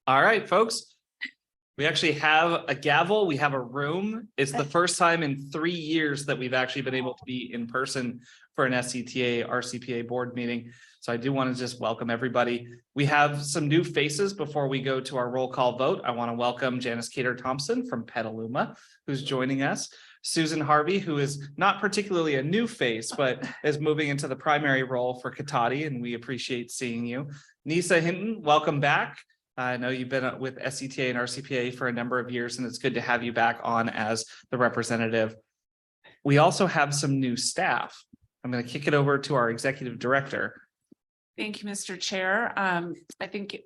All right, folks. We actually have a gavel. We have a room. It's the first time in 3 years that we've actually been able to be in person for an SCTA RCPA board meeting. So I do want to just welcome everybody. We have some new faces before we go to our roll call vote. I want to welcome Janice Cater-Thompson from Petaluma, who's joining us. Susan Harvey, who is not particularly a new face, but is moving into the primary role for Katati, and we appreciate seeing you. Nisa Hinton, welcome back. I know you've been with SCTA and RCPA for a number of years, and it's good to have you back on as the representative. We also have some new staff. I'm going to kick it over to our executive director. Thank you, Mr. Chair. I think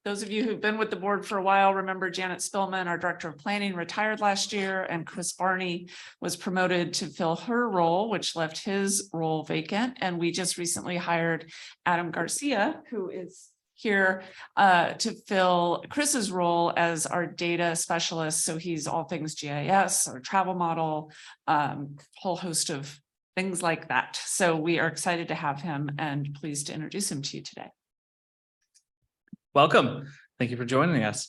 those of you who've been with the board for a while remember Janet Spillman, our director of planning, retired last year, and Chris Barney was promoted to fill her role, which left his role vacant. And we just recently hired Adam Garcia, who is here to fill Chris's role as our data specialist. So he's all things GIS, our travel model, whole host of things like that. So we are excited to have him and pleased to introduce him to you today. Welcome. Thank you for joining us.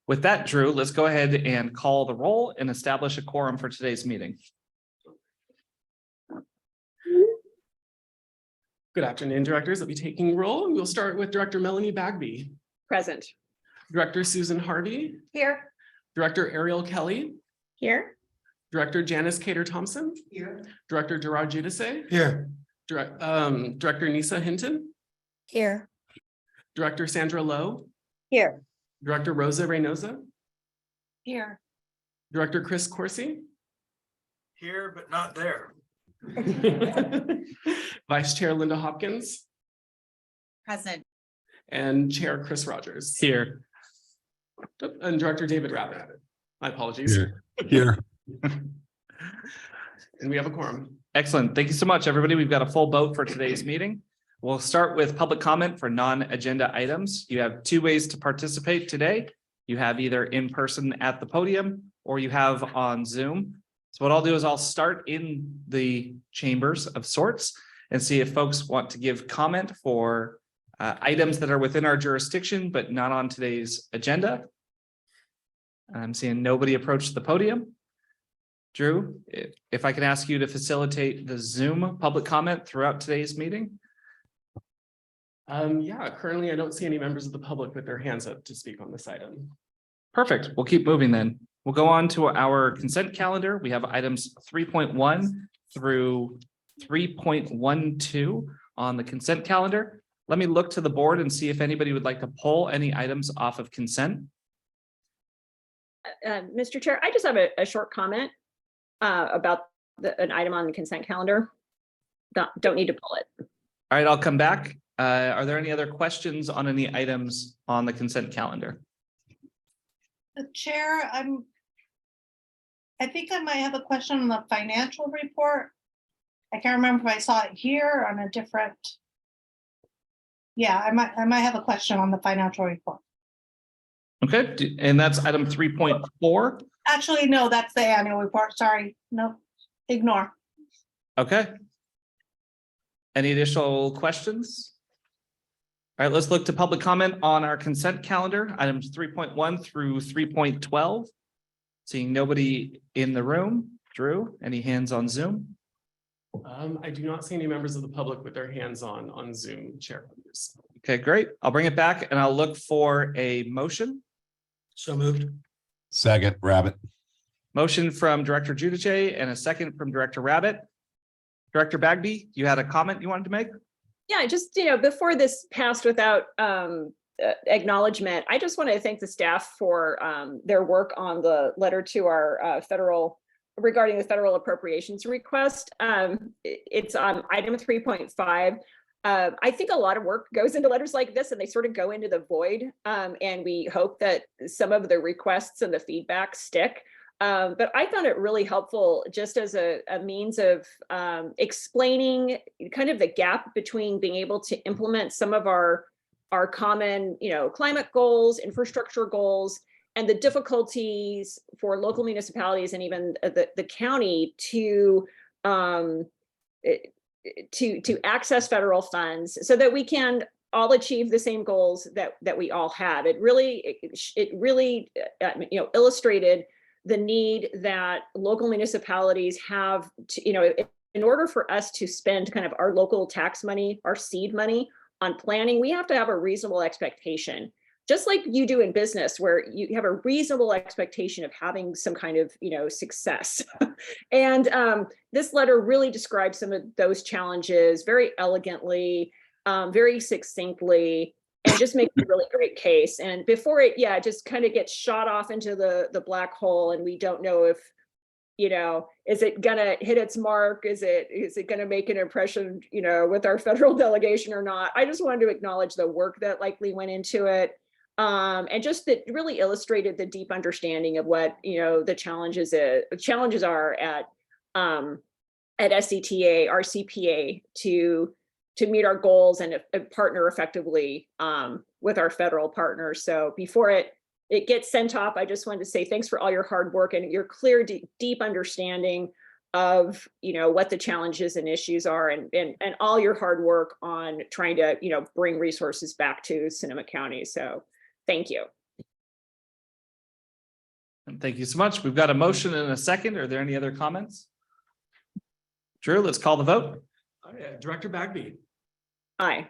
With that, Drew, let's go ahead and call the roll and establish a quorum for today's meeting. Good afternoon, directors. I'll be taking roll. We'll start with Director Melanie Bagby. Present. Director Susan Harvey. Here. Director Ariel Kelly. Here. Director Janice Cater-Thompson. Here. Director Gerard Giudice. Here. Director Nisa Hinton. Here. Director Sandra Lowe. Here. Director Rosa Reynosa. Here. Director Chris Corsi. Here, but not there. Vice Chair Linda Hopkins. Present. And Chair Chris Rogers. Here. And Director David Rabbit. My apologies. Here. And we have a quorum. Excellent. Thank you so much, everybody. We've got a full vote for today's meeting. We'll start with public comment for non-agenda items. You have 2 ways to participate today. You have either in person at the podium or you have on Zoom. So what I'll do is I'll start in the chambers of sorts and see if folks want to give comment for items that are within our jurisdiction, but not on today's agenda. I'm seeing nobody approach the podium. Drew, if I can ask you to facilitate the Zoom public comment throughout today's meeting. Yeah, currently I don't see any members of the public with their hands up to speak on this item. Perfect. We'll keep moving then. We'll go on to our consent calendar. We have items 3.1 through 3.12 on the consent calendar. Let me look to the board and see if anybody would like to pull any items off of consent. Mr. Chair, I just have a short comment about an item on the consent calendar. Don't need to pull it. All right, I'll come back. Are there any other questions on any items on the consent calendar? The chair, I think I might have a question on the financial report. I can't remember if I saw it here or on a different. Yeah, I might have a question on the financial report. Okay, and that's item 3.4. Actually, no, that's the annual report. Sorry, no, ignore. Okay. Any additional questions? All right, let's look to public comment on our consent calendar, items 3.1 through 3.12. Seeing nobody in the room. Drew, any hands on Zoom? I do not see any members of the public with their hands on Zoom, Chair. Okay, great. I'll bring it back and I'll look for a motion. So moved. Second, Rabbit. Motion from Director Giudice and a second from Director Rabbit. Director Bagby, you had a comment you wanted to make? Yeah, just, before this passed without acknowledgement, I just want to thank the staff for their work on the letter to our regarding the federal appropriations request. It's on item 3.5. I think a lot of work goes into letters like this and they sort of go into the void. And we hope that some of the requests and the feedback stick. But I found it really helpful just as a means of explaining kind of the gap between being able to implement some of our common, climate goals, infrastructure goals, and the difficulties for local municipalities and even the county to access federal funds so that we can all achieve the same goals that we all have. It really illustrated the need that local municipalities have to, in order for us to spend kind of our local tax money, our seed money on planning, we have to have a reasonable expectation, just like you do in business, where you have a reasonable expectation of having some kind of, success. And this letter really describes some of those challenges very elegantly, very succinctly, and just makes a really great case. And before it, just kind of gets shot off into the black hole, and we don't know if, is it gonna hit its mark? Is it gonna make an impression, with our federal delegation or not? I just wanted to acknowledge the work that likely went into it. And just that really illustrated the deep understanding of what, the challenges are at SCTA, RCPA to meet our goals and partner effectively with our federal partners. So before it gets sent off, I just wanted to say thanks for all your hard work and your clear, deep understanding of, what the challenges and issues are, and all your hard work on trying to, bring resources back to Sonoma County. So thank you. And thank you so much. We've got a motion and a second. Are there any other comments? Drew, let's call the vote. Director Bagby, Aye.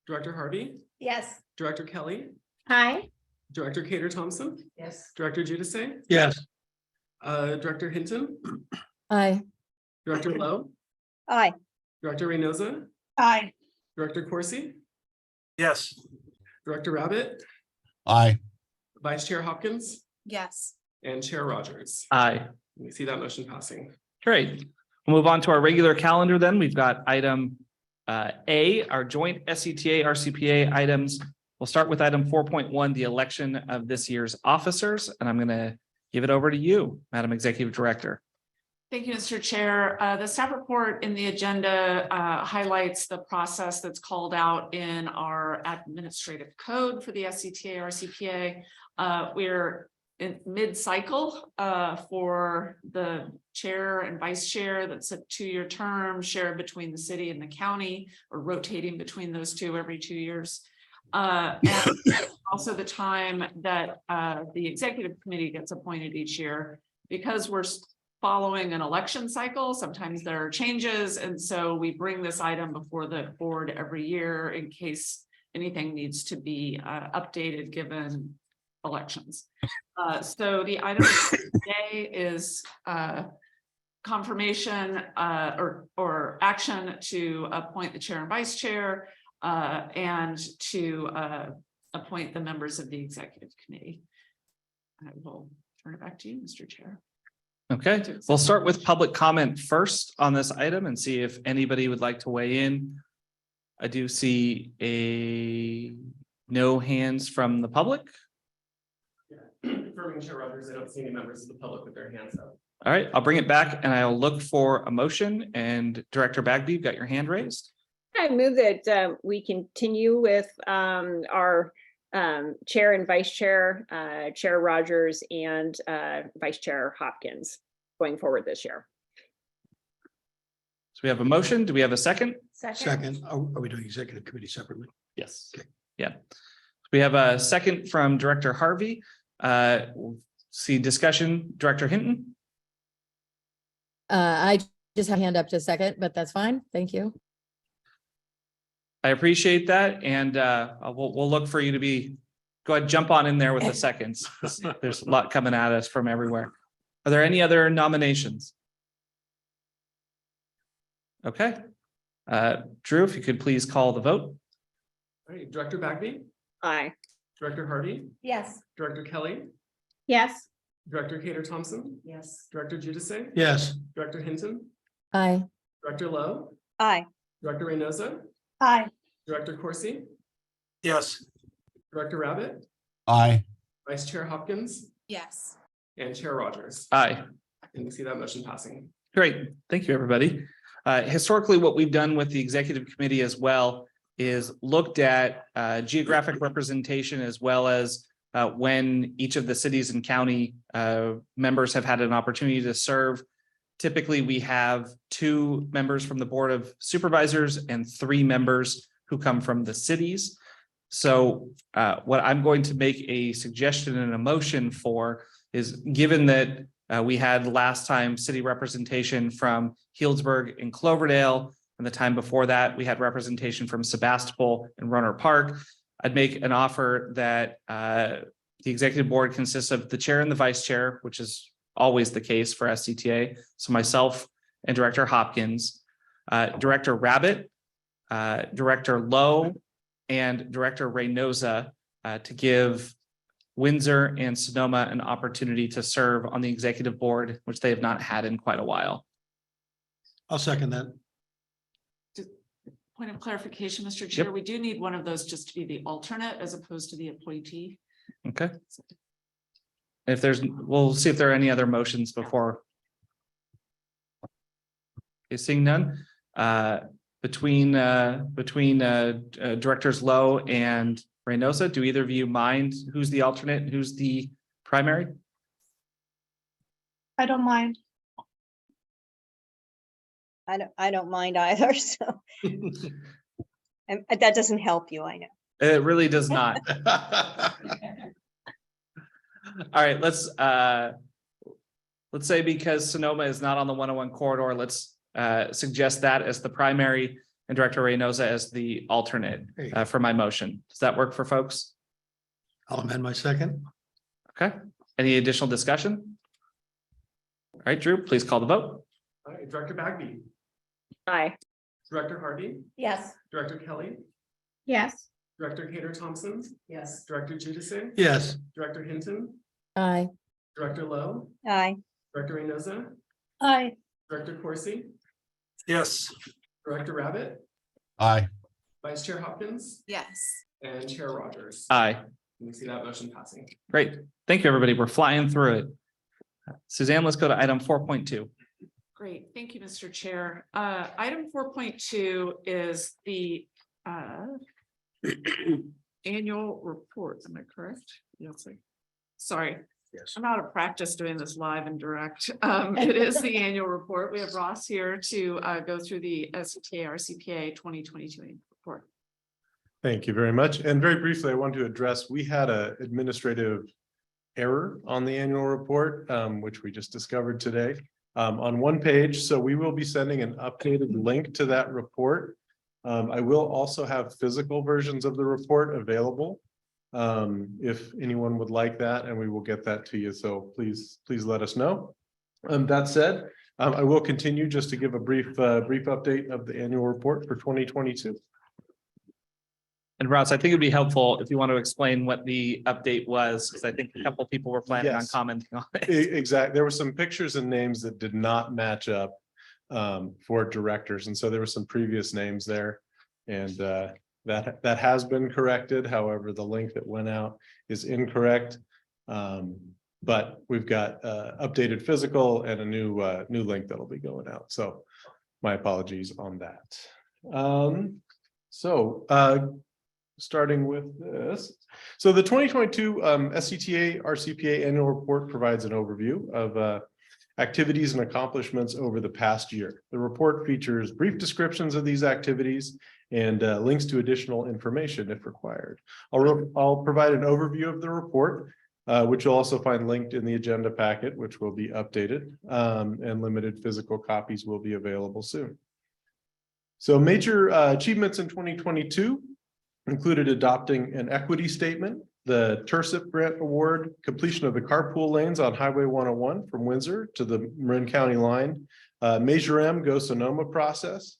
Director Harvey, Yes. Director Kelly, Hi. Director Cater Thompson, Yes. Director Giudice, Yes. Director Hinton, Aye. Director Lowe, Aye. Director Reynosa, Aye. Director Corsi, Yes. Director Rabbit, Aye. Vice Chair Hopkins, Yes. and Chair Rogers. Aye. We see that motion passing. Great. We'll move on to our regular calendar then. We've got item A, our joint SCTA RCPA items. We'll start with item 4.1, the election of this year's officers, and I'm going to give it over to you, Madam Executive Director. Thank you, Mr. Chair. The staff report in the agenda highlights the process that's called out in our administrative code for the SCTA RCPA. We're in mid-cycle for the chair and vice chair. That's a 2-year term shared between the city and the county, or rotating between those two every 2 years. And also the time that the executive committee gets appointed each year. Because we're following an election cycle, sometimes there are changes, and so we bring this item before the board every year in case anything needs to be updated given elections. So the item today is confirmation or action to appoint the chair and vice chair and to appoint the members of the executive committee. I will turn it back to you, Mr. Chair. Okay, we'll start with public comment first on this item and see if anybody would like to weigh in. I do see no hands from the public. Confirming Chair Rogers, I don't see any members of the public with their hands up. All right, I'll bring it back and I'll look for a motion. And Director Bagby, you've got your hand raised. I move that we continue with our chair and vice chair, Chair Rogers and Vice Chair Hopkins going forward this year. So we have a motion. Do we have a second? Second, are we doing executive committee separately? Yes. Okay. Yeah. We have a second from Director Harvey. We'll see discussion, Director Hinton. I just have a hand up to second, but that's fine. Thank you. I appreciate that. And we'll look for you to go ahead, jump on in there with the seconds. There's a lot coming at us from everywhere. Are there any other nominations? Okay. Drew, if you could please call the vote. All right, Director Bagby, Aye. Director Harvey, Yes. Director Kelly, Yes. Director Cater Thompson, Yes. Director Giudice, Yes. Director Hinton, Aye. Director Lowe, Aye. Director Reynosa, Aye. Director Corsi, Yes. Director Rabbit, Aye. Vice Chair Hopkins, Yes. and Chair Rogers. Aye. And we see that motion passing. Great. Thank you, everybody. Historically, what we've done with the executive committee as well is looked at geographic representation as well as when each of the cities and county members have had an opportunity to serve. Typically, we have 2 members from the Board of Supervisors and 3 members who come from the cities. So what I'm going to make a suggestion and a motion for is, given that we had last time city representation from Healdsburg and Cloverdale, and the time before that, we had representation from Sebastopol and Rohnert Park. I'd make an offer that the executive board consists of the chair and the vice chair, which is always the case for SCTA. So myself and Director Hopkins, Director Rabbit, Director Lowe, and Director Reynosa to give Windsor and Sonoma an opportunity to serve on the executive board, which they have not had in quite a while. I'll second that. Point of clarification, Mr. Chair, we do need one of those just to be the alternate as opposed to the appointee. Okay. If there's, we'll see if there are any other motions before. Okay, seeing none. Between Directors Lowe and Reynosa, do either of you mind who's the alternate and who's the primary? I don't mind. I don't mind either, so. And that doesn't help you, I know. It really does not. All right, let's say because Sonoma is not on the 101 corridor, let's suggest that as the primary and Director Reynosa as the alternate for my motion. Does that work for folks? I'll amend my second. Okay, any additional discussion? All right, Drew, please call the vote. All right, Director Bagby, Aye. Director Harvey, Yes. Director Kelly, Yes. Director Hater Thompson, Yes. Director Judison, Yes. Director Hinton, Aye. Director Lowe, Aye. Director Reynosa, Aye. Director Corsi, Yes. Director Rabbit, Aye. Vice Chair Hopkins, Yes. and Chair Rogers. Aye. You see that motion passing. Great. Thank you, everybody. We're flying through it. Suzanne, let's go to item 4.2. Great, thank you, Mr. Chair. Item 4.2 is the annual report. Am I correct? Yes. Sorry, Yes. I'm out of practice doing this live and direct. It is the annual report. We have Ross here to go through the SCTA RCPA 2022 report. Thank you very much. And very briefly, I want to address, we had an administrative error on the annual report, which we just discovered today on one page. So we will be sending an updated link to that report. I will also have physical versions of the report available if anyone would like that, and we will get that to you. So please let us know. That said, I will continue just to give a brief update of the annual report for 2022. And Ross, I think it'd be helpful if you want to explain what the update was, because I think a couple of people were planning on Yes. commenting on it. Exactly. There were some pictures and names that did not match up for directors. And so there were some previous names there. And that has been corrected. However, the link that went out is incorrect. But we've got updated physical and a new link that'll be going out. So my apologies on that. Starting with this. So the 2022 SCTA RCPA annual report provides an overview of activities and accomplishments over the past year. The report features brief descriptions of these activities and links to additional information if required. I'll provide an overview of the report, which you'll also find linked in the agenda packet, which will be updated, and limited physical copies will be available soon. So major achievements in 2022 included adopting an equity statement, the TIRSIP grant award, completion of the carpool lanes on Highway 101 from Windsor to the Marin County line, Measure M Go Sonoma process,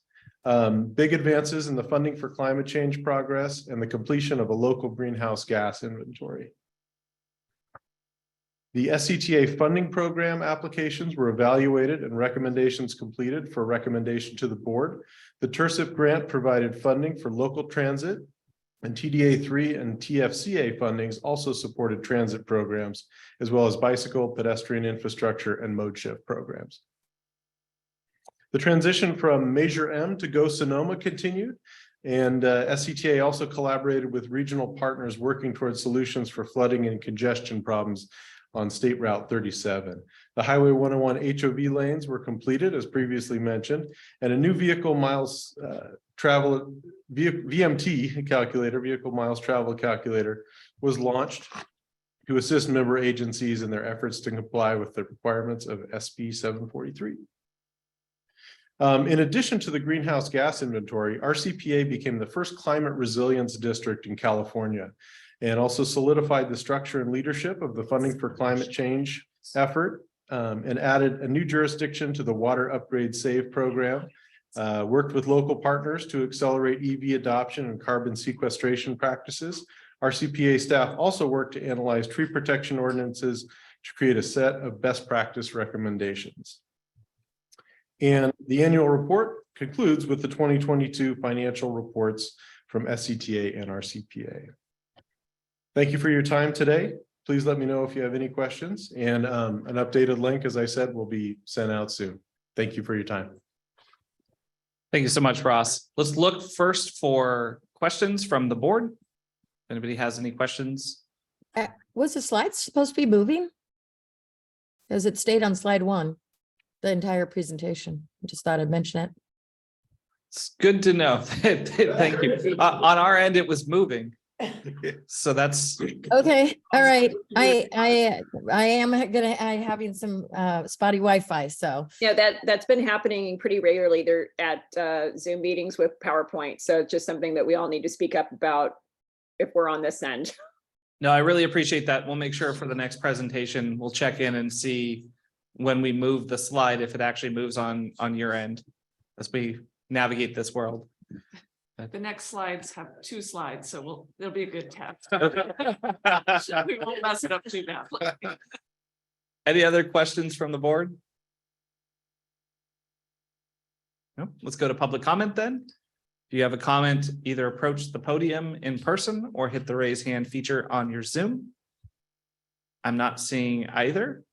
big advances in the funding for climate change progress, and the completion of a local greenhouse gas inventory. The SCTA Funding Program applications were evaluated and recommendations completed for recommendation to the board. The TIRSIP grant provided funding for local transit, and TDA 3 and TFCA fundings also supported transit programs, as well as bicycle, pedestrian infrastructure, and mode shift programs. The transition from Measure M to Go Sonoma continued, and SCTA also collaborated with regional partners working towards solutions for flooding and congestion problems on State Route 37. The Highway 101 HOV lanes were completed as previously mentioned, and a new vehicle miles travel VMT calculator, vehicle miles travel calculator, was launched to assist member agencies in their efforts to comply with the requirements of SB 743. In addition to the greenhouse gas inventory, RCPA became the first climate resilience district in California and also solidified the structure and leadership of the funding for climate change effort, and added a new jurisdiction to the Water Upgrade Save program, worked with local partners to accelerate EV adoption and carbon sequestration practices. RCPA staff also worked to analyze tree protection ordinances to create a set of best practice recommendations. And the annual report concludes with the 2022 financial reports from SCTA and RCPA. Thank you for your time today. Please let me know if you have any questions, and an updated link, as I said, will be sent out soon. Thank you for your time. Thank you so much, Ross. Let's look first for questions from the board. If anybody has any questions? Was the slide supposed to be moving? Because it stayed on slide 1, the entire presentation. I just thought I'd mention it. It's good to know. Thank you. On our end, it was moving. So that's Okay, all right. I am having some spotty Wi-Fi, so Yeah, that's been happening pretty regularly. They're at Zoom meetings with PowerPoint. So it's just something that we all need to speak up about if we're on this end. no, I really appreciate that. We'll make sure for the next presentation, we'll check in and see when we move the slide, if it actually moves on your end as we navigate this world. The next slides have 2 slides, so there'll be a good test. We won't mess it up too badly. Any other questions from the board? No, let's go to public comment then. If you have a comment, either approach the podium in person or hit the raise hand feature on your Zoom. I'm not seeing either.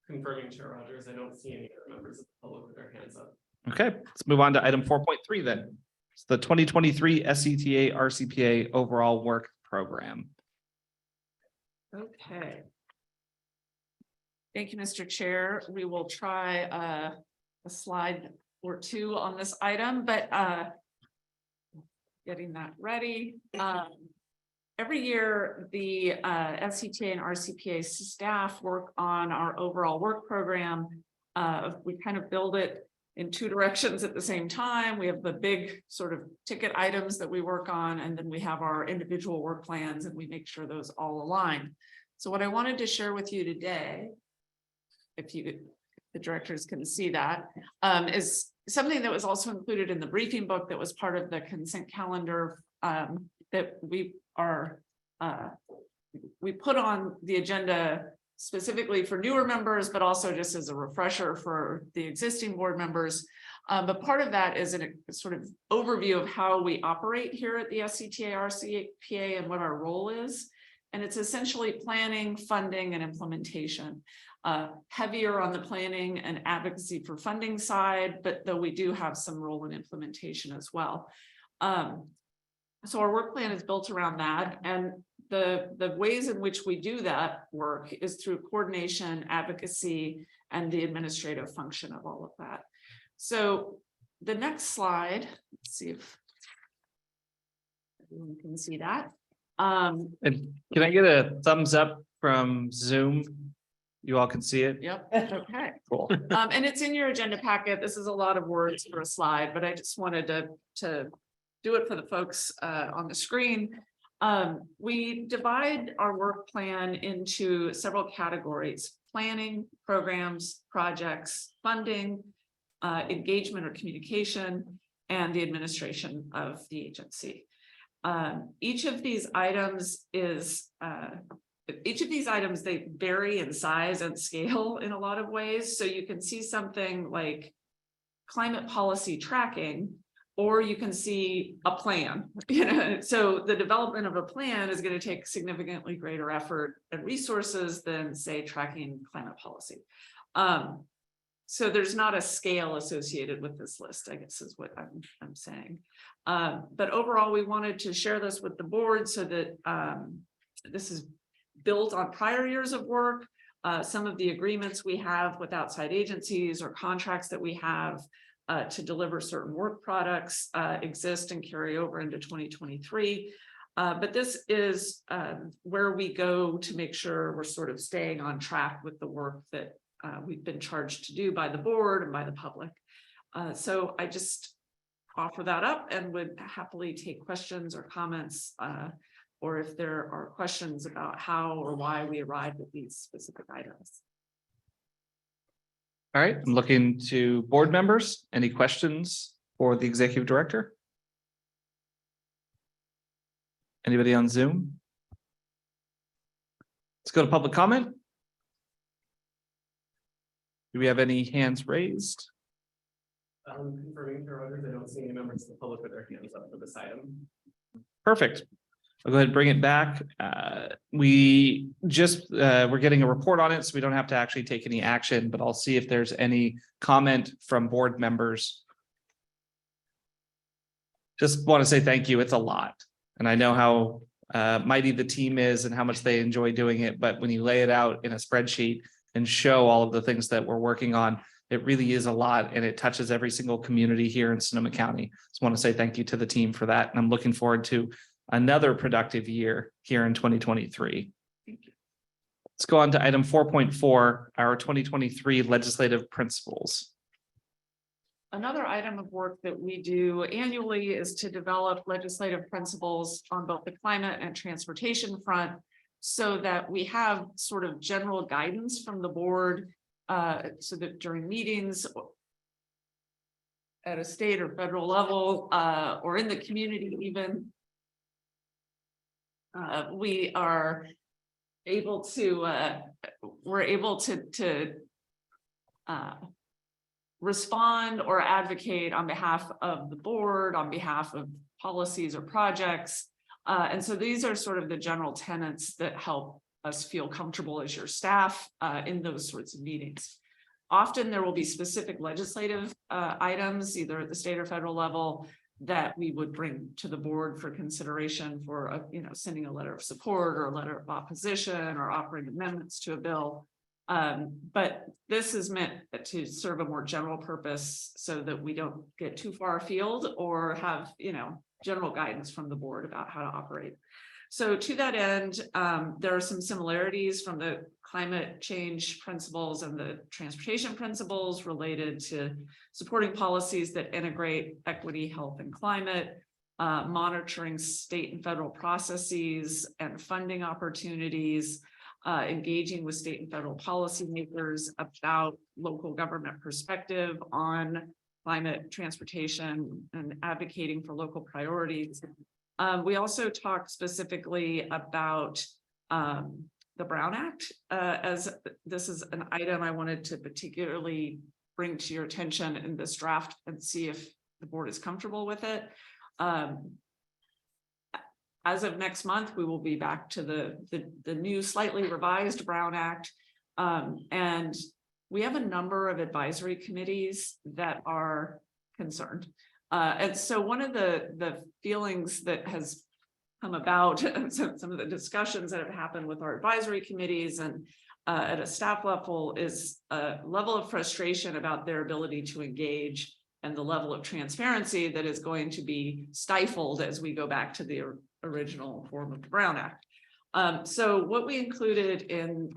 Confirming Chair Rogers, I don't see any other members of the public with their hands up. Okay, let's move on to item 4.3 then. It's the 2023 SCTA RCPA overall work program. Okay. Thank you, Mr. Chair. We will try a slide or 2 on this item, but getting that ready. Every year, the SCTA and RCPA staff work on our overall work program. We kind of build it in 2 directions at the same time. We have the big sort of ticket items that we work on, and then we have our individual work plans, and we make sure those all align. So what I wanted to share with you today, if the directors can see that, is something that was also included in the briefing book that was part of the consent calendar that we put on the agenda specifically for newer members, but also just as a refresher for the existing board members. But part of that is a sort of overview of how we operate here at the SCTA RCPA and what our role is. And it's essentially planning, funding, and implementation. Heavier on the planning and advocacy for funding side, but though we do have some role in implementation as well. So our work plan is built around that, and the ways in which we do that work is through coordination, advocacy, and the administrative function of all of that. So the next slide, let's see if everyone can see that. And can I get a thumbs up from Zoom? You all can see it? Yep, okay. Cool. And it's in your agenda packet. This is a lot of words for a slide, but I just wanted to do it for the folks on the screen. We divide our work plan into several categories: planning, programs, projects, funding, engagement or communication, and the administration of the agency. Each of these items, they vary in size and scale in a lot of ways. So you can see something like climate policy tracking, or you can see a plan. So the development of a plan is going to take significantly greater effort and resources than, say, tracking climate policy. So there's not a scale associated with this list, I guess is what I'm saying. But overall, we wanted to share this with the board so that this is built on prior years of work, some of the agreements we have with outside agencies or contracts that we have to deliver certain work products exist and carry over into 2023. But this is where we go to make sure we're sort of staying on track with the work that we've been charged to do by the board and by the public. So I just offer that up and would happily take questions or comments, or if there are questions about how or why we arrived at these specific items. All right, I'm looking to board members. Any questions for the executive director? Anybody on Zoom? Let's go to public comment. Do we have any hands raised? Confirming for others, I don't see any members of the public with their hands up for this item. Perfect. I'll go ahead and bring it back. We just, we're getting a report on it, so we don't have to actually take any action, but I'll see if there's any comment from board members. Just want to say thank you. It's a lot. And I know how mighty the team is and how much they enjoy doing it. But when you lay it out in a spreadsheet and show all of the things that we're working on, it really is a lot, and it touches every single community here in Sonoma County. Just want to say thank you to the team for that. And I'm looking forward to another productive year here in 2023. Let's go on to item 4.4, our 2023 legislative principles. Another item of work that we do annually is to develop legislative principles on both the climate and transportation front, so that we have sort of general guidance from the board, so that during meetings at a state or federal level, or in the community even, we are able to, we're able to respond or advocate on behalf of the board, on behalf of policies or projects. And so these are sort of the general tenets that help us feel comfortable as your staff in those sorts of meetings. Often there will be specific legislative items, either at the state or federal level, that we would bring to the board for consideration for, sending a letter of support or a letter of opposition or offering amendments to a bill. But this is meant to serve a more general purpose so that we don't get too far afield or have, general guidance from the board about how to operate. So to that end, there are some similarities from the climate change principles and the transportation principles related to supporting policies that integrate equity, health, and climate, monitoring state and federal processes and funding opportunities, engaging with state and federal policymakers about local government perspective on climate, transportation, and advocating for local priorities. We also talked specifically about the Brown Act, as this is an item I wanted to particularly bring to your attention in this draft and see if the board is comfortable with it. As of next month, we will be back to the new slightly revised Brown Act. And we have a number of advisory committees that are concerned. And so one of the feelings that has come about, some of the discussions that have happened with our advisory committees and at a staff level, is a level of frustration about their ability to engage and the level of transparency that is going to be stifled as we go back to the original form of the Brown Act. So what we included in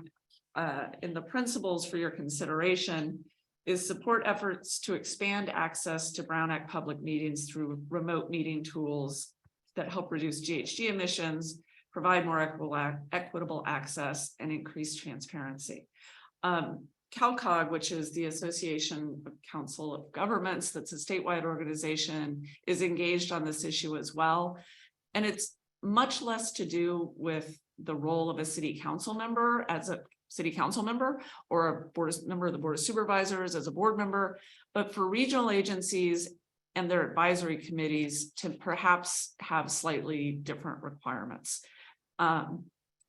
the principles for your consideration is support efforts to expand access to Brown Act public meetings through remote meeting tools that help reduce GHG emissions, provide more equitable access, and increase transparency. CalCog, which is the Association of Council of Governments, that's a statewide organization, is engaged on this issue as well. And it's much less to do with the role of a city council member as a city council member or a member of the Board of Supervisors as a board member, but for regional agencies and their advisory committees to perhaps have slightly different requirements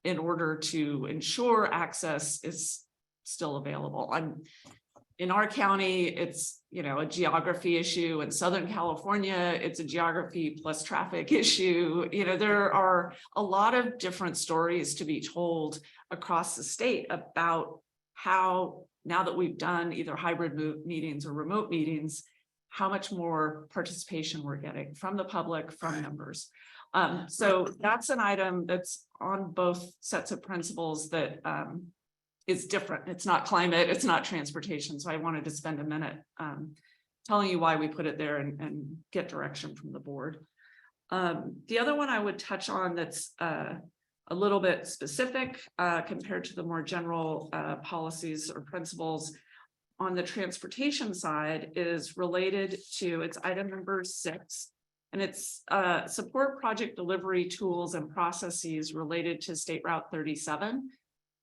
in order to ensure access is still available. in our county, it's, a geography issue. In Southern California, it's a geography plus traffic issue. There are a lot of different stories to be told across the state about how, now that we've done either hybrid meetings or remote meetings, how much more participation we're getting from the public, from members. So that's an item that's on both sets of principles that is different. It's not climate, it's not transportation. So I wanted to spend a minute telling you why we put it there and get direction from the board. The other one I would touch on that's a little bit specific compared to the more general policies or principles on the transportation side is related to, it's item number 6. And it's support project delivery tools and processes related to State Route 37,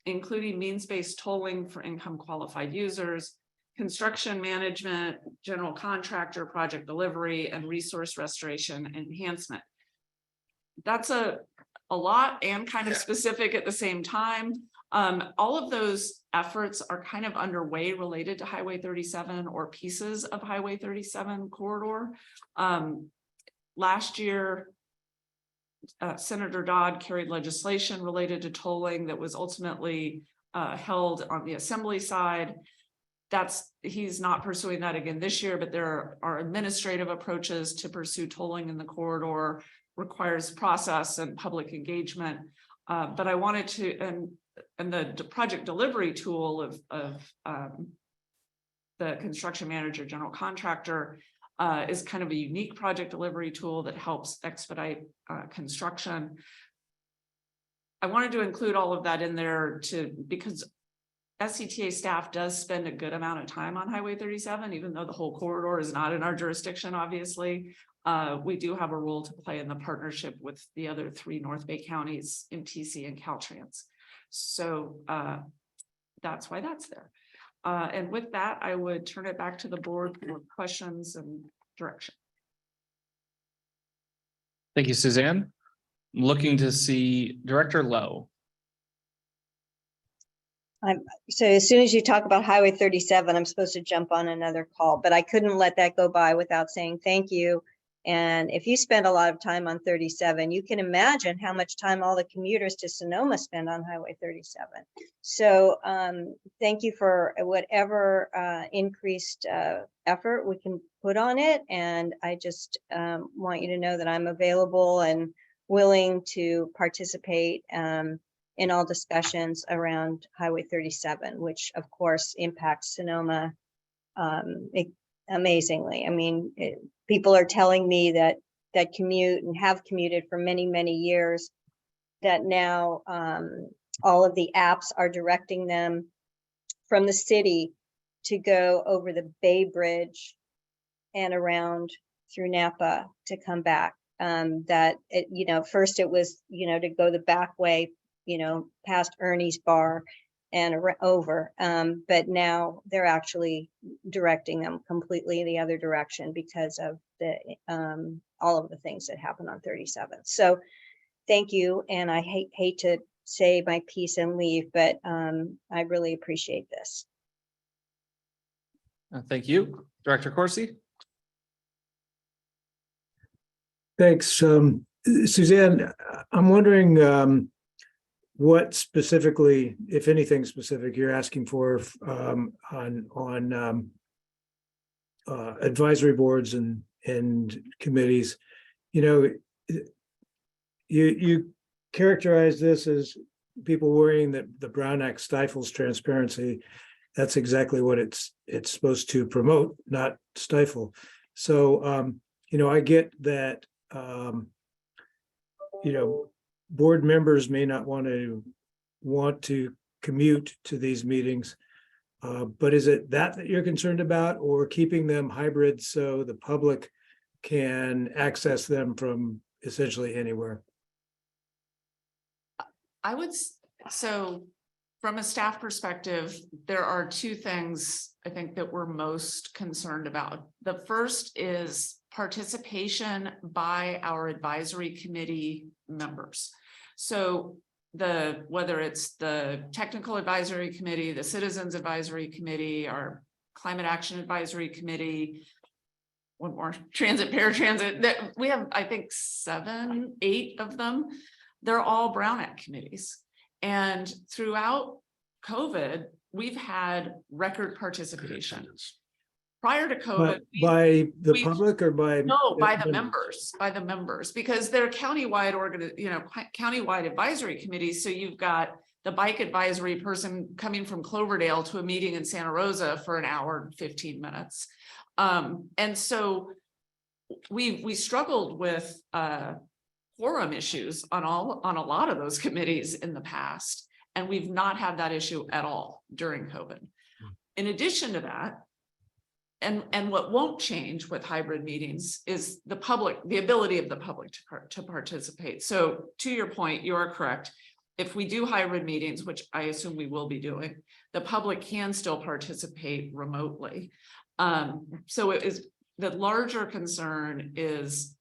including means-based tolling for income qualified users, construction management, general contractor project delivery, and resource restoration and enhancement. That's a lot and kind of specific at the same time. All of those efforts are kind of underway related to Highway 37 or pieces of Highway 37 corridor. Last year, Senator Dodd carried legislation related to tolling that was ultimately held on the Assembly side. He's not pursuing that again this year, but there are administrative approaches to pursue tolling in the corridor, requires process and public engagement. But I wanted to, and the project delivery tool of the construction manager, general contractor, is kind of a unique project delivery tool that helps expedite construction. I wanted to include all of that in there because SCTA staff does spend a good amount of time on Highway 37, even though the whole corridor is not in our jurisdiction, obviously. We do have a role to play in the partnership with the other 3 North Bay counties, MTC and Caltrans. So that's why that's there. And with that, I would turn it back to the board for questions and direction. Thank you, Suzanne. I'm looking to see Director Lowe. So as soon as you talk about Highway 37, I'm supposed to jump on another call, but I couldn't let that go by without saying thank you. And if you spend a lot of time on 37, you can imagine how much time all the commuters to Sonoma spend on Highway 37. So thank you for whatever increased effort we can put on it. And I just want you to know that I'm available and willing to participate in all discussions around Highway 37, which of course impacts Sonoma amazingly. I mean, people are telling me that commute and have commuted for many, many years, that now all of the apps are directing them from the city to go over the Bay Bridge and around through Napa to come back. First it was, to go the back way, past Ernie's bar and over, but now they're actually directing them completely the other direction because of the all of the things that happen on 37. So thank you, and I hate to say my piece and leave, but I really appreciate this. Thank you, Director Corsi. Thanks. Suzanne, I'm wondering what specifically, if anything specific, you're asking for on advisory boards and committees. You characterize this as people worrying that the Brown Act stifles transparency. That's exactly what it's supposed to promote, not stifle. So, I get that, board members may not want to commute to these meetings, but is it that you're concerned about, or keeping them hybrid so the public can access them from essentially anywhere? So from a staff perspective, there are 2 things I think that we're most concerned about. The first is participation by our advisory committee members. So whether it's the technical advisory committee, the citizens advisory committee, our Climate Action Advisory Committee. One more, transit, paratransit, that we have, I think, 7, 8 of them. They're all Brown Act committees. And throughout COVID, we've had record participation. Prior to COVID. But by the we- public or by? No, by the members, because they're countywide countywide advisory committees. So you've got the bike advisory person coming from Cloverdale to a meeting in Santa Rosa for an hour and 15 minutes. And so we struggled with quorum issues on a lot of those committees in the past, and we've not had that issue at all during COVID. In addition to that, and what won't change with hybrid meetings is the ability of the public to participate. So to your point, you are correct. If we do hybrid meetings, which I assume we will be doing, the public can still participate remotely. So it is, the larger concern is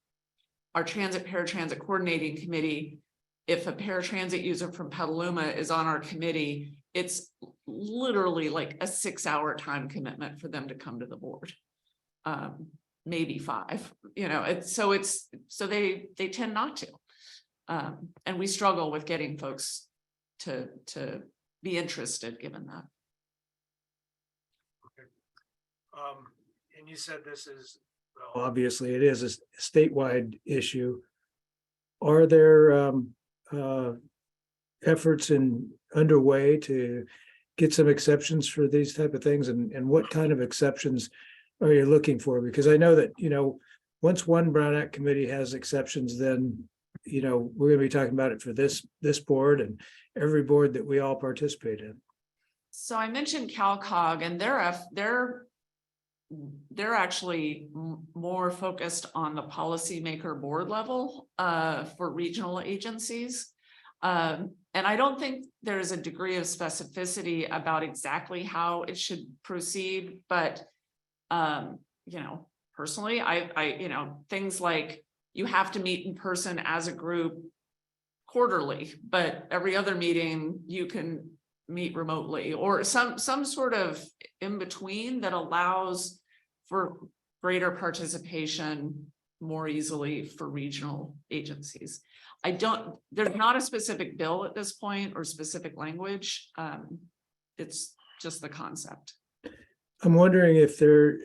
our transit paratransit coordinating committee. If a paratransit user from Petaluma is on our committee, it's literally like a 6-hour time commitment for them to come to the board. Maybe 5, so they tend not to. And we struggle with getting folks to be interested given that. And you said this is, well, obviously it is a statewide issue. Are there efforts underway to get some exceptions for these type of things, and what kind of exceptions are you looking for? Because I know that, once one Brown Act committee has exceptions, then, we're going to be talking about it for this board and every board that we all participate in. So I mentioned CalCog, and they're actually more focused on the policymaker board level for regional agencies. And I don't think there's a degree of specificity about exactly how it should proceed, but personally, I things like you have to meet in person as a group quarterly, but every other meeting you can meet remotely, or some sort of in between that allows for greater participation more easily for regional agencies. There's not a specific bill at this point or specific language. It's just the concept. I'm wondering if there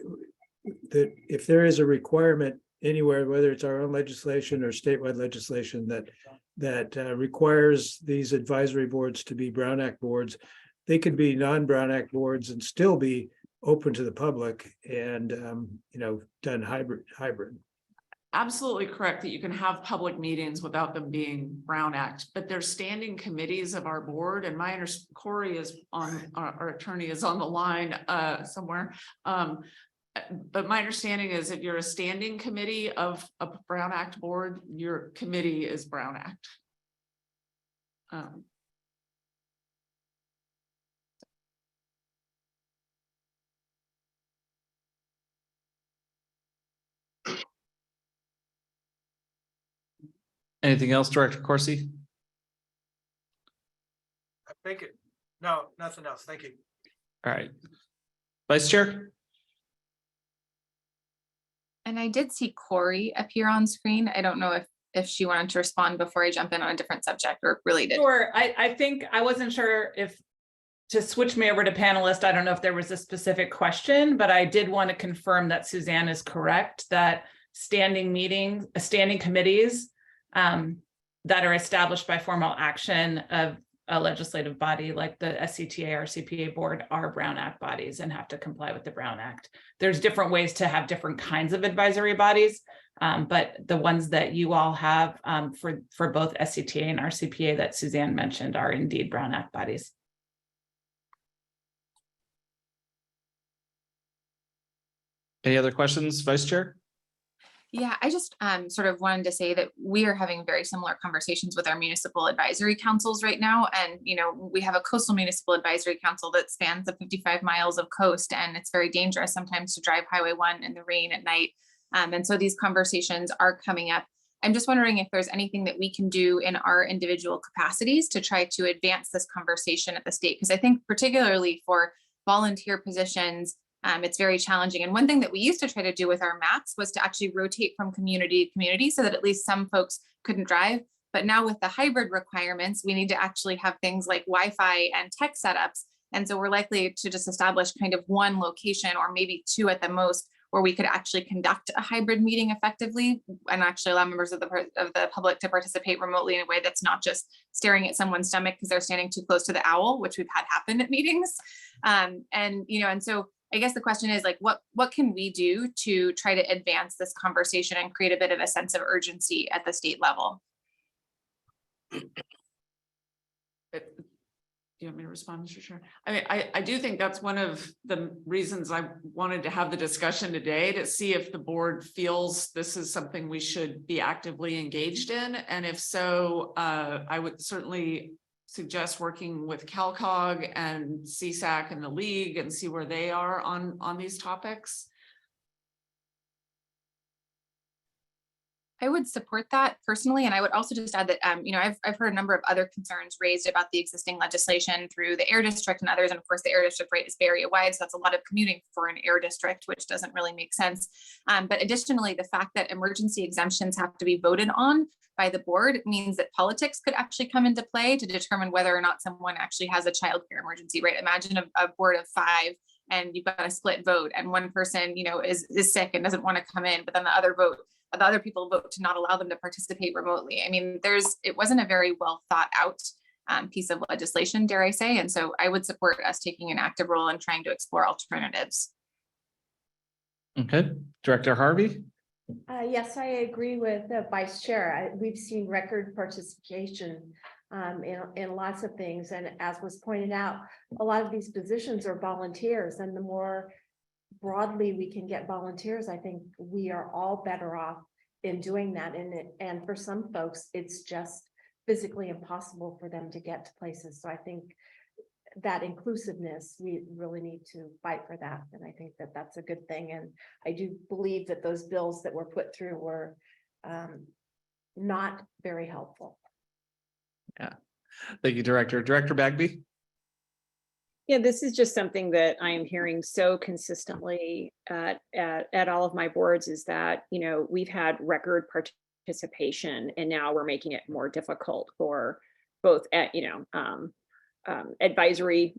is a requirement anywhere, whether it's our own legislation or statewide legislation that requires these advisory boards to be Brown Act boards. They could be non-Brown Act boards and still be open to the public and, done hybrid. Absolutely correct that you can have public meetings without them being Brown Act, but they're standing committees of our board. And Corey is on, our attorney is on the line somewhere. But my understanding is if you're a standing committee of a Brown Act board, your committee is Brown Act. Anything else, Director Corsi? I think no, nothing else. Thank you. All right. Vice Chair? And I did see Corey appear on screen. I don't know if she wanted to respond before I jump in on a different subject or related. Sure. I think I wasn't sure if to switch me over to panelist. I don't know if there was a specific question, but I did want to confirm that Suzanne is correct, that standing committees that are established by formal action of a legislative body like the SCTA RCPA board are Brown Act bodies and have to comply with the Brown Act. There's different ways to have different kinds of advisory bodies, but the ones that you all have for both SCTA and RCPA that Suzanne mentioned are indeed Brown Act bodies. Any other questions, Vice Chair? Yeah, I just sort of wanted to say that we are having very similar conversations with our municipal advisory councils right now. And, we have a coastal municipal advisory council that spans the 55 miles of coast, and it's very dangerous sometimes to drive Highway 1 in the rain at night. And so these conversations are coming up. I'm just wondering if there's anything that we can do in our individual capacities to try to advance this conversation at the state, because I think particularly for volunteer positions, It's very challenging. And one thing that we used to try to do with our maps was to actually rotate from community to community so that at least some folks couldn't drive. But now with the hybrid requirements, we need to actually have things like Wi-Fi and tech setups. And so we're likely to just establish kind of one location or maybe two at the most, where we could actually conduct a hybrid meeting effectively and actually allow members of the public to participate remotely in a way that's not just staring at someone's stomach because they're standing too close to the owl, which we've had happen at meetings. And so I guess the question is like, what can we do to try to advance this conversation and create a bit of a sense of urgency at the state level? Do you want me to respond, Mr. Chair? I mean, I do think that's one of the reasons I wanted to have the discussion today, to see if the board feels this is something we should be actively engaged in. And if so, I would certainly suggest working with CalCog and CSAC and the league and see where they are on these topics. I would support that personally. And I would also just add that, I've heard a number of other concerns raised about the existing legislation through the air district and others. And of course, the air district rate is very wide. So that's a lot of commuting for an air district, which doesn't really make sense. But additionally, the fact that emergency exemptions have to be voted on by the board means that politics could actually come into play to determine whether or not someone actually has a childcare emergency, right? Imagine a board of 5 and you've got a split vote and one person, is sick and doesn't want to come in, but then the other people vote to not allow them to participate remotely. I mean, it wasn't a very well thought out piece of legislation, dare I say. And so I would support us taking an active role in trying to explore alternatives. Okay, Director Harvey. Yes, I agree with the Vice Chair. We've seen record participation in lots of things. And as was pointed out, a lot of these positions are volunteers, and the more broadly we can get volunteers, I think we are all better off in doing that. And for some folks, it's just physically impossible for them to get to places. So I think that inclusiveness, we really need to fight for that. And I think that that's a good thing. And I do believe that those bills that were put through were not very helpful. Yeah, thank you, Director. Director Bagby. Yeah, this is just something that I am hearing so consistently at all of my boards, is that, we've had record participation and now we're making it more difficult for both advisory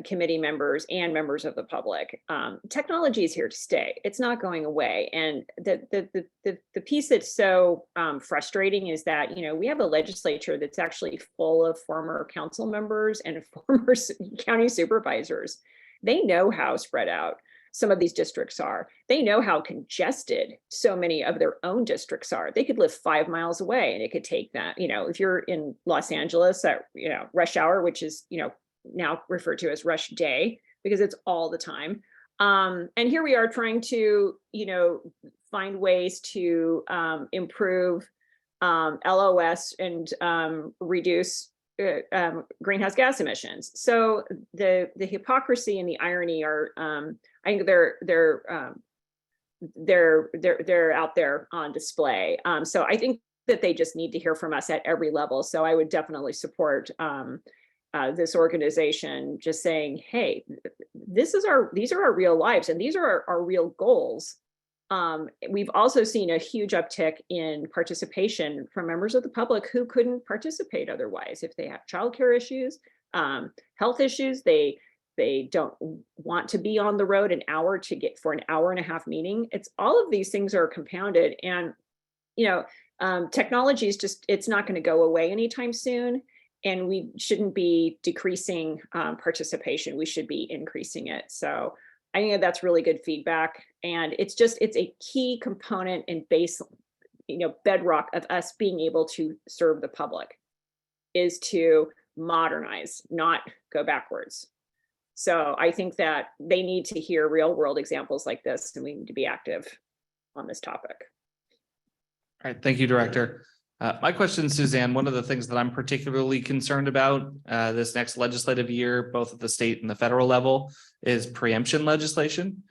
committee members and members of the public. Technology is here to stay. It's not going away. And the piece that's so frustrating is that, we have a legislature that's actually full of former council members and former county supervisors. They know how spread out some of these districts are. They know how congested so many of their own districts are. They could live 5 miles away and it could take that, if you're in Los Angeles at, rush hour, which is, now referred to as rush day because it's all the time. And here we are trying to, find ways to improve LOS and reduce greenhouse gas emissions. So the hypocrisy and the irony are, I think they're out there on display. So I think that they just need to hear from us at every level. So I would definitely support this organization just saying, hey, these are our real lives and these are our real goals. We've also seen a huge uptick in participation from members of the public who couldn't participate otherwise. If they have childcare issues, health issues, they don't want to be on the road an hour to get for an hour and a half meeting. It's all of these things are compounded, and technology is just, it's not going to go away anytime soon. And we shouldn't be decreasing participation. We should be increasing it. So I think that's really good feedback. And it's a key component and base, bedrock of us being able to serve the public is to modernize, not go backwards. So I think that they need to hear real world examples like this, and we need to be active on this topic. All right, thank you, Director. My question, Suzanne, one of the things that I'm particularly concerned about this next legislative year, both at the state and the federal level, is preemption legislation.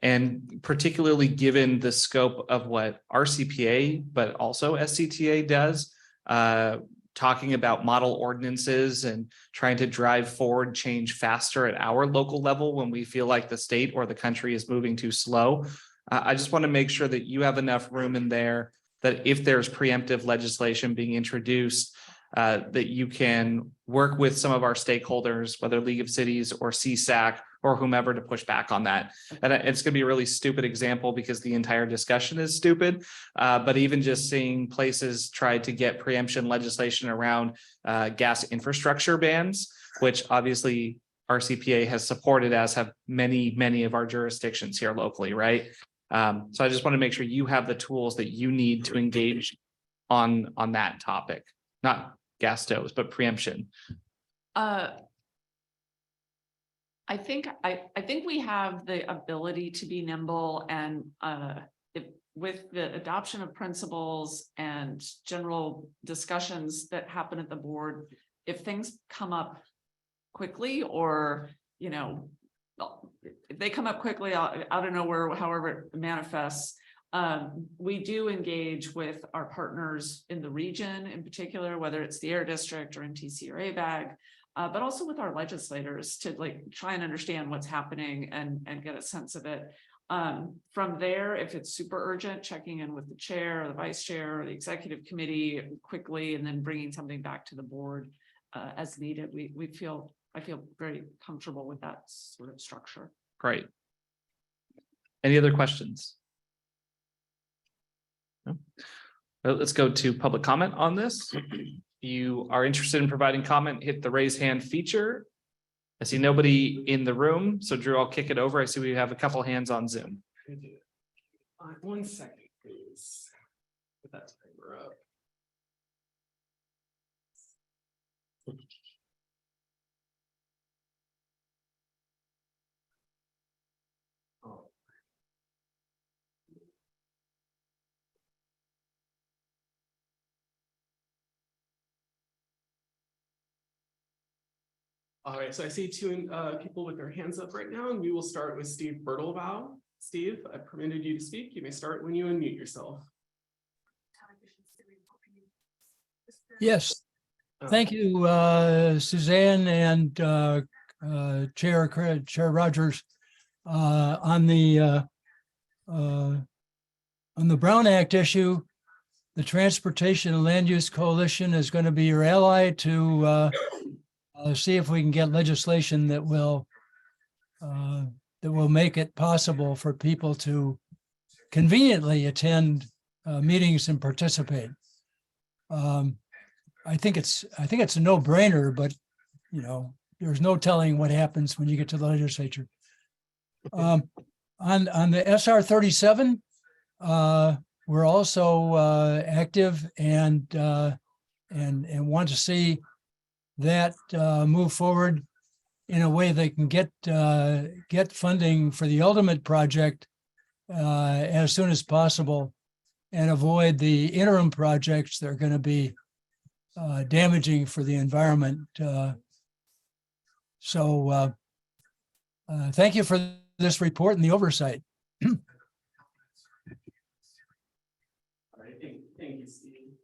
And particularly given the scope of what RCPA, but also SCTA does, talking about model ordinances and trying to drive forward change faster at our local level when we feel like the state or the country is moving too slow. I just want to make sure that you have enough room in there that if there's preemptive legislation being introduced, that you can work with some of our stakeholders, whether League of Cities or CSAC or whomever, to push back on that. And it's going to be a really stupid example because the entire discussion is stupid. But even just seeing places try to get preemption legislation around gas infrastructure bans, which obviously RCPA has supported, as have many of our jurisdictions here locally, right? So I just want to make sure you have the tools that you need to engage on that topic, not gas stoves, but preemption. I think we have the ability to be nimble, and with the adoption of principles and general discussions that happen at the board, if things come up quickly, or if they come up quickly out of nowhere, however it manifests, we do engage with our partners in the region, in particular, whether it's the Air District or MTC or ABAG, but also with our legislators to try and understand what's happening and get a sense of it. From there, if it's super urgent, checking in with the chair or the vice chair or the executive committee quickly, and then bringing something back to the board as needed. I feel very comfortable with that sort of structure. Great. Any other questions? No? Well, let's go to public comment on this. You are interested in providing comment, hit the raise hand feature. I see nobody in the room, so Drew, I'll kick it over. I see we have a couple hands on Zoom. 1 second, please. Put that timer up. All right, so I see two people with their hands up right now, and we will start with Steve Bertelbaugh. Steve, I've permitted you to speak. You may start when you unmute yourself. Yes, thank you, Suzanne and Chair Rogers. On the Brown Act issue, the Transportation and Land Use Coalition is going to be your ally to see if we can get legislation that will make it possible for people to conveniently attend meetings and participate. I think it's a no-brainer, but there's no telling what happens when you get to the legislature. On the SR 37, we're also active and want to see that move forward in a way they can get funding for the ultimate project as soon as possible, and avoid the interim projects that are going to be damaging for the environment. So thank you for this report and the oversight. All right, thank you, Steve.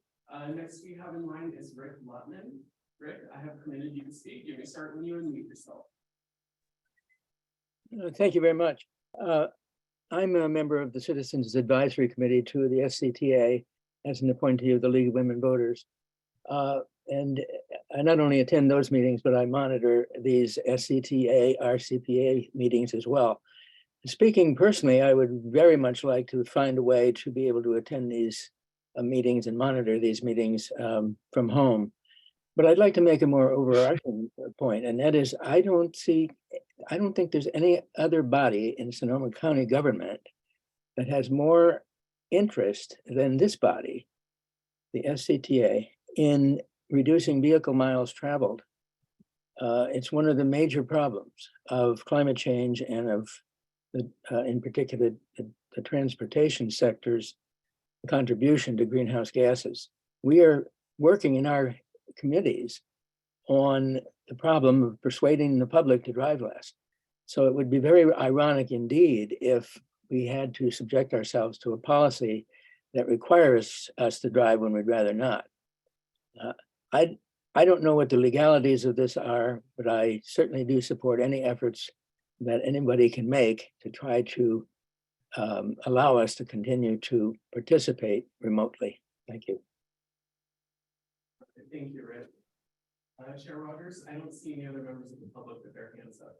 Next we have in line is Rick Lutman. Rick, I have permitted you to speak. You may start when you unmute yourself. Thank you very much. I'm a member of the Citizens Advisory Committee to the SCTA as an appointee of the League of Women Voters. And I not only attend those meetings, but I monitor these SCTA, RCPA meetings as well. Speaking personally, I would very much like to find a way to be able to attend these meetings and monitor these meetings from home. But I'd like to make a more overarching point, and that is I don't think there's any other body in Sonoma County government that has more interest than this body, the SCTA, in reducing vehicle miles traveled. It's one of the major problems of climate change and of, in particular, the transportation sector's contribution to greenhouse gases. We are working in our committees on the problem of persuading the public to drive less. So it would be very ironic indeed if we had to subject ourselves to a policy that requires us to drive when we'd rather not. I don't know what the legalities of this are, but I certainly do support any efforts that anybody can make to try to allow us to continue to participate remotely. Thank you. Thank you, Rick. Chair Rogers, I don't see any other members of the public with their hands up.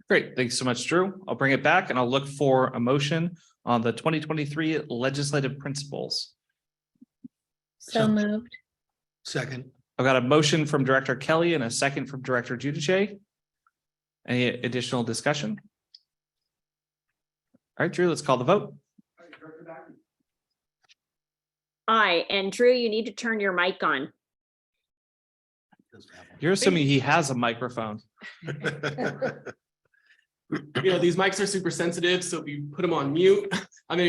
Great. Thanks so much, Drew. I'll bring it back and I'll look for a motion on the 2023 legislative principles. So moved. Second. I've got a motion from Director Kelly and a second from Director Giudice. Any additional discussion? All right, Drew, let's call the vote. Aye, and Drew, you need to turn your mic on. You're assuming he has a microphone. You know, these mics are super sensitive, so if you put them on mute,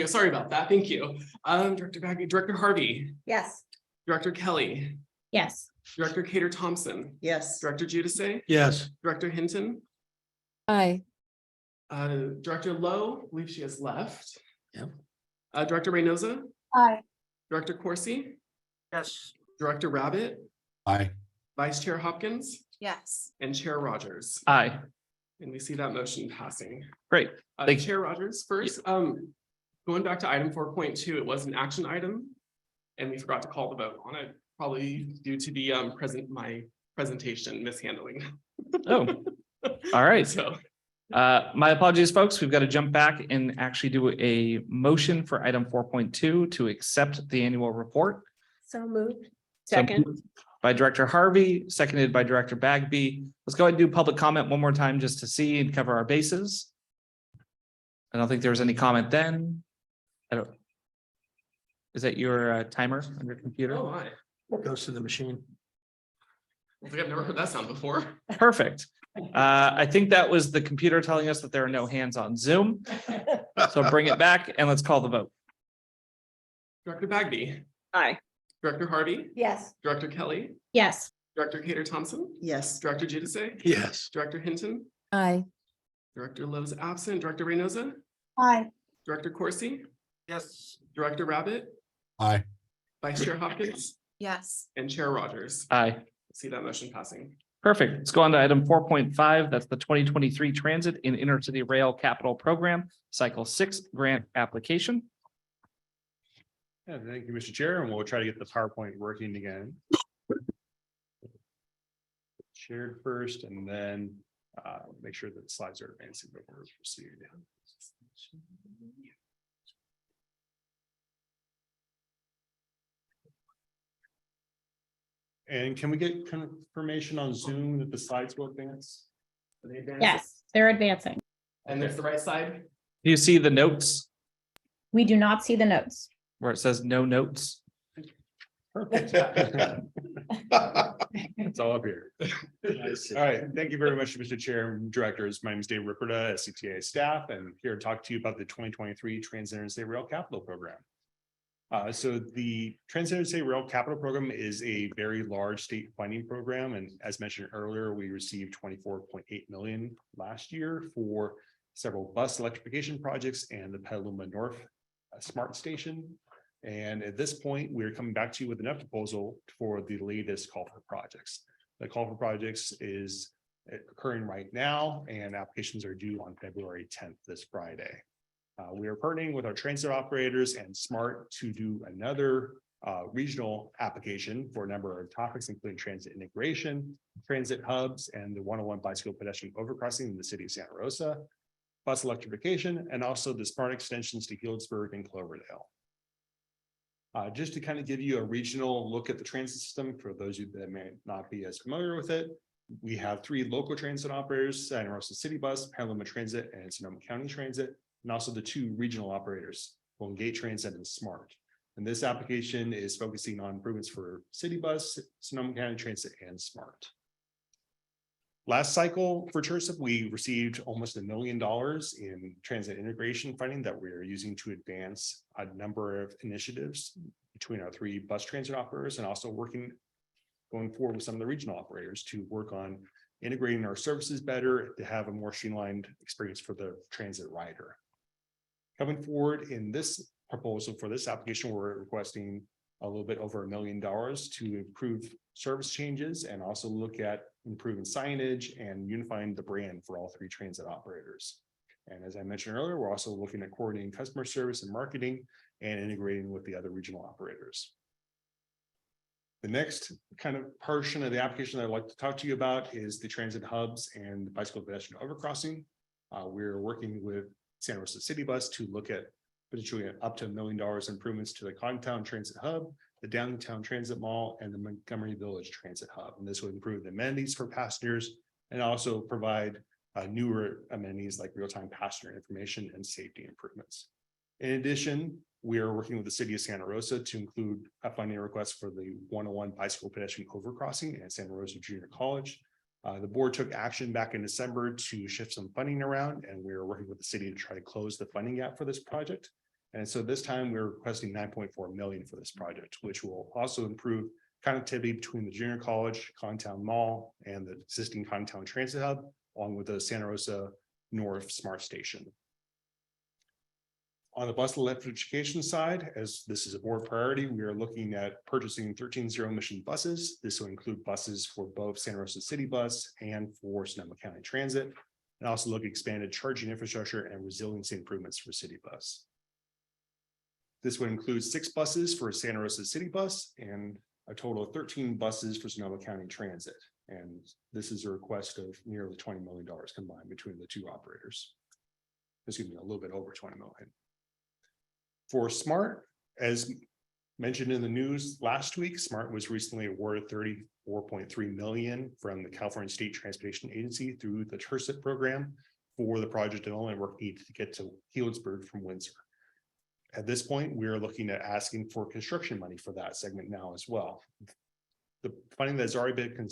sorry about that. Thank you. Director Bagby, Director Harvey, Yes. Director Kelly, Yes. Director Cater Thompson, Yes. Director Giudice, Yes. Director Hinton, Aye. Director Lowe, I believe she has left. Yep. Director Reynosa, Aye. Director Corsi, Yes. Director Rabbit, Aye. Vice Chair Hopkins, Yes. and Chair Rogers. Aye. And we see that motion passing. Great. Thank you. Chair Rogers, first, going back to item 4.2, it was an action item. And we forgot to call the vote on it, probably due to the my presentation mishandling. Oh, all right. So, My apologies, folks. We've got to jump back and actually do a motion for item 4.2 to accept the annual report. So moved. Second. So, by Director Harvey, seconded by Director Bagby. Let's go ahead and do public comment one more time just to see and cover our bases. I don't think there was any comment then. Is that your timer on your computer? oh my, Goes to the machine. I think I've never heard that sound before. Perfect. I think that was the computer telling us that there are no hands on Zoom. So bring it back and let's call the vote. Director Bagby, Aye. Director Harvey, Yes. Director Kelly, Yes. Director Cater Thompson, Yes. Director Giudice, Yes. Director Hinton, Aye. Director Lowe's absent, Director Reynosa, Aye. Director Corsi, Yes. Director Rabbit, Aye. Vice Chair Hopkins, Yes. and Chair Rogers. Aye. See that motion passing. Perfect. Let's go on to item 4.5. That's the 2023 Transit and Intercity Rail Capital Program, Cycle 6 grant application. Yeah, thank you, Mr. Chair, and we'll try to get the PowerPoint working again. Shared first, and then make sure that the slides are advancing before we proceed. And can we get confirmation on Zoom that the slides will advance? Are they advancing? Yes, they're advancing. And there's the right side. Do you see the notes We do not see the notes. where it says no notes? Perfect. It's all up here. All right, thank you very much, Mr. Chair and Directors. My name is Dave Ripperda, SCTA staff, and here to talk to you about the 2023 Transit Interstate Rail Capital Program. So the Transit Interstate Rail Capital Program is a very large state funding program, and as mentioned earlier, we received 24.8 million last year for several bus electrification projects and the Petaluma North Smart Station. And at this point, we're coming back to you with enough proposal for the latest call for projects. The call for projects is occurring right now, and applications are due on February 10th, this Friday. We are partnering with our transit operators and SMART to do another regional application for a number of topics, including transit integration, transit hubs, and the 101 bicycle pedestrian overcrossing in the city of Santa Rosa, bus electrification, and also the SMART extensions to Healdsburg and Cloverdale. Just to kind of give you a regional look at the transit system, for those of you that may not be as familiar with it, we have 3 local transit operators, Santa Rosa City Bus, Petaluma Transit, and Sonoma County Transit, and also the 2 regional operators, Golden Gate Transit and SMART. And this application is focusing on improvements for City Bus, Sonoma County Transit, and SMART. Last cycle for TIRSIP, we received almost $1 million in transit integration funding that we are using to advance a number of initiatives between our 3 bus transit operators, and also going forward with some of the regional operators to work on integrating our services better to have a more streamlined experience for the transit rider. Coming forward in this proposal for this application, we're requesting a little bit over $1 million to improve service changes and also look at improving signage and unifying the brand for all 3 transit operators. And as I mentioned earlier, we're also looking at coordinating customer service and marketing and integrating with the other regional operators. The next kind of portion of the application that I'd like to talk to you about is the transit hubs and the bicycle pedestrian overcrossing. We're working with Santa Rosa City Bus to look at potentially up to $1 million improvements to the Contown Transit Hub, the Downtown Transit Mall, and the Montgomery Village Transit Hub. And this would improve the amenities for passengers and also provide newer amenities like real-time passenger information and safety improvements. In addition, we are working with the city of Santa Rosa to include a funding request for the 101 bicycle pedestrian overcrossing at Santa Rosa Junior College. The board took action back in December to shift some funding around, and we're working with the city to try to close the funding gap for this project. And so this time we're requesting $9.4 million for this project, which will also improve connectivity between the junior college, Contown Mall, and the existing Contown Transit Hub, along with the Santa Rosa North Smart Station. On the bus electrification side, as this is a board priority, we are looking at purchasing 13 zero-emission buses. This will include buses for both Santa Rosa City Bus and for Sonoma County Transit, and also look at expanded charging infrastructure and resiliency improvements for City Bus. This would include 6 buses for Santa Rosa City Bus and a total of 13 buses for Sonoma County Transit. And this is a request of nearly $20 million combined between the 2 operators. Excuse me, a little bit over 20 million. For SMART, as mentioned in the news last week, SMART was recently awarded $34.3 million from the California State Transportation Agency through the TIRCIT program for the project development work needed to get to Healdsburg from Windsor. At this point, we are looking at asking for construction money for that segment now as well. The funding that's already been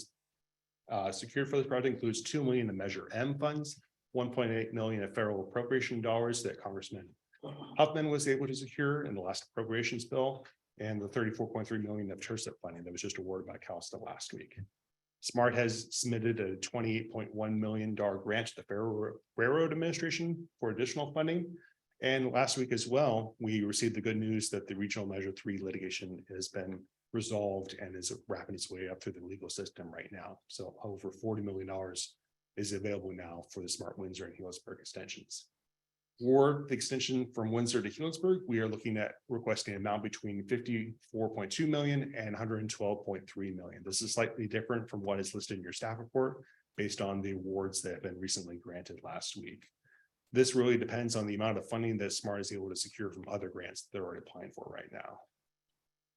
secured for this project includes $2 million in Measure M funds, $1.8 million of federal appropriation dollars that Congressman Huffman was able to secure in the last appropriations bill, and the $34.3 million of TIRCIT funding that was just awarded by CalSTA last week. SMART has submitted a $28.1 million grant to the Federal Railroad Administration for additional funding. And last week as well, we received the good news that the Regional Measure 3 litigation has been resolved and is wrapping its way up through the legal system right now. So over $40 million is available now for the SMART Windsor and Healdsburg extensions. For the extension from Windsor to Healdsburg, we are looking at requesting an amount between $54.2 million and $112.3 million. This is slightly different from what is listed in your staff report based on the awards that have been recently granted last week. This really depends on the amount of funding that SMART is able to secure from other grants that they're already applying for right now.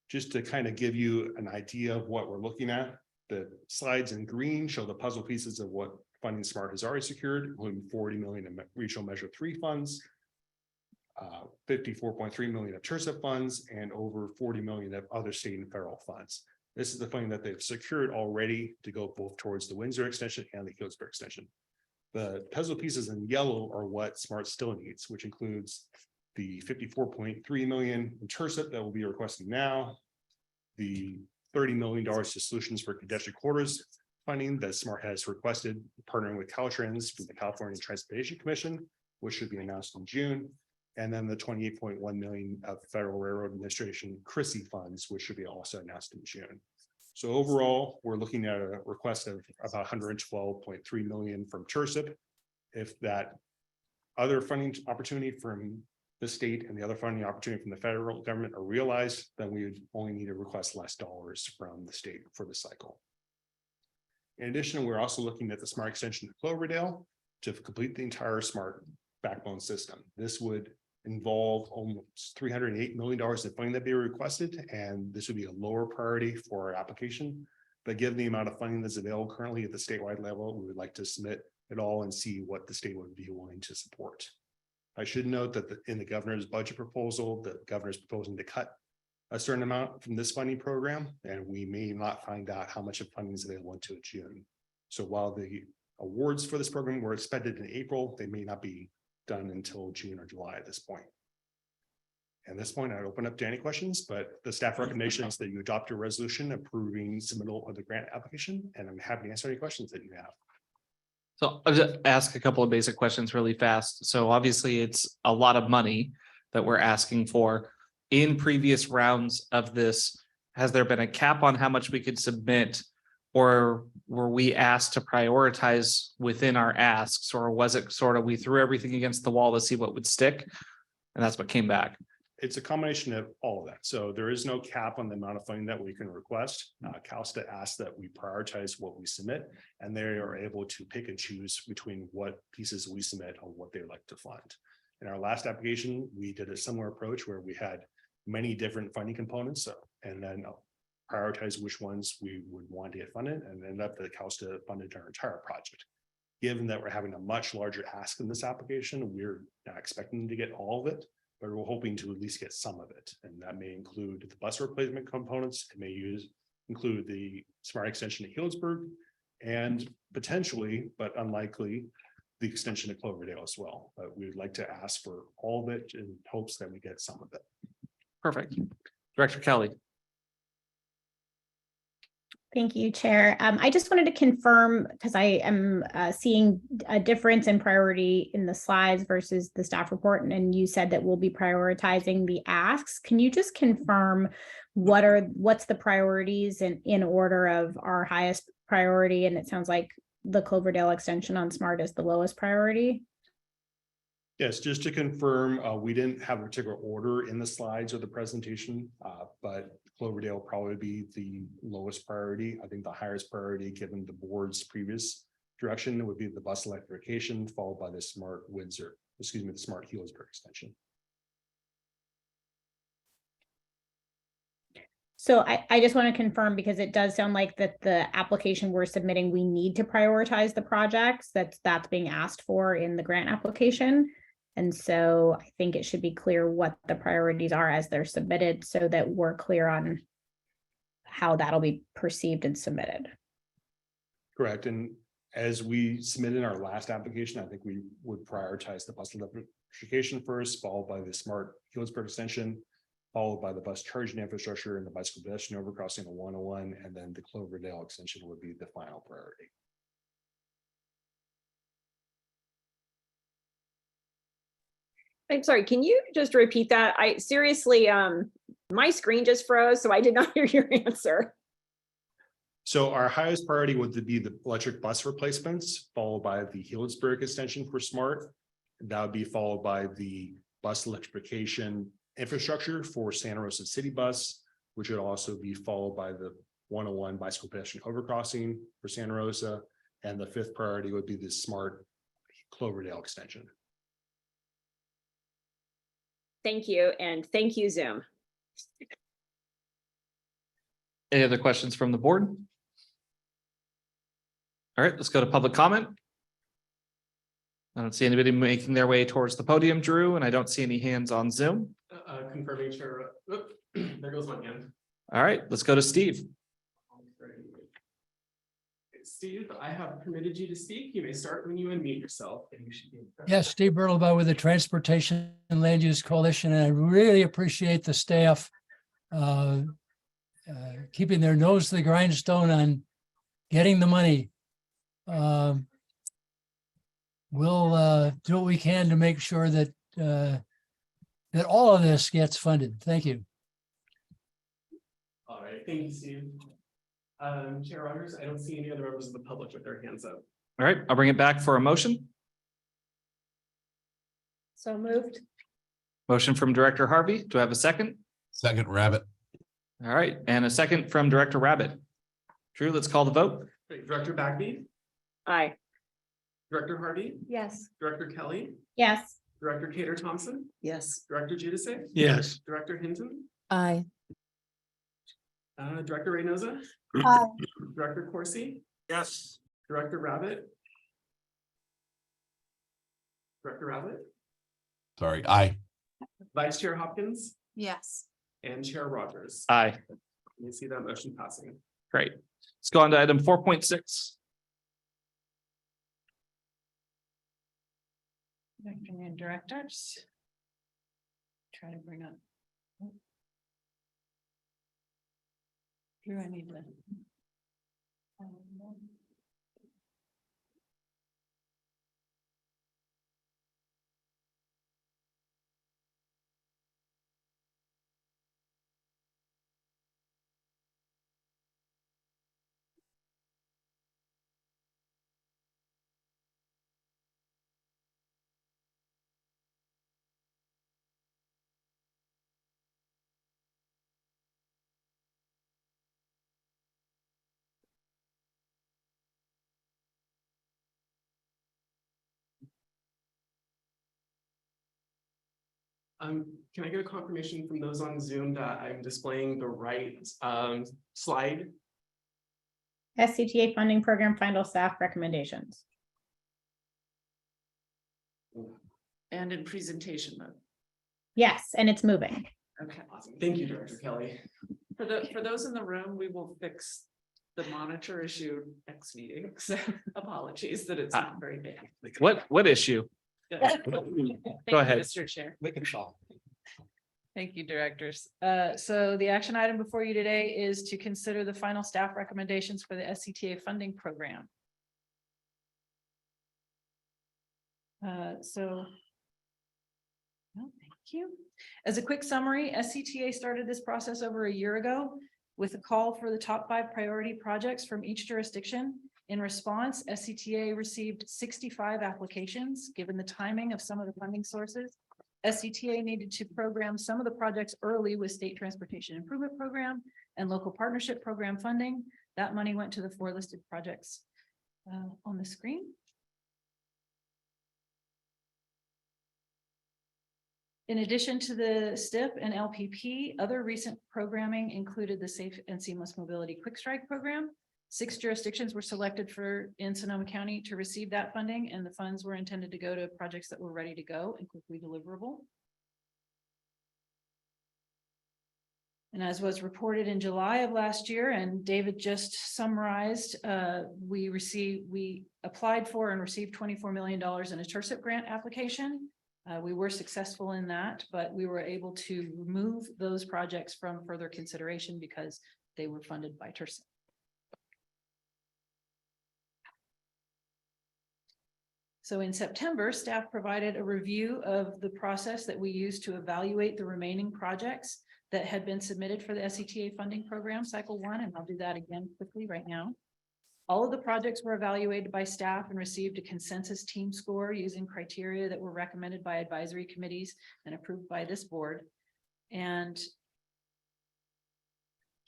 Just to kind of give you an idea of what we're looking at, the slides in green show the puzzle pieces of what funding SMART has already secured, including $40 million in Regional Measure 3 funds, $54.3 million of TIRCIT funds, and over $40 million of other state and federal funds. This is the funding that they've secured already to go both towards the Windsor extension and the Healdsburg extension. The puzzle pieces in yellow are what SMART still needs, which includes the $54.3 million in TIRCIT that will be requesting now, the $30 million to Solutions for Pedestrian Corridors funding that SMART has requested, partnering with Caltrans from the California Transportation Commission, which should be announced in June, and then the $28.1 million of Federal Railroad Administration CRISI funds, which should be also announced in June. So overall, we're looking at a request of about $112.3 million from TIRCIT. If that other funding opportunity from the state and the other funding opportunity from the federal government are realized, then we would only need to request less dollars from the state for the cycle. In addition, we're also looking at the SMART extension to Cloverdale to complete the entire SMART backbone system. This would involve almost $308 million in funding that be requested, and this would be a lower priority for our application. But given the amount of funding that's available currently at the statewide level, we would like to submit it all and see what the state would be willing to support. I should note that in the governor's budget proposal, the governor is proposing to cut a certain amount from this funding program, and we may not find out how much of funding is available until June. So while the awards for this program were expected in April, they may not be done until June or July at this point. At this point, I'd open up to any questions, but the staff recommendation is that you adopt a resolution approving submittal of the grant application, and I'm happy to answer any questions that you have. So I'll just ask a couple of basic questions really fast. So obviously it's a lot of money that we're asking for. in previous rounds of this, has there been a cap on how much we could submit? Or were we asked to prioritize within our asks, or was it sort of, we threw everything against the wall to see what would stick? And that's what came back. It's a combination of all of that. So there is no cap on the amount of funding that we can request. CalSTA asks that we prioritize what we submit, and they are able to pick and choose between what pieces we submit on what they like to fund. In our last application, we did a similar approach where we had many different funding components, and then prioritize which ones we would want to get funded, and end up that CalSTA funded our entire project. Given that we're having a much larger ask in this application, we're not expecting to get all of it, but we're hoping to at least get some of it. And that may include the bus replacement components. It may include the smart extension to Healdsburg, and potentially, but unlikely, the extension to Cloverdale as well. But we would like to ask for all of it in hopes that we get some of it. Perfect. Director Kelly. Thank you, Chair. I just wanted to confirm, because I am seeing a difference in priority in the slides versus the staff report, and you said that we'll be prioritizing the asks. Can you just confirm what's the priorities in order of our highest priority? And it sounds like the Cloverdale extension on SMART is the lowest priority. Yes, just to confirm, we didn't have a particular order in the slides or the presentation, but Cloverdale will probably be the lowest priority. I think the highest priority, given the board's previous direction, would be the bus electrification, followed by the smart Windsor, the smart Healdsburg extension. So I just want to confirm, because it does sound like that the application we're submitting, we need to prioritize the projects that's being asked for in the grant application. And so I think it should be clear what the priorities are as they're submitted, so that we're clear on how that'll be perceived and submitted. Correct. And as we submitted in our last application, I think we would prioritize the bus electrification first, followed by the smart Healdsburg extension, followed by the bus charging infrastructure and the bicycle pedestrian overcrossing the 101, and then the Cloverdale extension would be the final priority. I'm sorry, can you just repeat that? I seriously, my screen just froze, so I did not hear your answer. So our highest priority would be the electric bus replacements, followed by the Healdsburg extension for SMART. That would be followed by the bus electrification infrastructure for Santa Rosa City Bus, which would also be followed by the 101 bicycle pedestrian overcrossing for Santa Rosa. And the fifth priority would be the smart Cloverdale extension. Thank you, and thank you, Zoom. Any other questions from the board? All right, let's go to public comment. I don't see anybody making their way towards the podium, Drew, and I don't see any hands on Zoom. Confirming chair. There goes my hand. All right, let's go to Steve. Steve, I have permitted you to speak. You may start when you unmute yourself. And you should be. Yes, Steve Bertlebaugh with the Transportation and Land Use Coalition, and I really appreciate the staff keeping their nose to the grindstone on getting the money. We'll do what we can to make sure that that all of this gets funded. Thank you. All right, thank you, Steve. Chair Rogers, I don't see any other members of the public with their hands up. All right, I'll bring it back for a motion. So moved. Motion from Director Harvey. Do I have a second? Second, Rabbit. All right, and a second from Director Rabbit. Drew, let's call the vote. Great. Director Bagby, Aye. Director Harvey, Yes. Director Kelly, Yes. Director Cater Thompson, Yes. Director Giudice, Yes. Director Hinton, Aye. Director Reynosa, Aye. Director Corsi, Yes. Director Rabbit. Director Rabbit, Sorry, aye. Vice Chair Hopkins, Yes. and Chair Rogers. Aye. You see that motion passing. Great. Let's go on to item 4.6. Good afternoon, directors. Try to bring up. Drew, I need to. Can I get a confirmation from those on Zoom that I'm displaying the right slide? SCTA Funding Program Final Staff Recommendations. And in presentation mode. Yes, and it's moving. Okay. Awesome. Thank you, Director Kelly. For those in the room, we will fix the monitor issue next meeting. So apologies that it's not very bad. What issue? Thank Go you, ahead. Mr. Chair. We can solve. Thank you, directors. So the action item before you today is to consider the final staff recommendations for the SCTA funding program. Thank you. As a quick summary, SCTA started this process over a year ago with a call for the top 5 priority projects from each jurisdiction. In response, SCTA received 65 applications. Given the timing of some of the funding sources, SCTA needed to program some of the projects early with State Transportation Improvement Program and Local Partnership Program funding. That money went to the 4 listed projects on the screen. In addition to the STIP and LPP, other recent programming included the Safe and Seamless Mobility Quick Strike Program. 6 jurisdictions were selected in Sonoma County to receive that funding, and the funds were intended to go to projects that were ready to go and quickly deliverable. And as was reported in July of last year, and David just summarized, we applied for and received $24 million in a TIRCIP grant application. We were successful in that, but we were able to remove those projects from further consideration because they were funded by TIRCIP. So in September, staff provided a review of the process that we used to evaluate the remaining projects that had been submitted for the SCTA funding program cycle 1, and I'll do that again quickly right now. All of the projects were evaluated by staff and received a consensus team score using criteria that were recommended by advisory committees and approved by this board. And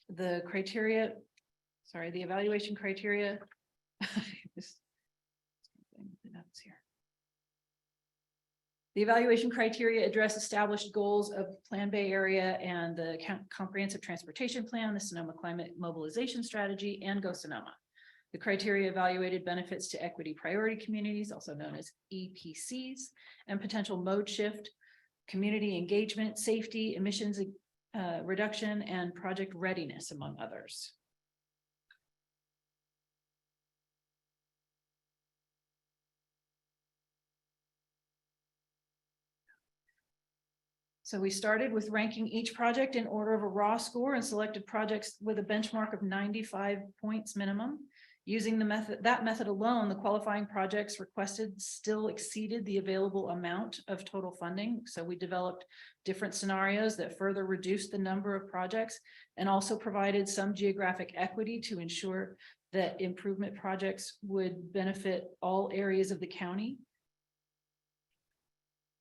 the evaluation criteria, the evaluation criteria address established goals of Plan Bay Area and the Comprehensive Transportation Plan, the Sonoma Climate Mobilization Strategy, and Go Sonoma. The criteria evaluated benefits to equity priority communities, also known as EPCs, and potential mode shift, community engagement, safety, emissions reduction, and project readiness, among others. So we started with ranking each project in order of a raw score and selected projects with a benchmark of 95 points minimum. Using that method alone, the qualifying projects requested still exceeded the available amount of total funding. So we developed different scenarios that further reduced the number of projects and also provided some geographic equity to ensure that improvement projects would benefit all areas of the county.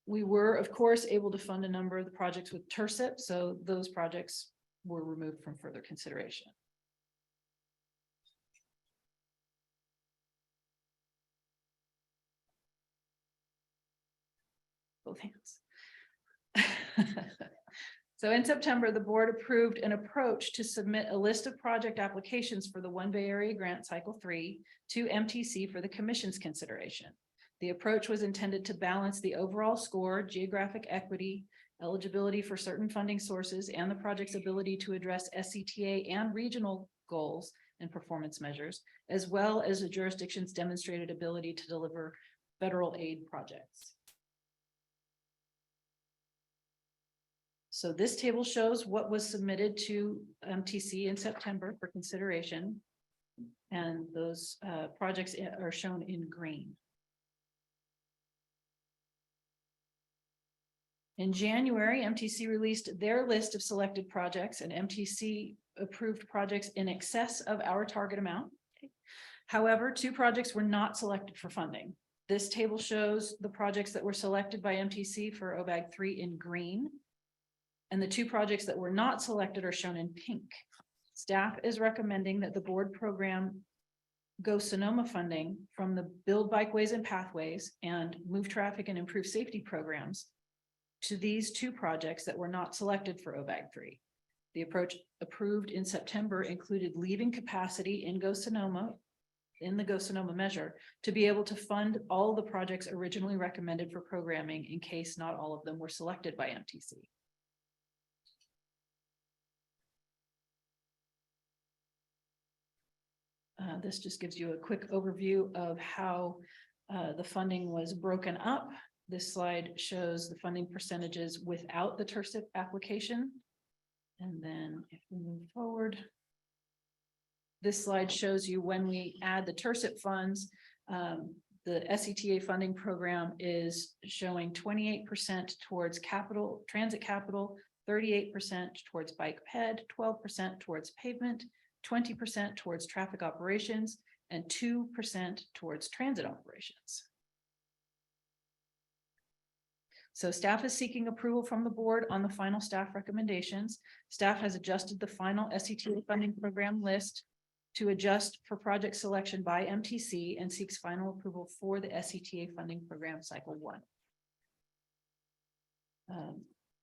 We were, of course, able to fund a number of the projects with TIRCIP, so those projects were removed from further consideration. Both hands. So in September, the board approved an approach to submit a list of project applications for the One Bay Area Grant Cycle 3 to MTC for the commission's consideration. The approach was intended to balance the overall score, geographic equity, eligibility for certain funding sources, and the project's ability to address SCTA and regional goals and performance measures, as well as the jurisdiction's demonstrated ability to deliver federal aid projects. So this table shows what was submitted to MTC in September for consideration, and those projects are shown in green. In January, MTC released their list of selected projects, and MTC approved projects in excess of our target amount. However, 2 projects were not selected for funding. This table shows the projects that were selected by MTC for OBAG 3 in green, and the 2 projects that were not selected are shown in pink. Staff is recommending that the board program Go Sonoma funding from the Build Bikeways and Pathways and Move Traffic and Improve Safety programs to these two projects that were not selected for OBAG 3. The approach approved in September included leaving capacity in the Go Sonoma measure to be able to fund all the projects originally recommended for programming in case not all of them were selected by MTC. This just gives you a quick overview of how the funding was broken up. This slide shows the funding percentages without the TIRSIP application. And then if we move forward, this slide shows you when we add the TIRSIP funds, the SCTA funding program is showing 28% towards capital, transit capital, 38% towards bike ped, 12% towards pavement, 20% towards traffic operations, and 2% towards transit operations. So staff is seeking approval from the board on the final staff recommendations. Staff has adjusted the final SCTA funding program list to adjust for project selection by MTC and seeks final approval for the SCTA funding program cycle 1.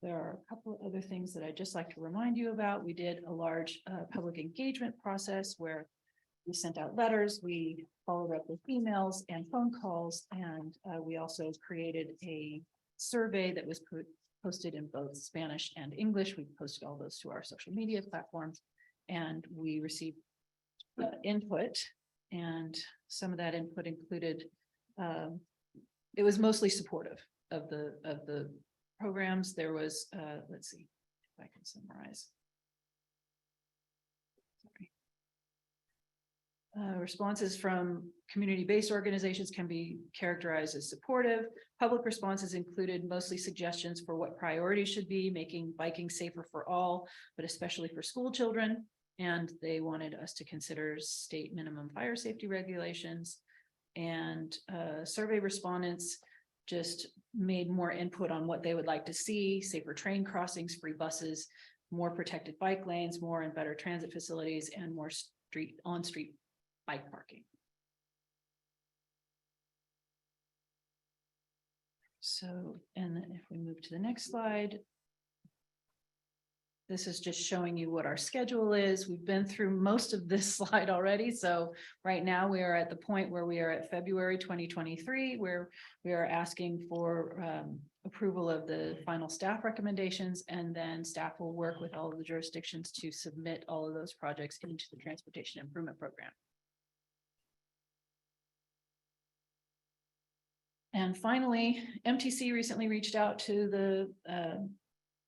There are a couple of other things that I'd just like to remind you about. We did a large public engagement process where we sent out letters, we followed up with emails and phone calls, and we also created a survey that was posted in both Spanish and English. We posted all those to our social media platforms, and we received input, and some of that input included, it was mostly supportive of the programs. There was, let's see if I can summarize. Responses from community-based organizations can be characterized as supportive. Public responses included mostly suggestions for what priorities should be, making biking safer for all, but especially for school children. And they wanted us to consider state minimum fire safety regulations. And survey respondents just made more input on what they would like to see: safer train crossings, free buses, more protected bike lanes, more and better transit facilities, and more on-street bike parking. So, and then if we move to the next slide, this is just showing you what our schedule is. We've been through most of this slide already. So right now we are at the point where we are at February 2023, where we are asking for approval of the final staff recommendations, and then staff will work with all of the jurisdictions to submit all of those projects into the Transportation Improvement Program. And finally, MTC recently reached out to the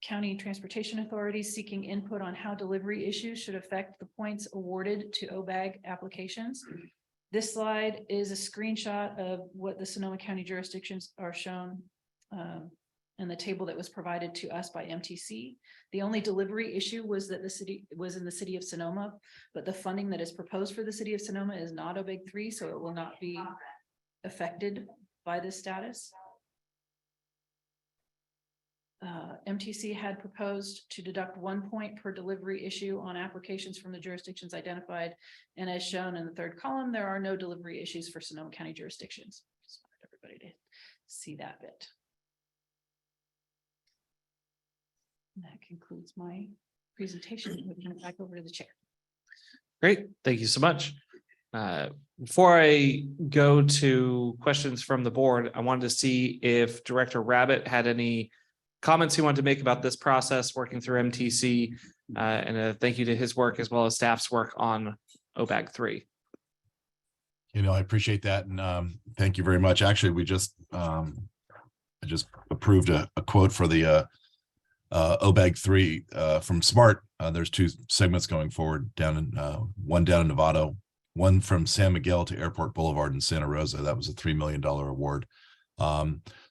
county transportation authorities seeking input on how delivery issues should affect the points awarded to OBAG applications. This slide is a screenshot of what the Sonoma County jurisdictions are shown in the table that was provided to us by MTC. The only delivery issue was that the city was in the city of Sonoma, but the funding that is proposed for the city of Sonoma is not OBAG 3, so it will not be affected by this status. MTC had proposed to deduct 1 point per delivery issue on applications from the jurisdictions identified. And as shown in the third column, there are no delivery issues for Sonoma County jurisdictions. Just wanted everybody to see that bit. And that concludes my presentation. We'll turn it back over to the chair. Great, thank you so much. Before I go to questions from the board, I wanted to see if Director Rabbit had any comments he wanted to make about this process working through MTC, and a thank you to his work as well as staff's work on OBAG 3. You know, I appreciate that, and thank you very much. Actually, we just I just approved a quote for the OBAG 3 from SMART. There's 2 segments going forward down in one down in Novato, one from San Miguel to Airport Boulevard in Santa Rosa. That was a $3 million award.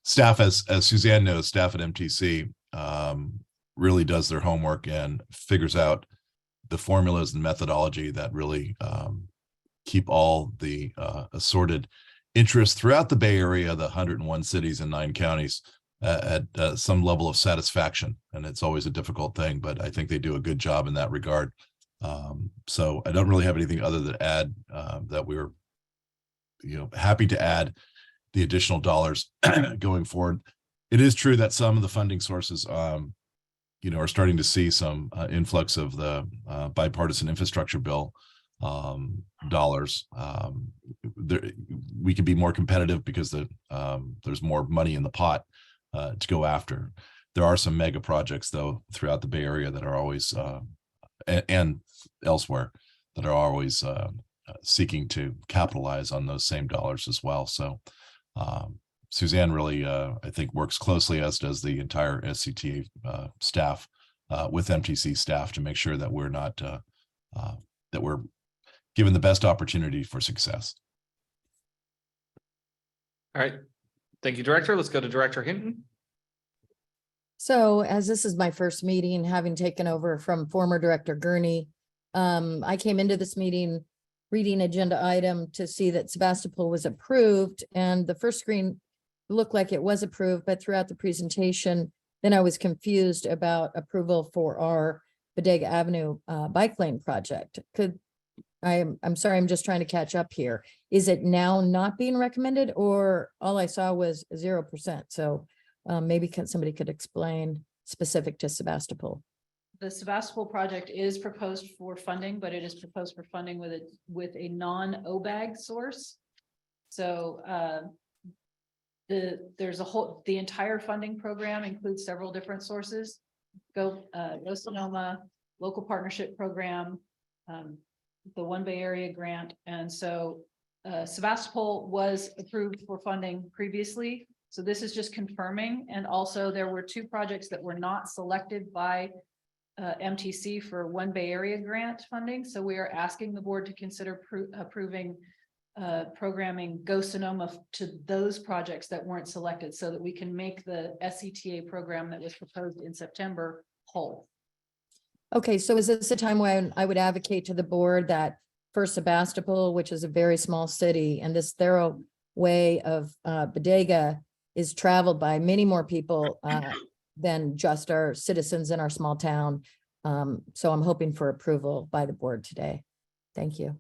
Staff, as Suzanne knows, staff at MTC really does their homework and figures out the formulas and methodology that really keep all the assorted interests throughout the Bay Area, the 101 cities and 9 counties, at some level of satisfaction. And it's always a difficult thing, but I think they do a good job in that regard. So I don't really have anything other than add that we're happy to add the additional dollars going forward. it is true that some of the funding sources, you know, are starting to see some influx of the bipartisan infrastructure bill dollars. There, we can be more competitive because there's more money in the pot to go after. There are some mega projects though throughout the Bay Area that are always and elsewhere that are always seeking to capitalize on those same dollars as well. So Suzanne really, I think, works closely, as does the entire SCTA staff with MTC staff, to make sure that we're not that we're given the best opportunity for success. All right. Thank you, Director. Let's go to Director Hinton. So as this is my first meeting, having taken over from former Director Gurney, I came into this meeting reading agenda item to see that Sebastopol was approved, and the first screen looked like it was approved, but throughout the presentation, then I was confused about approval for our Bodega Avenue bike lane project. I'm sorry, I'm just trying to catch up here. Is it now not being recommended, or all I saw was 0%? So maybe somebody could explain specific to Sebastopol. The Sebastopol project is proposed for funding, but it is proposed for funding with a non-OBAG source. So the entire funding program includes several different sources. Go Sonoma, local partnership program, the One Bay Area grant. And so Sebastopol was approved for funding previously. So this is just confirming. And also there were two projects that were not selected by MTC for One Bay Area grant funding. So we are asking the board to consider approving programming Go Sonoma to those projects that weren't selected, so that we can make the SCTA program that was proposed in September whole. Okay, so is this a time when I would advocate to the board that for Sebastopol, which is a very small city, and this thorough way of bodega is traveled by many more people than just our citizens in our small town. So I'm hoping for approval by the board today. Thank you.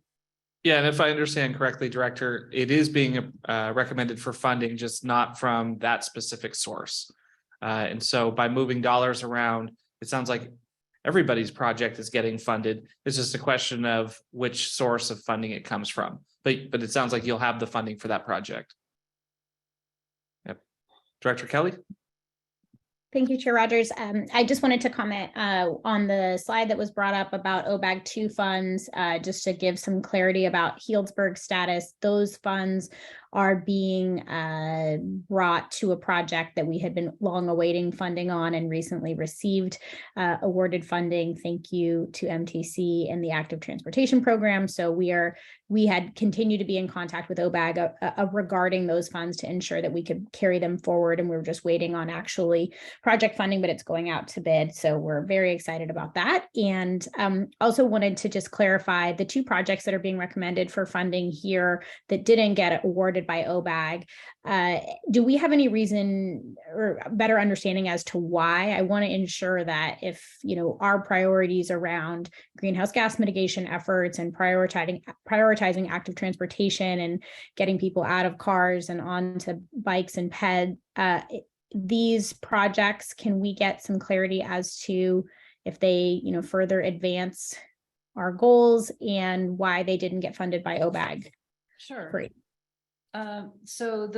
Yeah, and if I understand correctly, Director, it is being recommended for funding, just not from that specific source. And so by moving dollars around, it sounds like everybody's project is getting funded. It's just a question of which source of funding it comes from. But it sounds like you'll have the funding for that project. Yep. Director Kelly? Thank you, Chair Rogers. I just wanted to comment on the slide that was brought up about OBAG 2 funds, just to give some clarity about Healdsburg status. Those funds are being brought to a project that we had been long awaiting funding on and recently received awarded funding. Thank you to MTC and the Active Transportation Program. So we had continued to be in contact with OBAG regarding those funds to ensure that we could carry them forward. And we were just waiting on actually project funding, but it's going out to bid. So we're very excited about that. And also wanted to just clarify the two projects that are being recommended for funding here that didn't get awarded by OBAG. Do we have any reason or better understanding as to why? I want to ensure that if, our priorities around greenhouse gas mitigation efforts and prioritizing active transportation and getting people out of cars and onto bikes and ped, these projects, can we get some clarity as to if they, further advance our goals and why they didn't get funded by OBAG? Sure. Great. So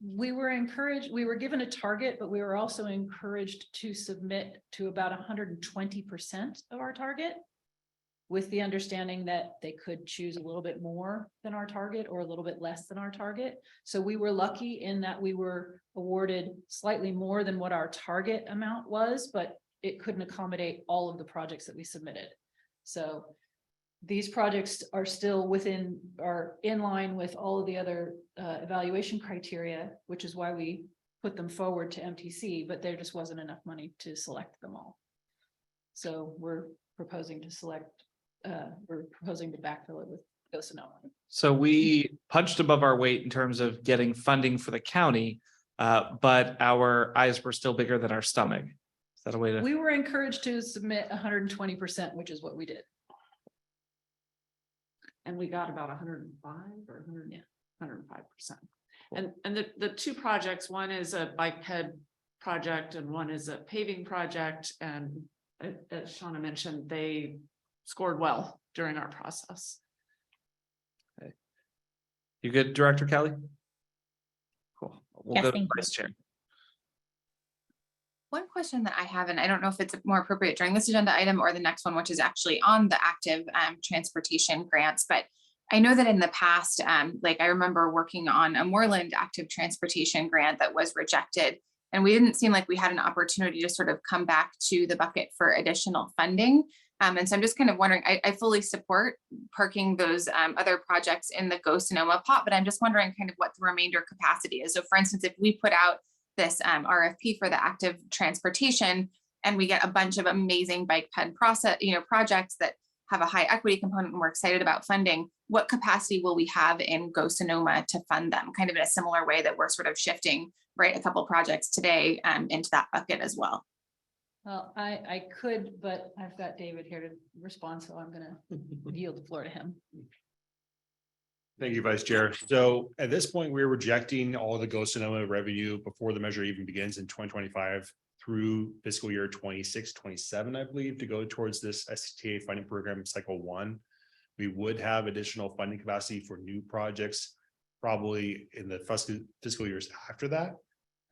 we were given a target, but we were also encouraged to submit to about 120% of our target, with the understanding that they could choose a little bit more than our target or a little bit less than our target. So we were lucky in that we were awarded slightly more than what our target amount was, but it couldn't accommodate all of the projects that we submitted. So these projects are still in line with all of the other evaluation criteria, which is why we put them forward to MTC, but there just wasn't enough money to select them all. So we're proposing to backfill it with Go Sonoma. So we punched above our weight in terms of getting funding for the county, but our eyes were still bigger than our stomach. Is that a way to? We were encouraged to submit 120%, which is what we did. And we got about 105 or 105%. And the two projects, one is a bike ped project and one is a paving project. And as Shauna mentioned, they scored well during our process. You good, Director Kelly? Cool. We'll Yes, go to thank you. Vice Chair. One question that I have, and I don't know if it's more appropriate during this agenda item or the next one, which is actually on the active transportation grants, but I know that in the past, like I remember working on a Moreland active transportation grant that was rejected, and we didn't seem like we had an opportunity to sort of come back to the bucket for additional funding. And so I'm just kind of wondering, I fully support parking those other projects in the Go Sonoma pot, but I'm just wondering kind of what the remainder capacity is. So for instance, if we put out this RFP for the active transportation and we get a bunch of amazing bike ped projects that have a high equity component and we're excited about funding, what capacity will we have in Go Sonoma to fund them? Kind of in a similar way that we're sort of shifting, right, a couple projects today into that bucket as well. Well, I could, but I've got David here to respond, so I'm gonna yield the floor to him. Thank you, Vice Chair. So at this point, we're rejecting all the Go Sonoma revenue before the measure even begins in 2025 through fiscal year 26-27, I believe, to go towards this SCTA funding program cycle 1. We would have additional funding capacity for new projects, probably in the fiscal years after that.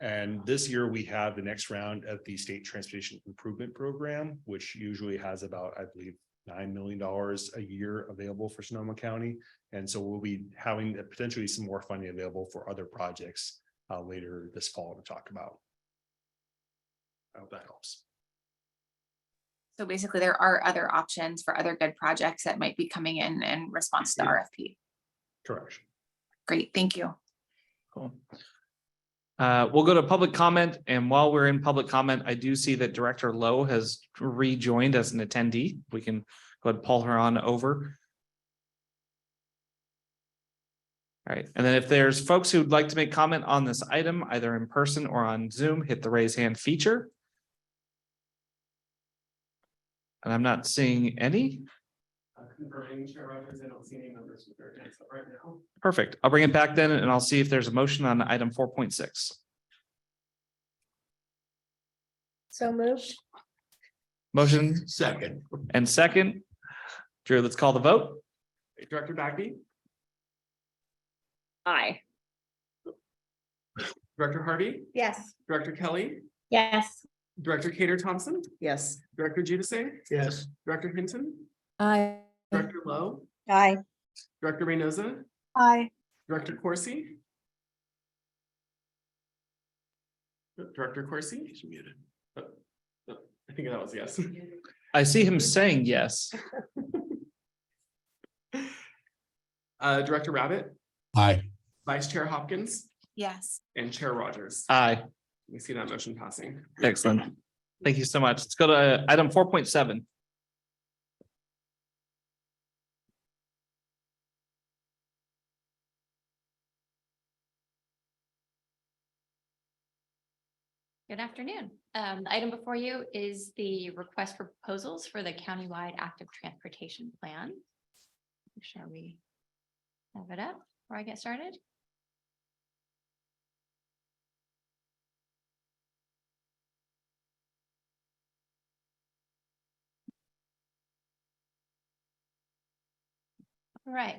And this year we have the next round of the State Transportation Improvement Program, which usually has about, I believe, $9 million a year available for Sonoma County. And so we'll be having potentially some more funding available for other projects later this fall to talk about. I hope that helps. So basically there are other options for other good projects that might be coming in response to the RFP. Correct. Great, thank you. Cool. We'll go to public comment, and while we're in public comment, I do see that Director Lowe has rejoined as an attendee. We can go ahead and pull her on over. All right, and then if there's folks who'd like to make comment on this item, either in person or on Zoom, hit the raise hand feature. And I'm not seeing any. Confirming, Chair Rogers, I don't see any numbers with their hands up right now. Perfect. I'll bring it back then and I'll see if there's a motion on item 4.6. So moved. Motion Second. and second. Drew, let's call the vote. Director Bagby, Aye. Director Harvey, Yes. Director Kelly, Yes. Director Kader Thompson, Yes. Director Giudice, Yes. Director Hinton, I, Director Lowe, Aye. Director Reynosa, Aye. Director Corsi. Director Corsi. He's muted. I think that was yes. I see him saying yes. Director Rabbit, Aye. Vice Chair Hopkins, Yes. and Chair Rogers. Aye. We see that motion passing. Excellent. Thank you so much. Let's go to item 4.7. Good afternoon. The item before you is the request for proposals for the countywide active transportation plan. Make sure we have it up before I get started. All right.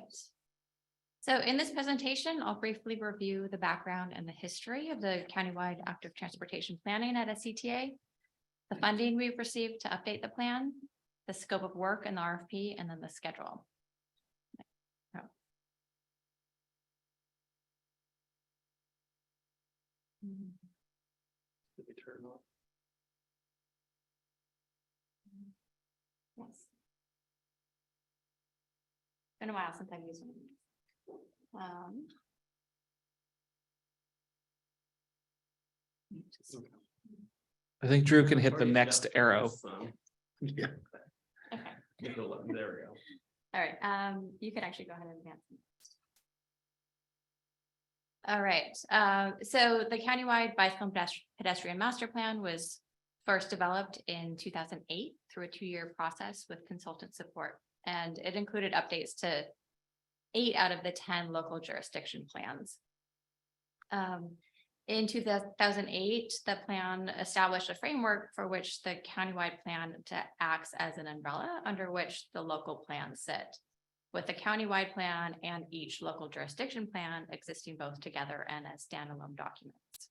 So in this presentation, I'll briefly review the background and the history of the countywide active transportation planning at SCTA, the funding we've received to update the plan, the scope of work in the RFP, and then the schedule. Yes. Been a while since I've used one. I think Drew can hit the next arrow. Yeah. Okay. There we go. All right, you could actually go ahead and advance. All right, so the countywide bicycle and pedestrian master plan was first developed in 2008 through a 2-year process with consultant support. And it included updates to 8 out of the 10 local jurisdiction plans. In 2008, the plan established a framework for which the countywide plan acts as an umbrella under which the local plans sit, with the countywide plan and each local jurisdiction plan existing both together and as standalone documents.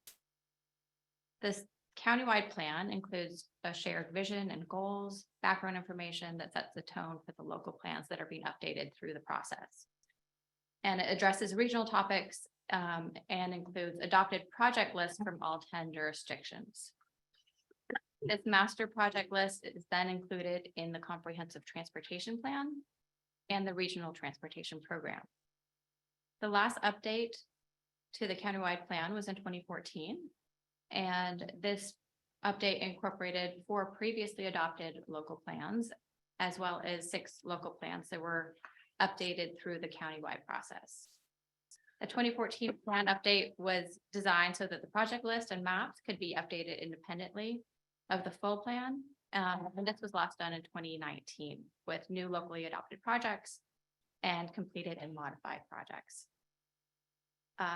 This countywide plan includes a shared vision and goals, background information that sets the tone for the local plans that are being updated through the process. And it addresses regional topics and includes adopted project lists from all 10 jurisdictions. This master project list is then included in the comprehensive transportation plan and the regional transportation program. The last update to the countywide plan was in 2014, and this update incorporated 4 previously adopted local plans, as well as 6 local plans that were updated through the countywide process. The 2014 plan update was designed so that the project list and maps could be updated independently of the full plan. And this was last done in 2019 with new locally adopted projects and completed and modified projects.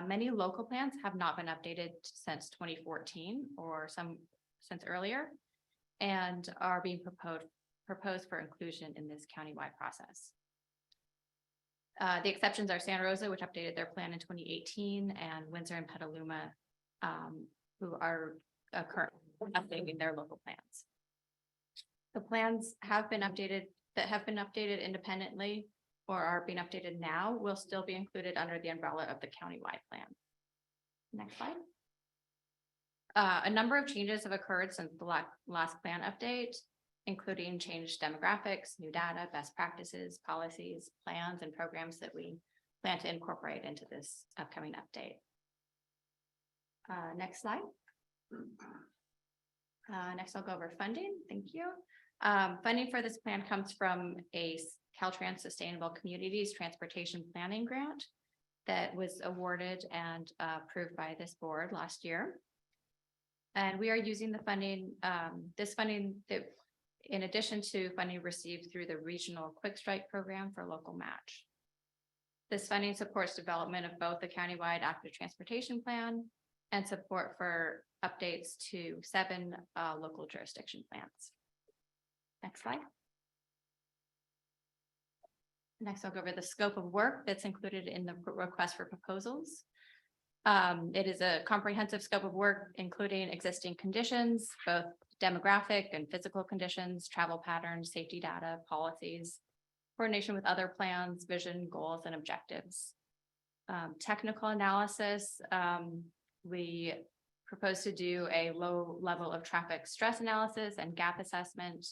Many local plans have not been updated since 2014 or some since earlier, and are being proposed for inclusion in this countywide process. The exceptions are Santa Rosa, which updated their plan in 2018, and Windsor and Petaluma, who are currently updating their local plans. The plans have been updated independently or are being updated now will still be included under the umbrella of the countywide plan. Next slide. A number of changes have occurred since the last plan update, including changed demographics, new data, best practices, policies, plans, and programs that we plan to incorporate into this upcoming update. Next slide. Next, I'll go over funding. Thank you. Funding for this plan comes from a Caltrans Sustainable Communities Transportation Planning Grant that was awarded and approved by this board last year. And we are using the funding, this funding that in addition to funding received through the regional Quick Strike program for local match. This funding supports development of both the countywide active transportation plan and support for updates to 7 local jurisdiction plans. Next slide. Next, I'll go over the scope of work that's included in the request for proposals. It is a comprehensive scope of work, including existing conditions, both demographic and physical conditions, travel patterns, safety data, policies, coordination with other plans, vision, goals, and objectives. Technical analysis, we propose to do a low level of traffic stress analysis and gap assessment,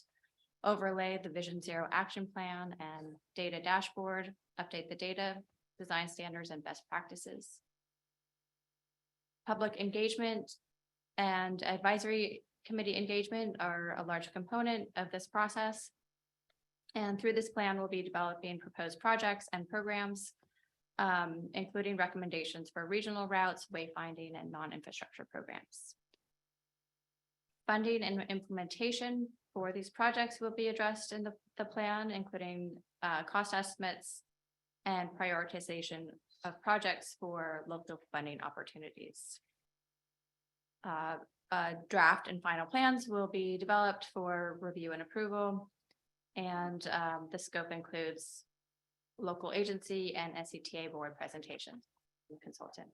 overlay the Vision Zero action plan and data dashboard, update the data, design standards and best practices. Public engagement and advisory committee engagement are a large component of this process. And through this plan, we'll be developing proposed projects and programs, including recommendations for regional routes, wayfinding, and non-infrastructure programs. Funding and implementation for these projects will be addressed in the plan, including cost estimates and prioritization of projects for local funding opportunities. Draft and final plans will be developed for review and approval, and the scope includes local agency and SCTA board presentation consultant.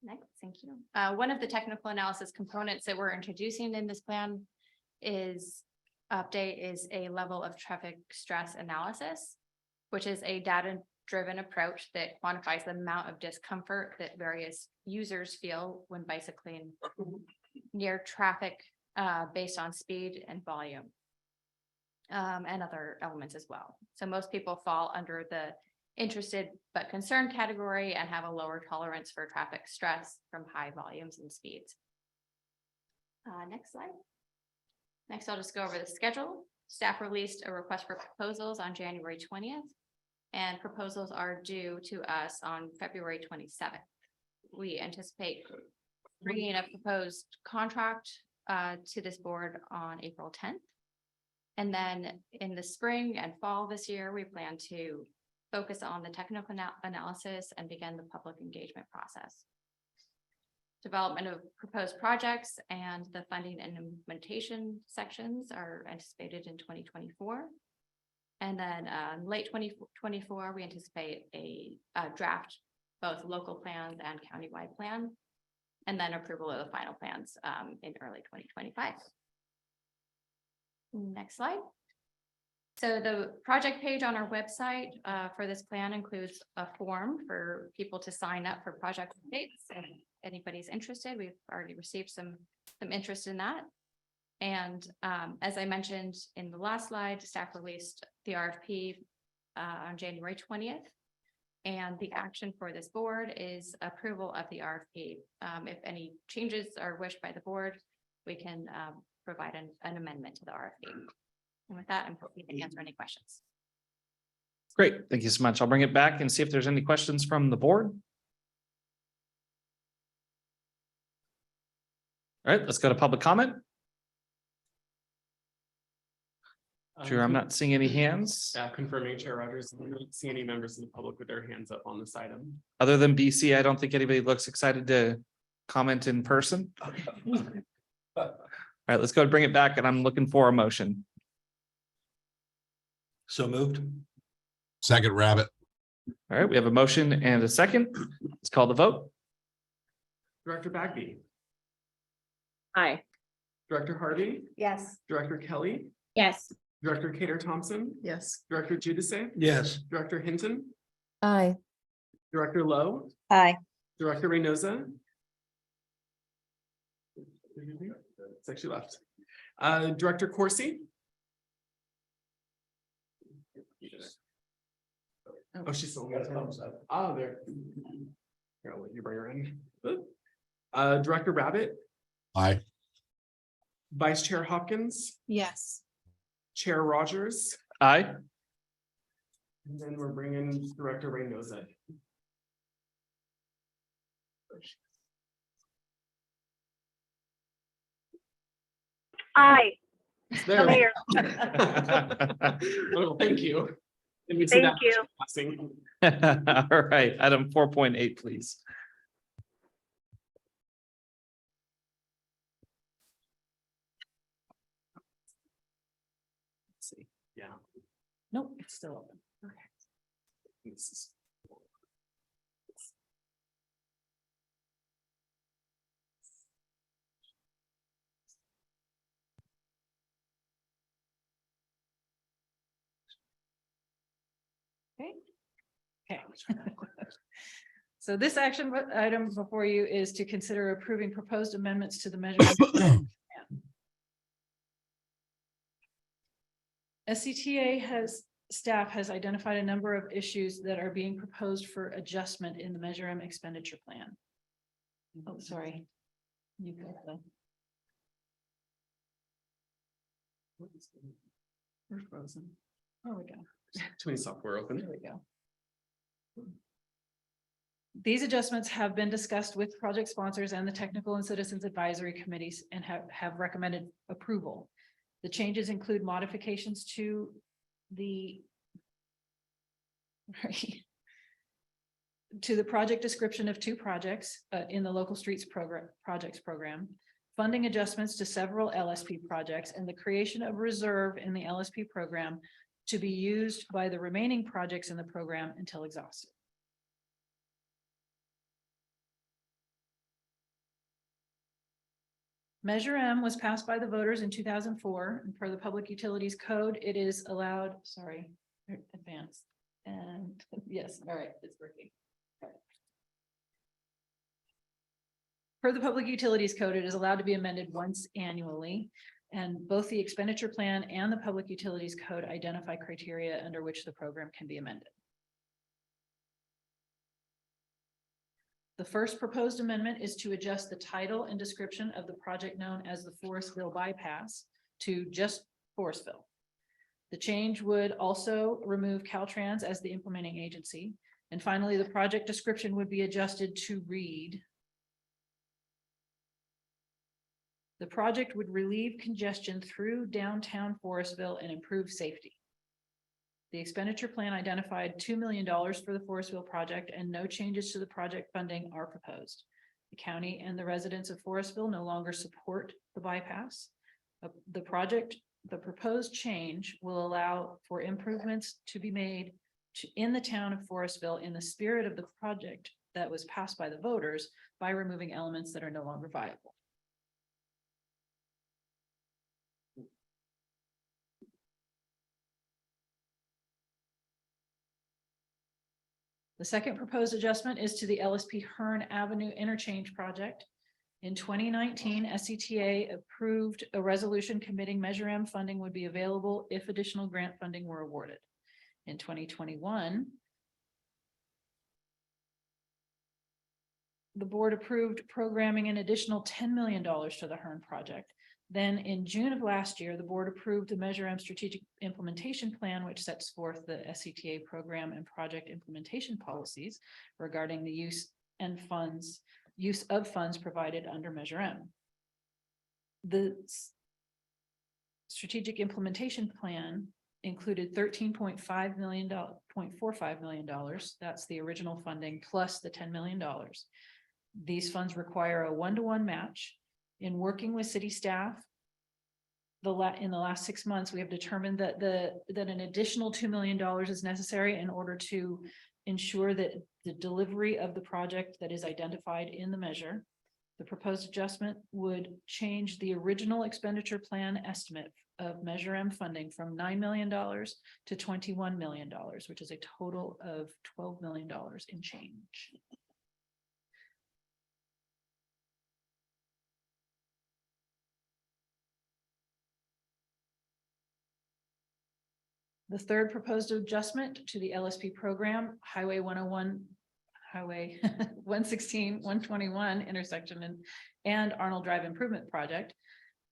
Next, thank you. One of the technical analysis components that we're introducing in this plan is a level of traffic stress analysis, which is a data-driven approach that quantifies the amount of discomfort that various users feel when bicycling near traffic based on speed and volume, and other elements as well. So most people fall under the interested but concerned category and have a lower tolerance for traffic stress from high volumes and speeds. Next slide. Next, I'll just go over the schedule. Staff released a request for proposals on January 20th, and proposals are due to us on February 27th. We anticipate bringing a proposed contract to this board on April 10th. And then in the spring and fall this year, we plan to focus on the technical analysis and begin the public engagement process. development of proposed projects and the funding and implementation sections are anticipated in 2024. And then late 2024, we anticipate a draft, both local plans and countywide plan, and then approval of the final plans in early 2025. Next slide. So the project page on our website for this plan includes a form for people to sign up for project updates. If anybody's interested, we've already received some interest in that. And as I mentioned in the last slide, staff released the RFP on January 20th. And the action for this board is approval of the RFP. If any changes are wished by the board, we can provide an amendment to the RFP. And with that, I'm happy to answer any questions. Great, thank you so much. I'll bring it back and see if there's any questions from the board. All right, let's go to public comment. Sure, I'm not seeing any hands. Confirming Chair Rogers, I don't see any members of the public with their hands up on this item. Other than BC, I don't think anybody looks excited to comment in person. All right, let's go and bring it back, and I'm looking for a motion. So moved. Second, Rabbit. All right, we have a motion and a second. Let's call the vote. Director Bagby, Aye. Director Harvey, Yes. Director Kelly, Yes. Director Kader Thompson, Yes. Director Giudice, Yes. Director Hinton, Aye. Director Lowe, Aye. Director Reynosa. It's actually left. Director Corsi. Oh, she's still. Oh, there. Here, I'll let you bring her in. Director Rabbit, Aye. Vice Chair Hopkins, Yes. Chair Rogers, Aye. and then we're bringing Director Reynosa. Aye. There. Oh, thank you. And we see Thank that you. passing. All right, item 4.8, please. Let's see. Yeah. Nope, it's still open. Okay. This is. Okay. So this action item before you is to consider approving proposed amendments to the measurement. SCTA staff has identified a number of issues that are being proposed for adjustment in the Measure M expenditure plan. Oh, sorry. You got the. We're frozen. Oh, we go. Too many software open. There we go. These adjustments have been discussed with project sponsors and the technical and citizens advisory committees and have recommended approval. The changes include modifications to the project description of two projects in the local streets projects program, funding adjustments to several LSP projects, and the creation of reserve in the LSP program to be used by the remaining projects in the program until exhausted. Measure M was passed by the voters in 2004, and per the Public Utilities Code, it is allowed, sorry, advance. And yes, all right, it's working. Per the Public Utilities Code, it is allowed to be amended once annually, and both the expenditure plan and the Public Utilities Code identify criteria under which the program can be amended. The first proposed amendment is to adjust the title and description of the project known as the Forestville Bypass to just Forestville. The change would also remove Caltrans as the implementing agency. And finally, the project description would be adjusted to read: the project would relieve congestion through downtown Forestville and improve safety. The expenditure plan identified $2 million for the Forestville project, and no changes to the project funding are proposed. The county and the residents of Forestville no longer support the bypass. The proposed change will allow for improvements to be made in the town of Forestville in the spirit of the project that was passed by the voters by removing elements that are no longer viable. The second proposed adjustment is to the LSP Hearn Avenue Interchange Project. In 2019, SCTA approved a resolution committing Measure M funding would be available if additional grant funding were awarded. In 2021, the board approved programming an additional $10 million to the Hearn project. Then in June of last year, the board approved the Measure M strategic implementation plan, which sets forth the SCTA program and project implementation policies regarding the use of funds provided under Measure M. The strategic implementation plan included $13.45 million. That's the original funding plus the $10 million. These funds require a 1-to-1 match. In working with city staff, in the last 6 months, we have determined that an additional $2 million is necessary in order to ensure that the delivery of the project that is identified in the measure. The proposed adjustment would change the original expenditure plan estimate of Measure M funding from $9 million to $21 million, which is a total of $12 million in change. The third proposed adjustment to the LSP program, Highway 101, Highway 116, 121 intersection and Arnold Drive Improvement Project.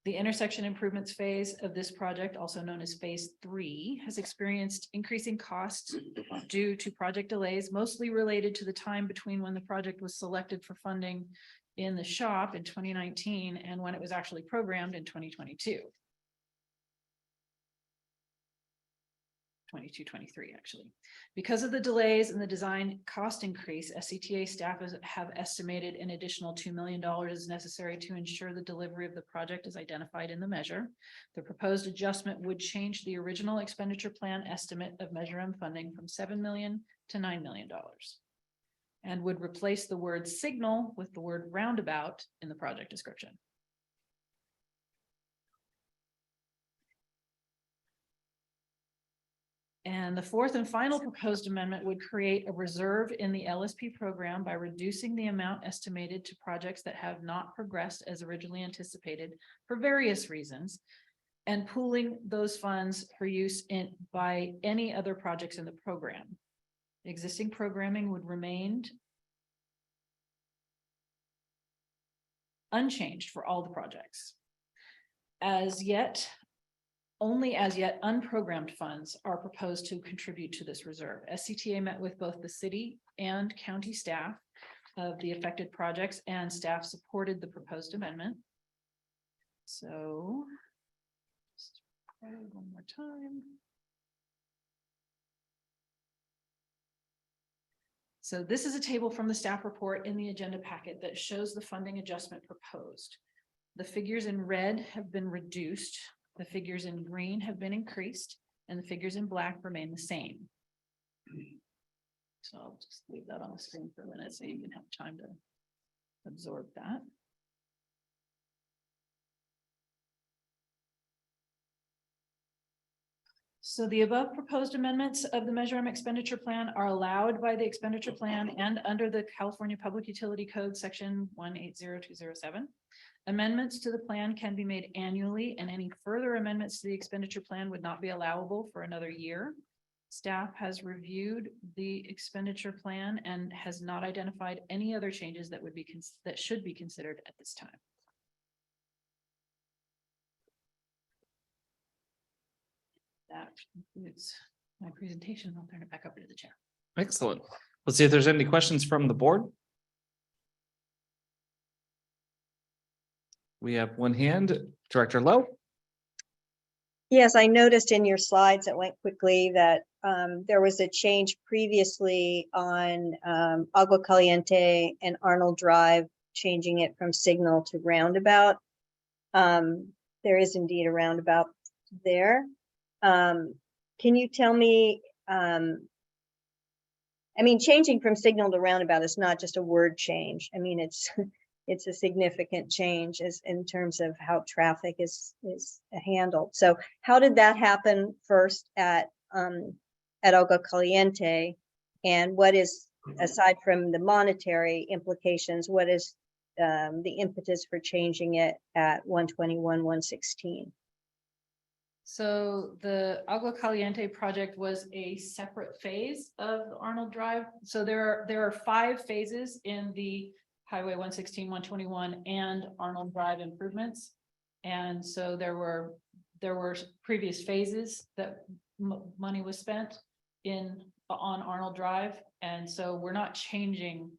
The intersection improvements phase of this project, also known as Phase 3, has experienced increasing costs due to project delays, mostly related to the time between when the project was selected for funding in the shop in 2019 and when it was actually programmed in 2022. 22-23 actually. Because of the delays and the design cost increase, SCTA staff have estimated an additional $2 million is necessary to ensure the delivery of the project is identified in the measure. The proposed adjustment would change the original expenditure plan estimate of Measure M funding from $7 million to $9 million and would replace the word signal with the word roundabout in the project description. And the fourth and final proposed amendment would create a reserve in the LSP program by reducing the amount estimated to projects that have not progressed as originally anticipated for various reasons, and pooling those funds for use by any other projects in the program. Existing programming would remain unchanged for all the projects. Only as yet unprogrammed funds are proposed to contribute to this reserve. SCTA met with both the city and county staff of the affected projects, and staff supported the proposed amendment. So, just try one more time. So this is a table from the staff report in the agenda packet that shows the funding adjustment proposed. The figures in red have been reduced. The figures in green have been increased and the figures in black remain the same. So I'll just leave that on the screen for a minute so you can have time to absorb that. So the above proposed amendments of the Measure M expenditure plan are allowed by the expenditure plan and under the California Public Utility Code section 180207. Amendments to the plan can be made annually, and any further amendments to the expenditure plan would not be allowable for another year. Staff has reviewed the expenditure plan and has not identified any other changes that should be considered at this time. That concludes my presentation. I'll turn it back over to the chair. Excellent. Let's see if there's any questions from the board. We have one hand, Director Lowe. Yes, I noticed in your slides that went quickly that there was a change previously on Agua Caliente and Arnold Drive changing it from signal to roundabout. There is indeed a roundabout there. Can you tell me, I mean, changing from signal to roundabout is not just a word change. I mean, it's it's a significant change as in terms of how traffic is handled. So how did that happen first at Agua Caliente? And what is, aside from the monetary implications, what is the impetus for changing it at 121, 116? So the Agua Caliente project was a separate phase of Arnold Drive. So there are 5 phases in the Highway 116, 121 and Arnold Drive improvements. And so there were previous phases that money was spent on Arnold Drive. And so we're not changing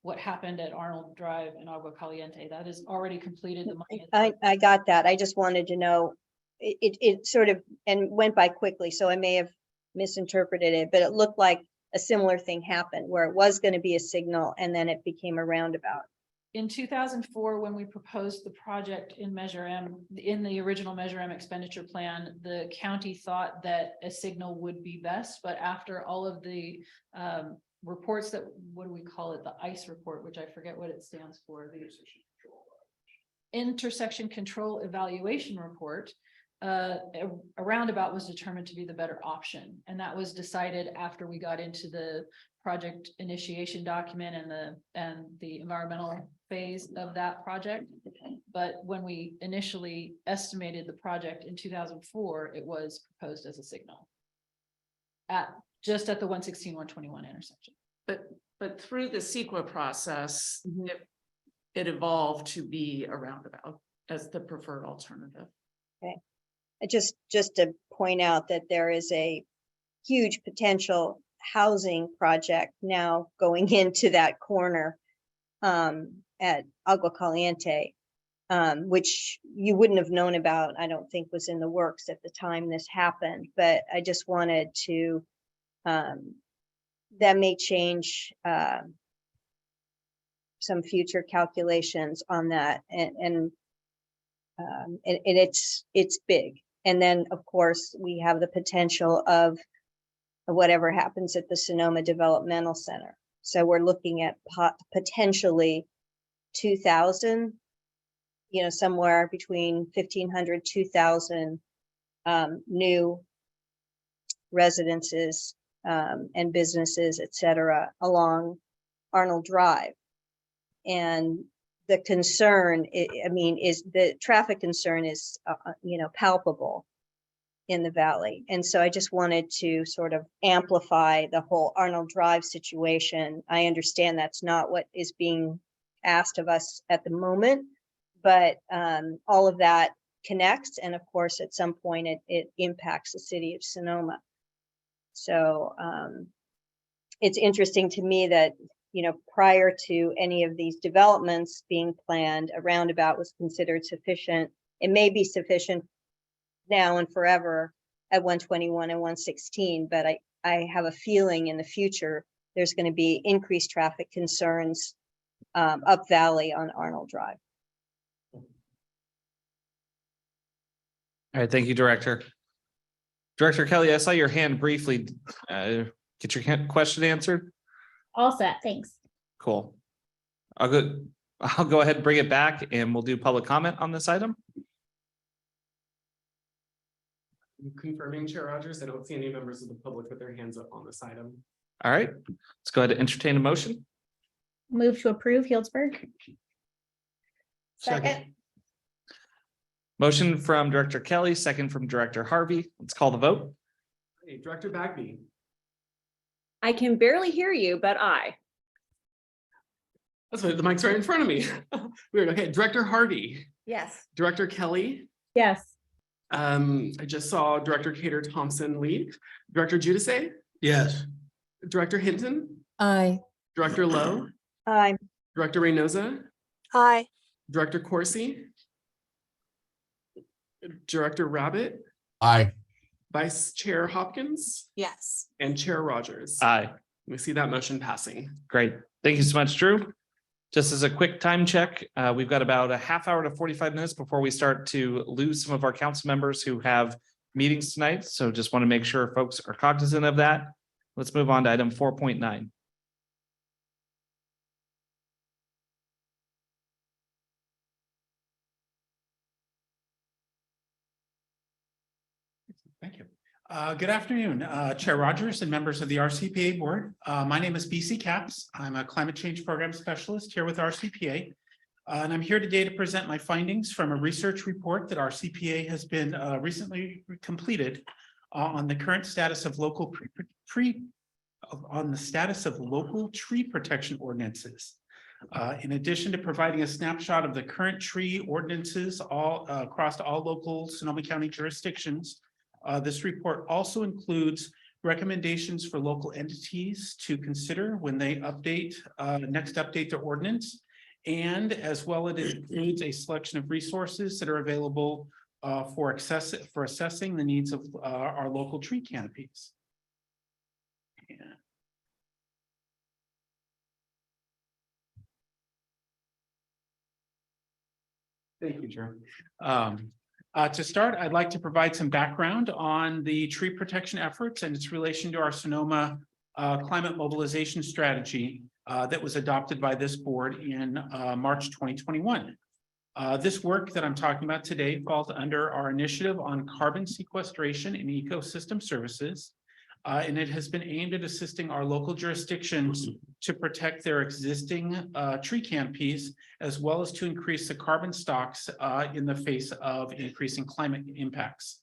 what happened at Arnold Drive and Agua Caliente. That is already completed. The money I got that. I just wanted to know, it sort of, and went by quickly, so I may have misinterpreted it, but it looked like a similar thing happened where it was going to be a signal and then it became a roundabout. In 2004, when we proposed the project in Measure M, in the original Measure M expenditure plan, the county thought that a signal would be best, but after all of the reports that, what do we call it? The ICE report, which I forget what it stands for. The Intersection Control Evaluation Report, a roundabout was determined to be the better option. And that was decided after we got into the project initiation document and the environmental phase of that project. But when we initially estimated the project in 2004, it was proposed as a signal just at the 116, 121 intersection. But through the CEQA process, it evolved to be a roundabout as the preferred alternative. Okay. Just to point out that there is a huge potential housing project now going into that corner at Agua Caliente, which you wouldn't have known about, I don't think was in the works at the time this happened, but I just wanted to, that may change some future calculations on that, and it's big. And then, of course, we have the potential of whatever happens at the Sonoma Developmental Center. So we're looking at potentially 2,000, somewhere between 1,500, 2,000 new residences and businesses, et cetera, along Arnold Drive. And the concern, is the traffic concern is, palpable in the valley. And so I just wanted to sort of amplify the whole Arnold Drive situation. I understand that's not what is being asked of us at the moment, but all of that connects. And of course, at some point it impacts the city of Sonoma. So it's interesting to me that, prior to any of these developments being planned, a roundabout was considered sufficient. It may be sufficient now and forever at 121 and 116, but I have a feeling in the future there's going to be increased traffic concerns up valley on Arnold Drive. All right, thank you, Director. Director Kelly, I saw your hand briefly. Get your question answered. All set, thanks. Cool. I'll go ahead and bring it back and we'll do public comment on this item. Confirming, Chair Rogers, I don't see any members of the public with their hands up on this item. All right, let's go ahead and entertain a motion. Move to approve Healdsburg. Second. Motion from Director Kelly, second from Director Harvey. Let's call the vote. Hey, Director Bagby. I can barely hear you, but That's what the mic's right in front of me. Weird. Okay, Director Harvey. Yes. Director Kelly. Yes. I just saw Director Cater Thompson leave. Director Giudice. Yes. Director Hinton. Aye. Director Lowe. Aye. Director Reynosa. Aye. Director Corsi. Director Rabbit. Aye. Vice Chair Hopkins. Yes. And Chair Rogers. Aye. We see that motion passing. Great. Thank you so much, Drew. Just as a quick time check, we've got about a half hour to 45 minutes before we start to lose some of our council members who have meetings tonight. So just want to make sure folks are cognizant of that. Let's move on to item 4.9. Thank you. Good afternoon, Chair Rogers and members of the RCPA board. My name is BC Caps. I'm a climate change program specialist here with RCPA. And I'm here today to present my findings from a research report that RCPA has been recently completed on the current status of local local tree protection ordinances. In addition to providing a snapshot of the current tree ordinances across all local Sonoma County jurisdictions, this report also includes recommendations for local entities to consider when they next update their ordinance. And as well, it includes a selection of resources that are available for assessing the needs of our local tree canopies. Thank you, Chair. To start, I'd like to provide some background on the tree protection efforts and its relation to our Sonoma climate mobilization strategy that was adopted by this board in March 2021. This work that I'm talking about today falls under our initiative on carbon sequestration and ecosystem services. And it has been aimed at assisting our local jurisdictions to protect their existing tree canopies, as well as to increase the carbon stocks in the face of increasing climate impacts.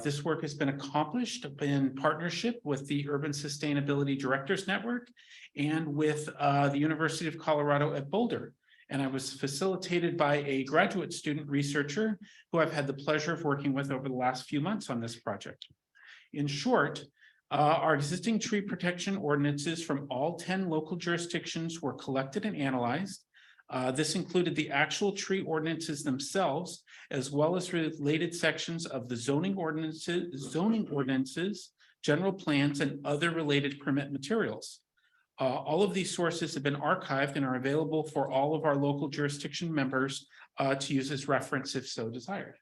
This work has been accomplished in partnership with the Urban Sustainability Directors Network and with the University of Colorado at Boulder. And I was facilitated by a graduate student researcher who I've had the pleasure of working with over the last few months on this project. In short, our existing tree protection ordinances from all 10 local jurisdictions were collected and analyzed. This included the actual tree ordinances themselves, as well as related sections of the zoning ordinances, general plans, and other related permit materials. All of these sources have been archived and are available for all of our local jurisdiction members to use as reference if so desired.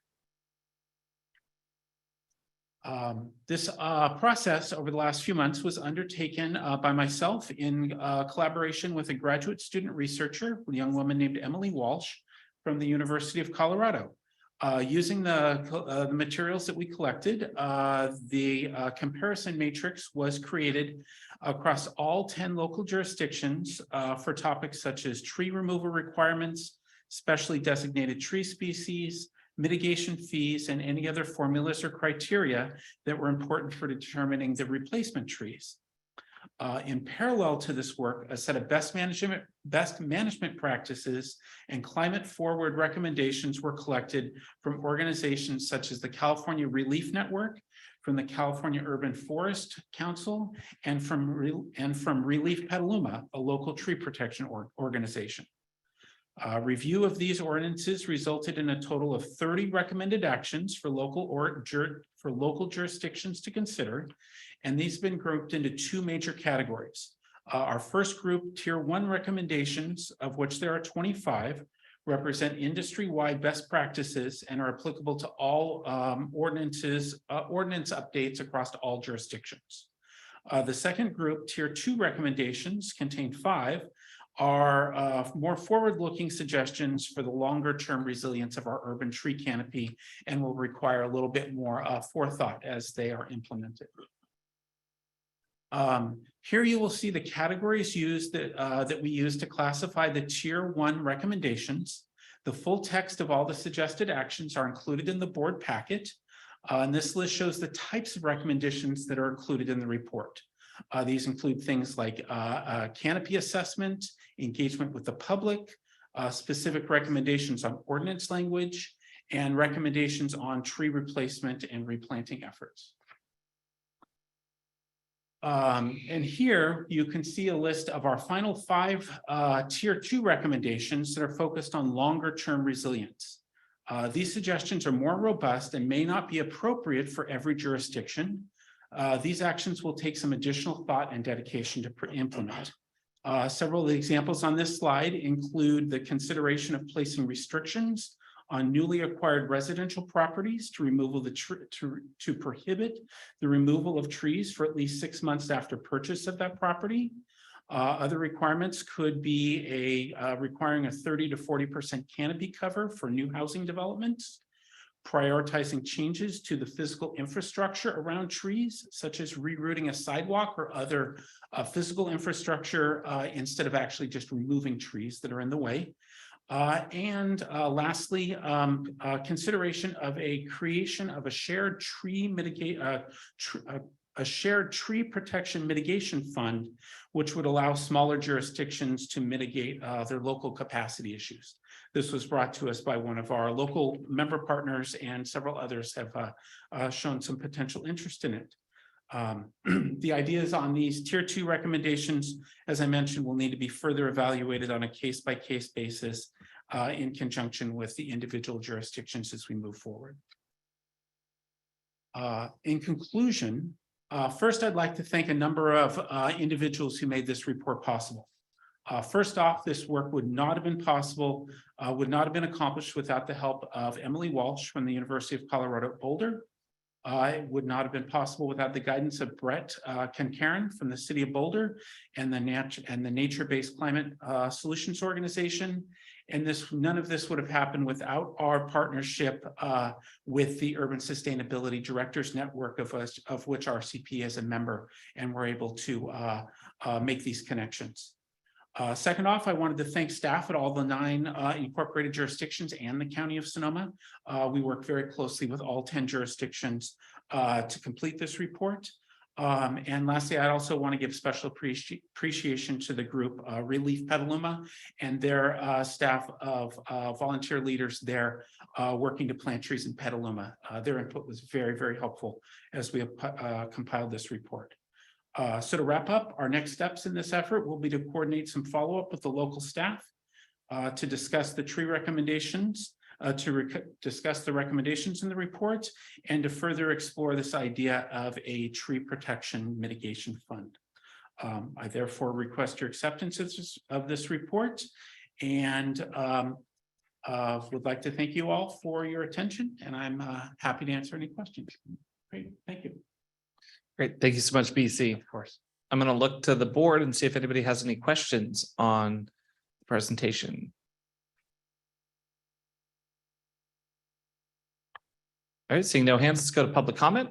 This process over the last few months was undertaken by myself in collaboration with a graduate student researcher, a young woman named Emily Walsh from the University of Colorado. Using the materials that we collected, the comparison matrix was created across all 10 local jurisdictions for topics such as tree removal requirements, specially designated tree species, mitigation fees, and any other formulas or criteria that were important for determining the replacement trees. In parallel to this work, a set of best management practices and climate forward recommendations were collected from organizations such as the California Relief Network, from the California Urban Forest Council, and from Relief Petaluma, a local tree protection organization. Review of these ordinances resulted in a total of 30 recommended actions for local jurisdictions to consider, and these have been grouped into two major categories. Our first group, Tier 1 recommendations, of which there are 25, represent industry-wide best practices and are applicable to all ordinance updates across all jurisdictions. The second group, Tier 2 recommendations, contain 5, are more forward-looking suggestions for the longer-term resilience of our urban tree canopy and will require a little bit more forethought as they are implemented. Here you will see the categories used that we use to classify the Tier 1 recommendations. The full text of all the suggested actions are included in the board packet. And this list shows the types of recommendations that are included in the report. These include things like canopy assessment, engagement with the public, specific recommendations on ordinance language, and recommendations on tree replacement and replanting efforts. And here you can see a list of our final 5 Tier 2 recommendations that are focused on longer term resilience. These suggestions are more robust and may not be appropriate for every jurisdiction. These actions will take some additional thought and dedication to implement. Several of the examples on this slide include the consideration of placing restrictions on newly acquired residential properties to prohibit the removal of trees for at least 6 months after purchase of that property. Other requirements could be requiring a 30 to 40% canopy cover for new housing developments, prioritizing changes to the physical infrastructure around trees, such as rerouting a sidewalk or other physical infrastructure instead of actually just removing trees that are in the way. Lastly, consideration of a creation of a shared tree protection mitigation fund, which would allow smaller jurisdictions to mitigate their local capacity issues. This was brought to us by one of our local member partners, and several others have shown some potential interest in it. The ideas on these tier 2 recommendations, as I mentioned, will need to be further evaluated on a case-by-case basis in conjunction with the individual jurisdictions as we move forward. In conclusion, first, I'd like to thank a number of individuals who made this report possible. First off, this work would not have been possible, would not have been accomplished without the help of Emily Walsh from the University of Colorado at Boulder. It would not have been possible without the guidance of Brett Concurrent from the City of Boulder and the Nature-Based Climate Solutions Organization. And none of this would have happened without our partnership with the Urban Sustainability Directors Network, of which RCPA is a member, and we're able to make these connections. Second off, I wanted to thank staff at all the 9 incorporated jurisdictions and the County of Sonoma. We work very closely with all 10 jurisdictions to complete this report. And lastly, I also want to give special appreciation to the group Relief Petaluma and their staff of volunteer leaders there working to plant trees in Petaluma. Their input was very, very helpful as we compiled this report. So to wrap up, our next steps in this effort will be to coordinate some follow-up with the local staff to discuss the tree recommendations, discuss the recommendations in the report, and to further explore this idea of a tree protection mitigation fund. I therefore request your acceptance of this report, and would like to thank you all for your attention, and I'm happy to answer any questions. Great, thank you. Great, thank you so much, BC. Of course. I'm going to look to the board and see if anybody has any questions on the presentation. All right, seeing no hands, let's go to public comment.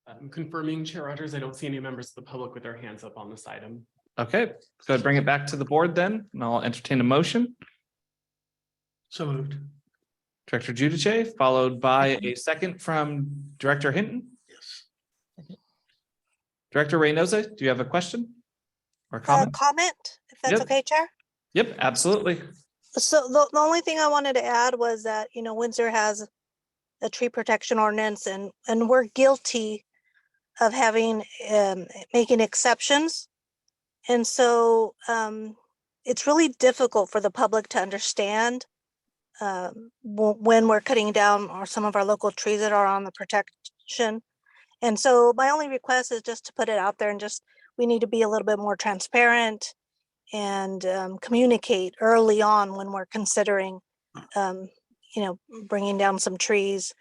I'm confirming, Chair Rogers, I don't see any members of the public with their hands up on this item. Okay, so bring it back to the board then, and I'll entertain a motion. So moved. Director Giudice, followed by a second from Director Hinton. Yes. Director Reynosa, do you have a question or comment? Comment, if that's Yep. okay, Chair? Yep, absolutely. So the only thing I wanted to add was that, you know, Windsor has a tree protection ordinance, and we're guilty of having, making exceptions. And so it's really difficult for the public to understand when we're cutting down or some of our local trees that are on the protection. And so my only request is just to put it out there, and just, we need to be a little bit more transparent and communicate early on when we're considering, you know, bringing down some trees,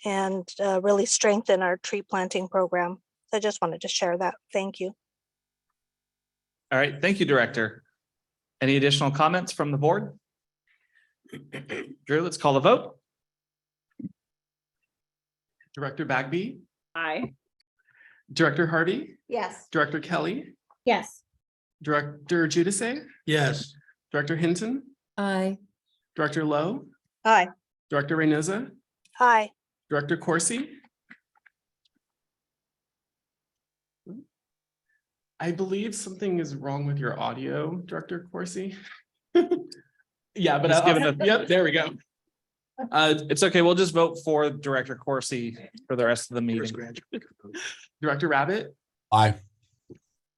and really strengthen our tree planting program. So I just wanted to share that. Thank you. All right, thank you, Director. Any additional comments from the board? Drew, let's call the vote. Director Bagby, Aye. Director Harvey, Yes. Director Kelly, Yes. Director Giudice, Yes. Director Hinton, Aye. Director Lowe, Aye. Director Reynosa, Aye. Director Corsi. I believe something is wrong with your audio, Director Corsi. Yeah, but Just give it a- yep, there we go. It's okay, we'll just vote for Director Corsi for the rest of the meeting. Director Rabbit, Aye.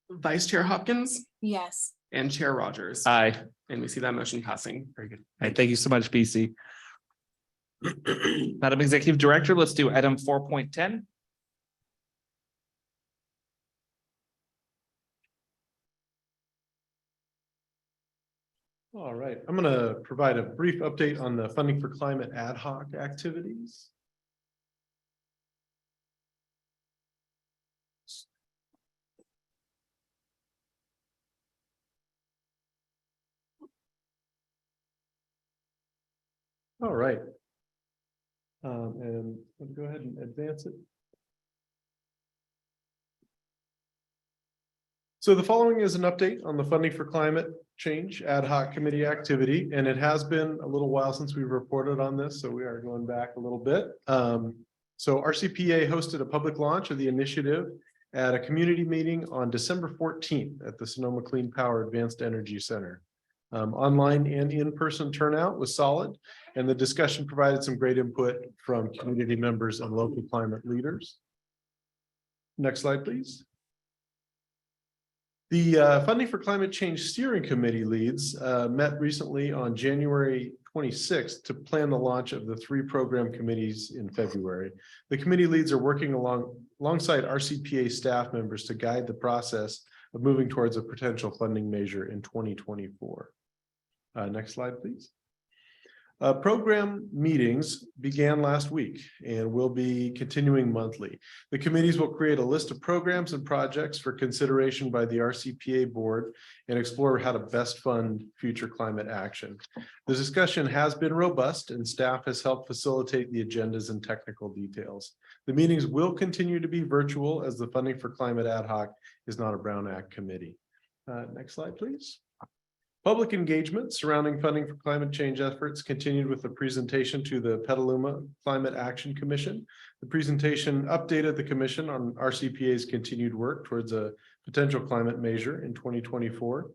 Vice Chair Hopkins, Yes. and Chair Rogers. Aye. And we see that motion passing. Very good. All right, thank you so much, BC. Madam Executive Director, let's do item 4.10. All right, I'm going to provide a brief update on the funding for climate ad hoc activities. All right. And let's go ahead and advance it. So the following is an update on the funding for climate change ad hoc committee activity, and it has been a little while since we've reported on this, so we are going back a little bit. So RCPA hosted a public launch of the initiative at a community meeting on December 14th at the Sonoma Clean Power Advanced Energy Center. Online and in-person turnout was solid, and the discussion provided some great input from community members and local climate leaders. Next slide, please. The Funding for Climate Change Steering Committee leads met recently on January 26th to plan the launch of the 3 program committees in February. The committee leads are working alongside RCPA staff members to guide the process of moving towards a potential funding measure in 2024. Next slide, please. Program meetings began last week and will be continuing monthly. The committees will create a list of programs and projects for consideration by the RCPA board and explore how to best fund future climate action. The discussion has been robust and staff has helped facilitate the agendas and technical details. The meetings will continue to be virtual as the Funding for Climate Ad Hoc is not a Brown Act committee. Next slide, please. Public engagement surrounding funding for climate change efforts continued with the presentation to the Petaluma Climate Action Commission. The presentation updated the commission on RCPA's continued work towards a potential climate measure in 2024.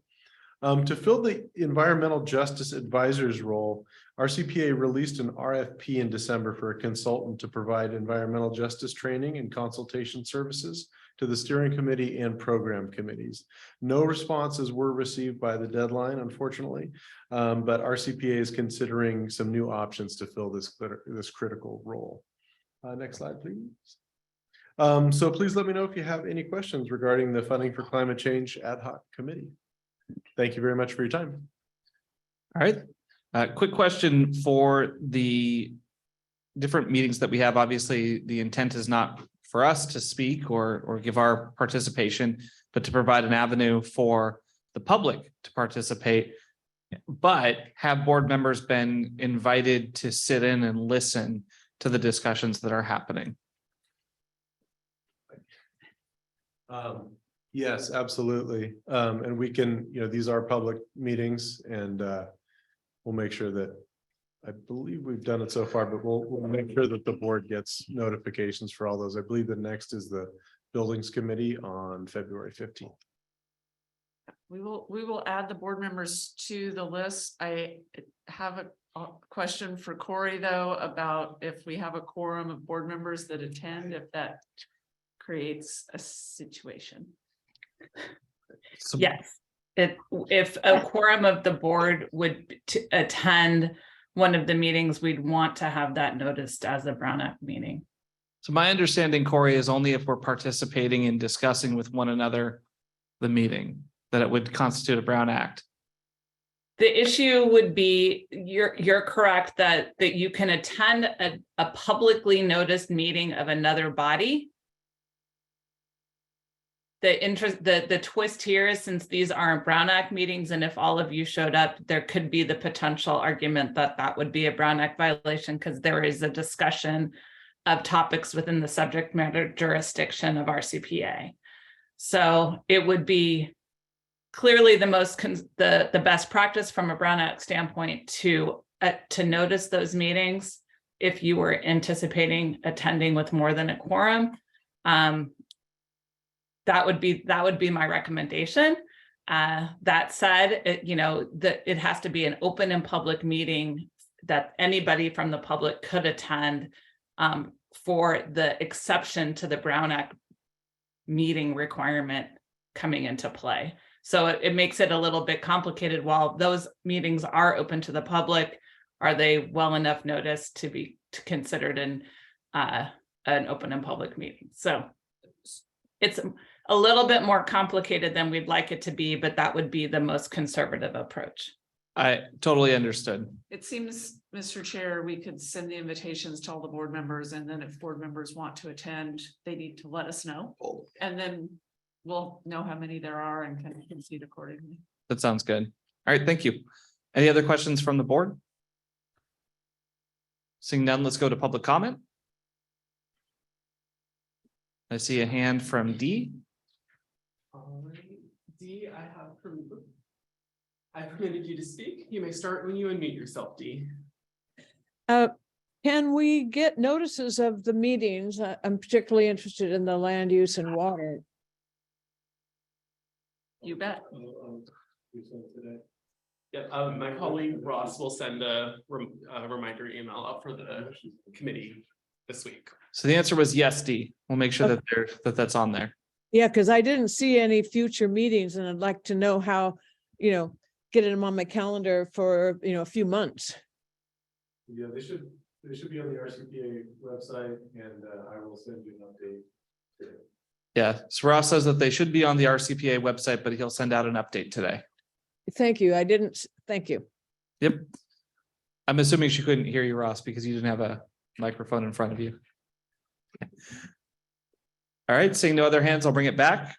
To fill the environmental justice advisor's role, RCPA released an RFP in December for a consultant to provide environmental justice training and consultation services to the steering committee and program committees. No responses were received by the deadline, unfortunately, but RCPA is considering some new options to fill this critical role. Next slide, please. So please let me know if you have any questions regarding the Funding for Climate Change Ad Hoc Committee. Thank you very much for your time. All right. Quick question for the different meetings that we have. Obviously, the intent is not for us to speak or give our participation, but to provide an avenue for the public to participate. But have board members been invited to sit in and listen to the discussions that are happening? Yes, absolutely. And we can, these are public meetings and we'll make sure that, I believe we've done it so far, but we'll make sure that the board gets notifications for all those. I believe the next is the Buildings Committee on February 15th. We will add the board members to the list. I have a question for Corey, though, about if we have a quorum of board members that attend, if that creates a situation. Yes, if a quorum of the board would attend one of the meetings, we'd want to have that noticed as a Brown Act meeting. So my understanding, Corey, is only if we're participating in discussing with one another the meeting, that it would constitute a Brown Act. The issue would be, you're correct that you can attend a publicly noticed meeting of another body. The twist here is, since these aren't Brown Act meetings, and if all of you showed up, there could be the potential argument that that would be a Brown Act violation, because there is a discussion of topics within the subject matter jurisdiction of RCPA. So it would be clearly the best practice from a Brown Act standpoint to notice those meetings if you were anticipating attending with more than a quorum. That would be my recommendation. That said, it has to be an open and public meeting that anybody from the public could attend, for the exception to the Brown Act meeting requirement coming into play. So it makes it a little bit complicated. While those meetings are open to the public, are they well enough noticed to be considered an open and public meeting? So it's a little bit more complicated than we'd like it to be, but that would be the most conservative approach. I totally understood. It seems, Mr. Chair, we could send the invitations to all the board members, and then if board members want to attend, they need to let us know. And then we'll know how many there are and can proceed accordingly. That sounds good. All right, thank you. Any other questions from the board? Seeing none, let's go to public comment. I see a hand from D. All right, D, I permitted you to speak. You may start when you unmute yourself, D. Can we get notices of the meetings? I'm particularly interested in the land use and water. You bet. Yeah, my colleague Ross will send a reminder email out for the committee this week. So the answer was yes, D. We'll make sure that that's on there. Yeah, because I didn't see any future meetings and I'd like to know how, get them on my calendar for, a few months. Yeah, they should be on the RCPA website, and I will send you an update today. Yeah, so Ross says that they should be on the RCPA website, but he'll send out an update today. Thank you. Thank you. Yep. I'm assuming she couldn't hear you, Ross, because you didn't have a microphone in front of you. All right, seeing no other hands, I'll bring it back.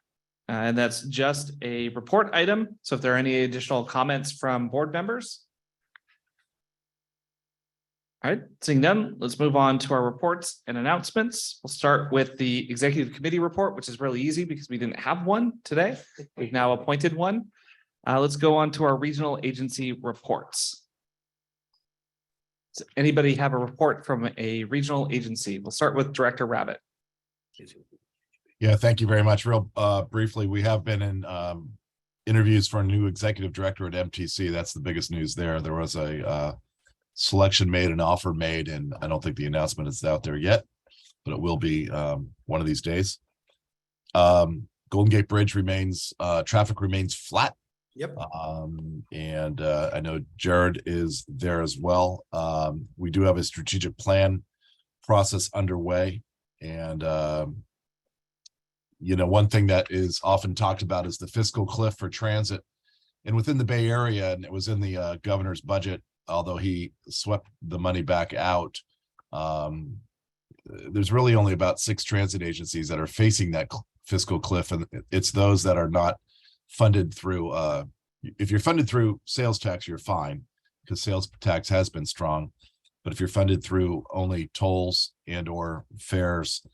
And that's just a report item. So if there are any additional comments from board members. All right, seeing none, let's move on to our reports and announcements. We'll start with the executive committee report, which is really easy because we didn't have one today. We've now appointed one. Let's go on to our regional agency reports. Does anybody have a report from a regional agency? We'll start with Director Rabbit. Yeah, thank you very much. Real briefly, we have been in interviews for a new executive director at MTC. That's the biggest news there. There was a selection made, an offer made, and I don't think the announcement is out there yet, but it will be one of these days. Golden Gate Bridge remains, traffic remains flat. Yep. And I know Jared is there as well. We do have a strategic plan process underway, and one thing that is often talked about is the fiscal cliff for transit. And within the Bay Area, and it was in the governor's budget, although he swept the money back out, there's really only about 6 transit agencies that are facing that fiscal cliff, and it's those that are not funded through, if you're funded through sales tax, you're fine, because sales tax has been strong. But if you're funded through only tolls and or fares,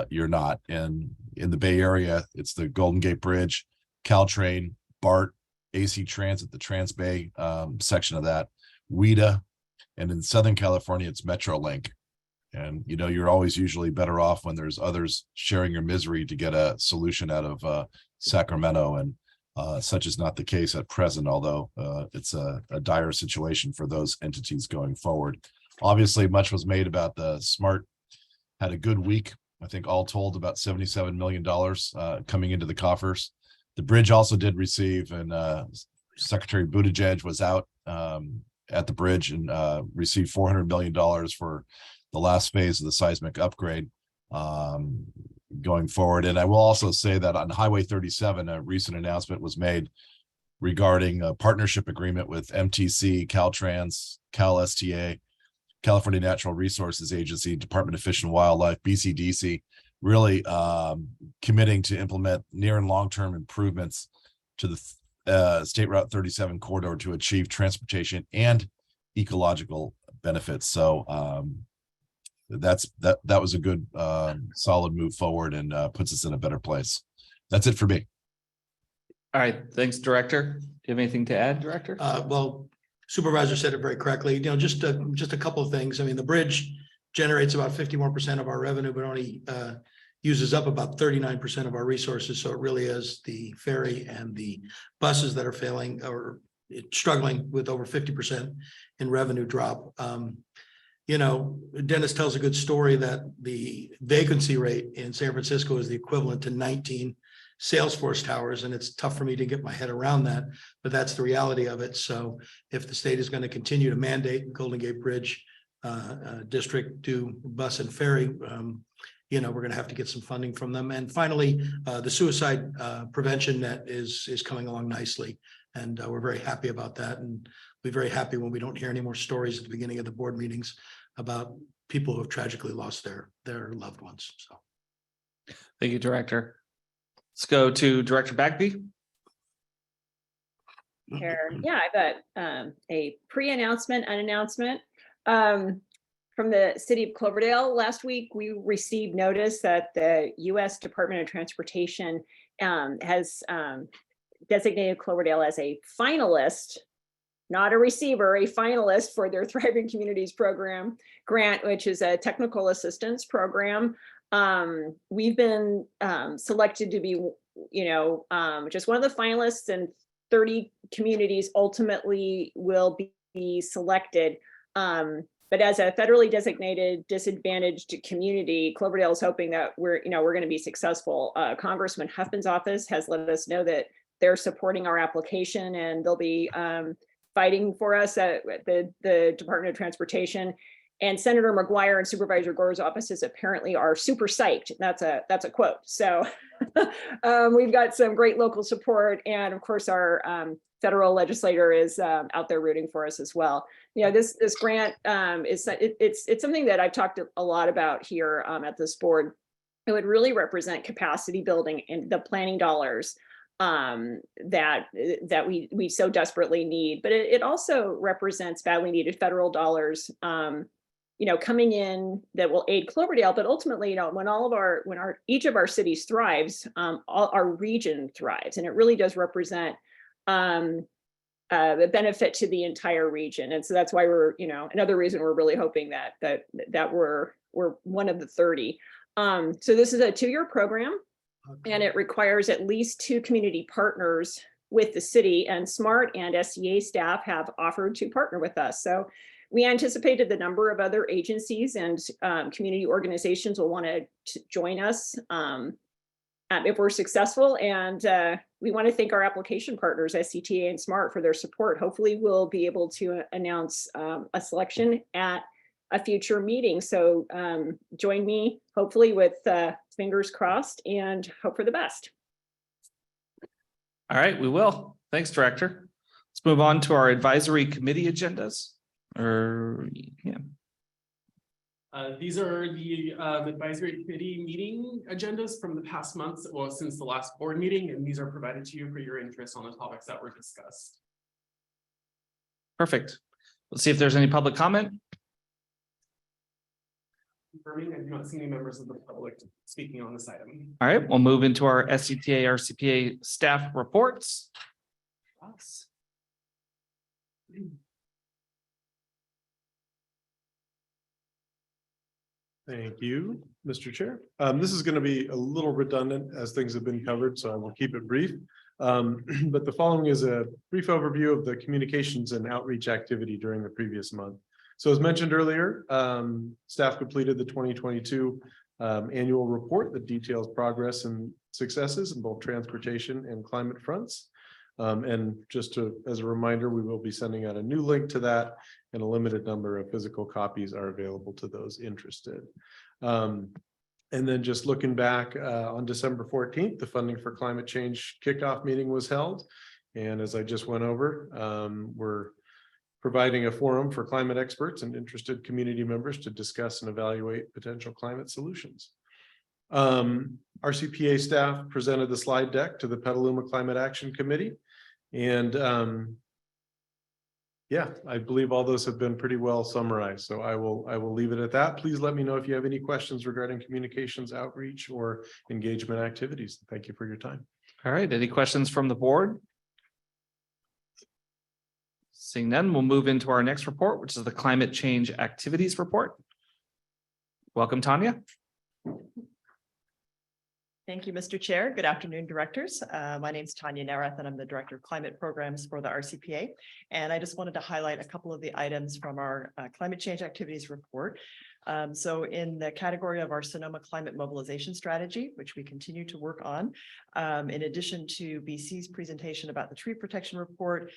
you're not. And in the Bay Area, it's the Golden Gate Bridge, Caltrain, BART, AC Transit, the Trans-Bay section of that, WIDA, and in Southern California, it's MetroLink. And you're always usually better off when there's others sharing your misery to get a solution out of Sacramento, and such is not the case at present, although it's a dire situation for those entities going forward. Obviously, much was made about the SMART, had a good week. I think all told about $77 million coming into the coffers. The bridge also did receive, and Secretary Buttigieg was out at the bridge and received $400 million for the last phase of the seismic upgrade going forward. And I will also say that on Highway 37, a recent announcement was made regarding a partnership agreement with MTC, Caltrans, CalSTA, California Natural Resources Agency, Department of Fish and Wildlife, BCDC, really committing to implement near and long-term improvements to the State Route 37 corridor to achieve transportation and ecological benefits. So that was a good solid move forward, and puts us in a better place. That's it for me. All right, thanks, Director. Do you have anything to add, Director? Well, Supervisor said it very correctly. Just a couple of things. I mean, the bridge generates about 51% of our revenue, but only uses up about 39% of our resources. So it really is the ferry and the buses that are failing or struggling with over 50% in revenue drop. Dennis tells a good story that the vacancy rate in San Francisco is the equivalent to 19 Salesforce towers, and it's tough for me to get my head around that, but that's the reality of it. So if the state is going to continue to mandate Golden Gate Bridge district do bus and ferry, we're going to have to get some funding from them. And finally, the suicide prevention net is coming along nicely, and we're very happy about that. And be very happy when we don't hear any more stories at the beginning of the board meetings about people who have tragically lost their loved ones. So. Thank you, Director. Let's go to Director Bagby. Yeah, I've got a pre-announcement, an announcement. From the city of Cloverdale, last week, we received notice that the U.S. Department of Transportation has designated Cloverdale as a finalist, not a receiver, a finalist for their Thriving Communities Program grant, which is a technical assistance program. We've been selected to be, just one of the finalists, and 30 communities ultimately will be selected. But as a federally designated disadvantaged community, Cloverdale is hoping that we're going to be successful. Congressman Huffman's office has let us know that they're supporting our application, and they'll be fighting for us at the Department of Transportation. And Senator McGuire and Supervisor Gore's offices apparently are super psyched. That's a quote. So we've got some great local support, and of course our federal legislator is out there rooting for us as well. This grant it's something that I've talked a lot about here at this board. It would really represent capacity building and the planning dollars that we so desperately need. But it also represents badly needed federal dollars coming in that will aid Cloverdale, but ultimately, when each of our cities thrives, our region thrives, and it really does represent the benefit to the entire region. And so that's why we're, another reason we're really hoping that we're one of the 30. So this is a 2-year program, and it requires at least 2 community partners with the city, and SMART and SCA staff have offered to partner with us. So we anticipated the number of other agencies and community organizations will want to join us if we're successful. And we want to thank our application partners, SCTA and SMART, for their support. Hopefully we'll be able to announce a selection at a future meeting. So join me, hopefully, with fingers crossed, and hope for the best. All right, we will. Thanks, Director. Let's move on to our advisory committee agendas. These are the advisory committee meeting agendas from the past months, well, since the last board meeting, and these are provided to you for your interest on the topics that were discussed. Perfect. Let's see if there's any public comment. Confirming, I do not see any members of the public speaking on this item. All right, we'll move into our SCTA RCPA staff reports. Thank you, Mr. Chair. This is going to be a little redundant as things have been covered, so I will keep it brief. But the following is a brief overview of the communications and outreach activity during the previous month. So as mentioned earlier, staff completed the 2022 annual report that details progress and successes in both transportation and climate fronts. And just as a reminder, we will be sending out a new link to that, and a limited number of physical copies are available to those interested. And then just looking back on December 14th, the Funding for Climate Change kickoff meeting was held. And as I just went over, we're providing a forum for climate experts and interested community members to discuss and evaluate potential climate solutions. RCPA staff presented the slide deck to the Petaluma Climate Action Committee. And yeah, I believe all those have been pretty well summarized. So I will leave it at that. Please let me know if you have any questions regarding communications, outreach, or engagement activities. Thank you for your time. All right, any questions from the board? Seeing none, we'll move into our next report, which is the Climate Change Activities Report. Welcome, Tanya. Thank you, Mr. Chair. Good afternoon, directors. My name is Tanya Narath, and I'm the Director of Climate Programs for the RCPA. And I just wanted to highlight a couple of the items from our Climate Change Activities Report. So in the category of our Sonoma Climate Mobilization Strategy, which we continue to work on, in addition to BC's presentation about the tree protection report,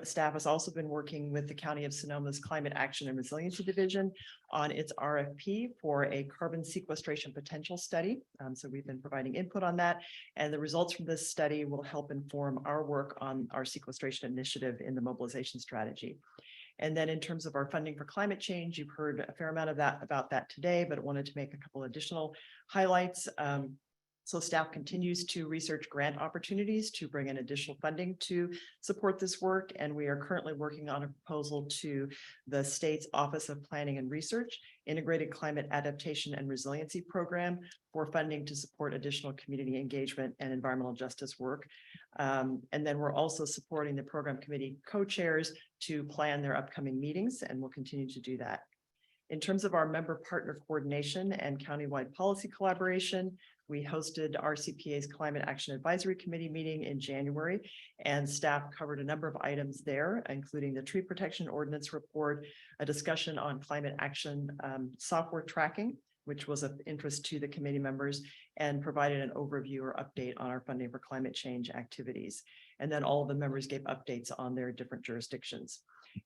staff has also been working with the County of Sonoma's Climate Action and Resiliency Division on its RFP for a carbon sequestration potential study. So we've been providing input on that, and the results from this study will help inform our work on our sequestration initiative in the mobilization strategy. And then in terms of our funding for climate change, you've heard a fair amount of that about that today, but I wanted to make a couple additional highlights. So staff continues to research grant opportunities to bring in additional funding to support this work. And we are currently working on a proposal to the state's Office of Planning and Research, Integrated Climate Adaptation and Resiliency Program for funding to support additional community engagement and environmental justice work. And then we're also supporting the program committee co-chairs to plan their upcoming meetings, and we'll continue to do that. In terms of our member partner coordination and countywide policy collaboration, we hosted RCPA's Climate Action Advisory Committee meeting in January, and staff covered a number of items there, including the tree protection ordinance report, a discussion on climate action software tracking, which was of interest to the committee members, and provided an overview or update on our funding for climate change activities. And then all of the members gave updates on their different jurisdictions.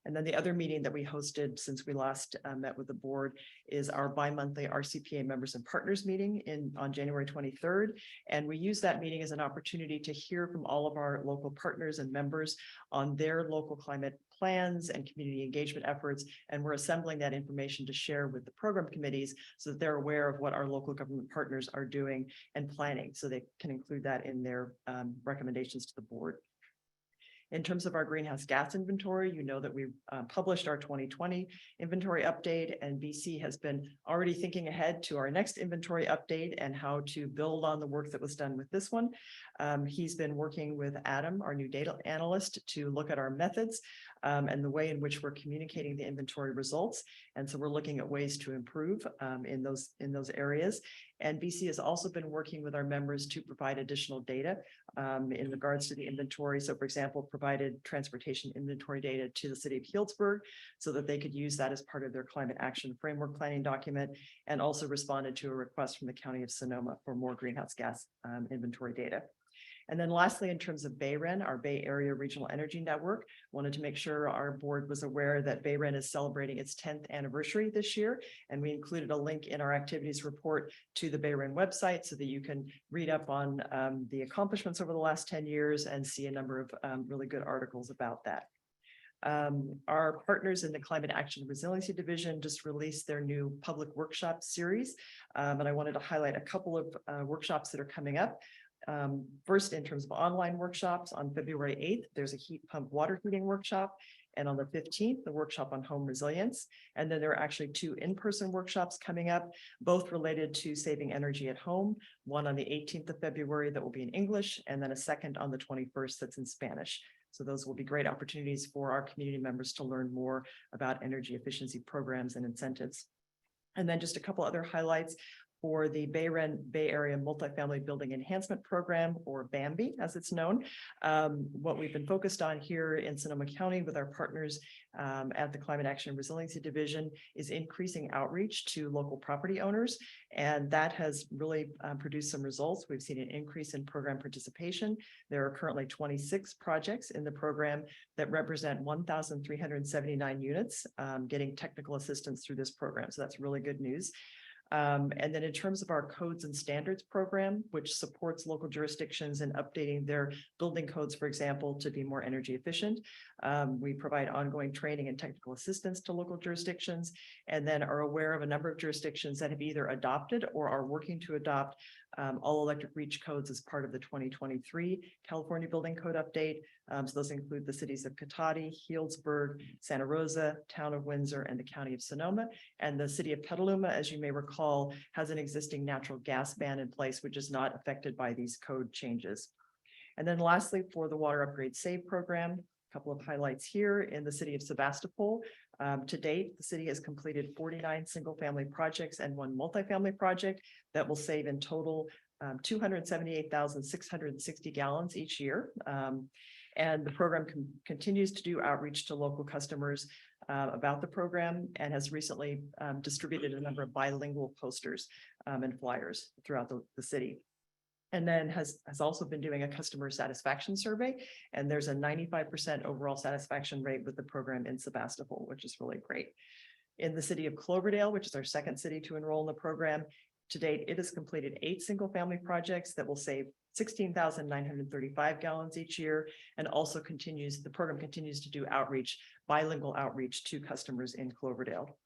And then the other meeting that we hosted since we last met with the board is our bi-monthly RCPA members and partners meeting on January 23rd. And we use that meeting as an opportunity to hear from all of our local partners and members on their local climate plans and community engagement efforts. And we're assembling that information to share with the program committees so that they're aware of what our local government partners are doing and planning, so they can include that in their recommendations to the board. In terms of our greenhouse gas inventory, you know that we published our 2020 inventory update, and BC has been already thinking ahead to our next inventory update and how to build on the work that was done with this one. He's been working with Adam, our new data analyst, to look at our methods and the way in which we're communicating the inventory results. And so we're looking at ways to improve in those areas. And BC has also been working with our members to provide additional data in regards to the inventory. So for example, provided transportation inventory data to the city of Healdsburg so that they could use that as part of their climate action framework planning document, and also responded to a request from the County of Sonoma for more greenhouse gas inventory data. And then lastly, in terms of BayREN, our Bay Area Regional Energy Network, wanted to make sure our board was aware that BayREN is celebrating its 10th anniversary this year. And we included a link in our activities report to the BayREN website so that you can read up on the accomplishments over the last 10 years and see a number of really good articles about that. Our partners in the Climate Action Resiliency Division just released their new public workshop series. And I wanted to highlight a couple of workshops that are coming up. First, in terms of online workshops, on February 8th, there's a heat pump water heating workshop. And on the 15th, the workshop on home resilience. And then there are actually 2 in-person workshops coming up, both related to saving energy at home. One on the 18th of February that will be in English, and then a second on the 21st that's in Spanish. So those will be great opportunities for our community members to learn more about energy efficiency programs and incentives. And then just a couple other highlights. For the BayREN Bay Area Multifamily Building Enhancement Program, or BAMBI as it's known. What we've been focused on here in Sonoma County with our partners at the Climate Action and Resiliency Division is increasing outreach to local property owners. And that has really produced some results. We've seen an increase in program participation. There are currently 26 projects in the program that represent 1,379 units getting technical assistance through this program. So that's really good news. And then in terms of our codes and standards program, which supports local jurisdictions in updating their building codes, for example, to be more energy efficient, we provide ongoing training and technical assistance to local jurisdictions, and then are aware of a number of jurisdictions that have either adopted or are working to adopt all electric reach codes as part of the 2023 California Building Code update. So those include the cities of Cotati, Healdsburg, Santa Rosa, Town of Windsor, and the County of Sonoma. And the city of Petaluma, as you may recall, has an existing natural gas ban in place, which is not affected by these code changes. And then lastly, for the Water Upgrade Save program, a couple of highlights here in the city of Sebastopol. To date, the city has completed 49 single-family projects and 1 multifamily project that will save in total 278,660 gallons each year. And the program continues to do outreach to local customers about the program and has recently distributed a number of bilingual posters and flyers throughout the city. And then has also been doing a customer satisfaction survey, and there's a 95% overall satisfaction rate with the program in Sebastopol, which is really great. In the city of Cloverdale, which is our second city to enroll in the program, to date, it has completed 8 single-family projects that will save 16,935 gallons each year, and also the program continues to do bilingual outreach to customers in Cloverdale.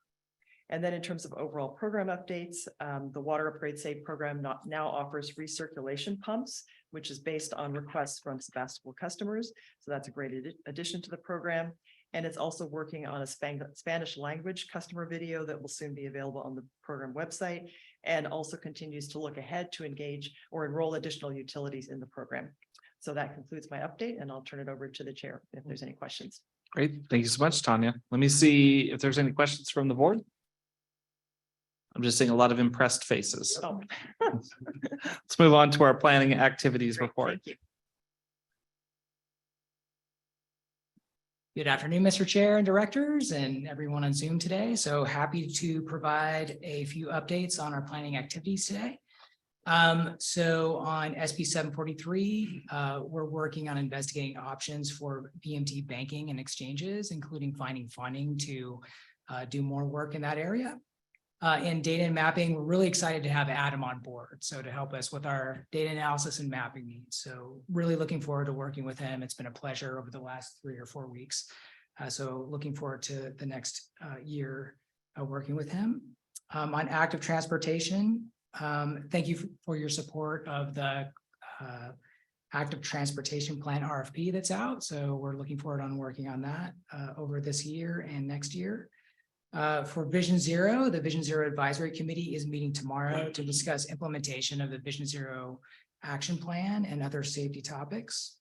And then in terms of overall program updates, the Water Upgrade Safe program now offers recirculation pumps, which is based on requests from Sebastopol customers. So that's a great addition to the program. And it's also working on a Spanish language customer video that will soon be available on the program website, and also continues to look ahead to engage or enroll additional utilities in the program. So that concludes my update, and I'll turn it over to the chair if there's any questions. Great. Thank you so much, Tanya. Let me see if there's any questions from the board. I'm just seeing a lot of impressed faces. Oh. Let's move on to our planning activities report. Good afternoon, Mr. Chair and directors and everyone on Zoom today. So happy to provide a few updates on our planning activities today. So on SB 743, we're working on investigating options for BMT banking and exchanges, including finding funding to do more work in that area. In data and mapping, we're really excited to have Adam on board. So to help us with our data analysis and mapping needs. So really looking forward to working with him. It's been a pleasure over the last 3 or 4 weeks. So looking forward to the next year working with him. On active transportation, thank you for your support of the active transportation plan RFP that's out. So we're looking forward on working on that over this year and next year. For Vision Zero, the Vision Zero Advisory Committee is meeting tomorrow to discuss implementation of the Vision Zero Action Plan and other safety topics.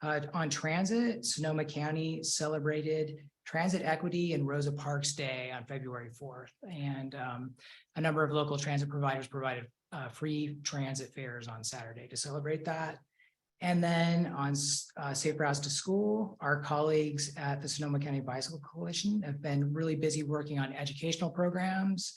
On transit, Sonoma County celebrated Transit Equity and Rosa Parks Day on February 4th. And a number of local transit providers provided free transit fares on Saturday to celebrate that. And then on Safe Routes to School, our colleagues at the Sonoma County Bicycle Coalition have been really busy working on educational programs,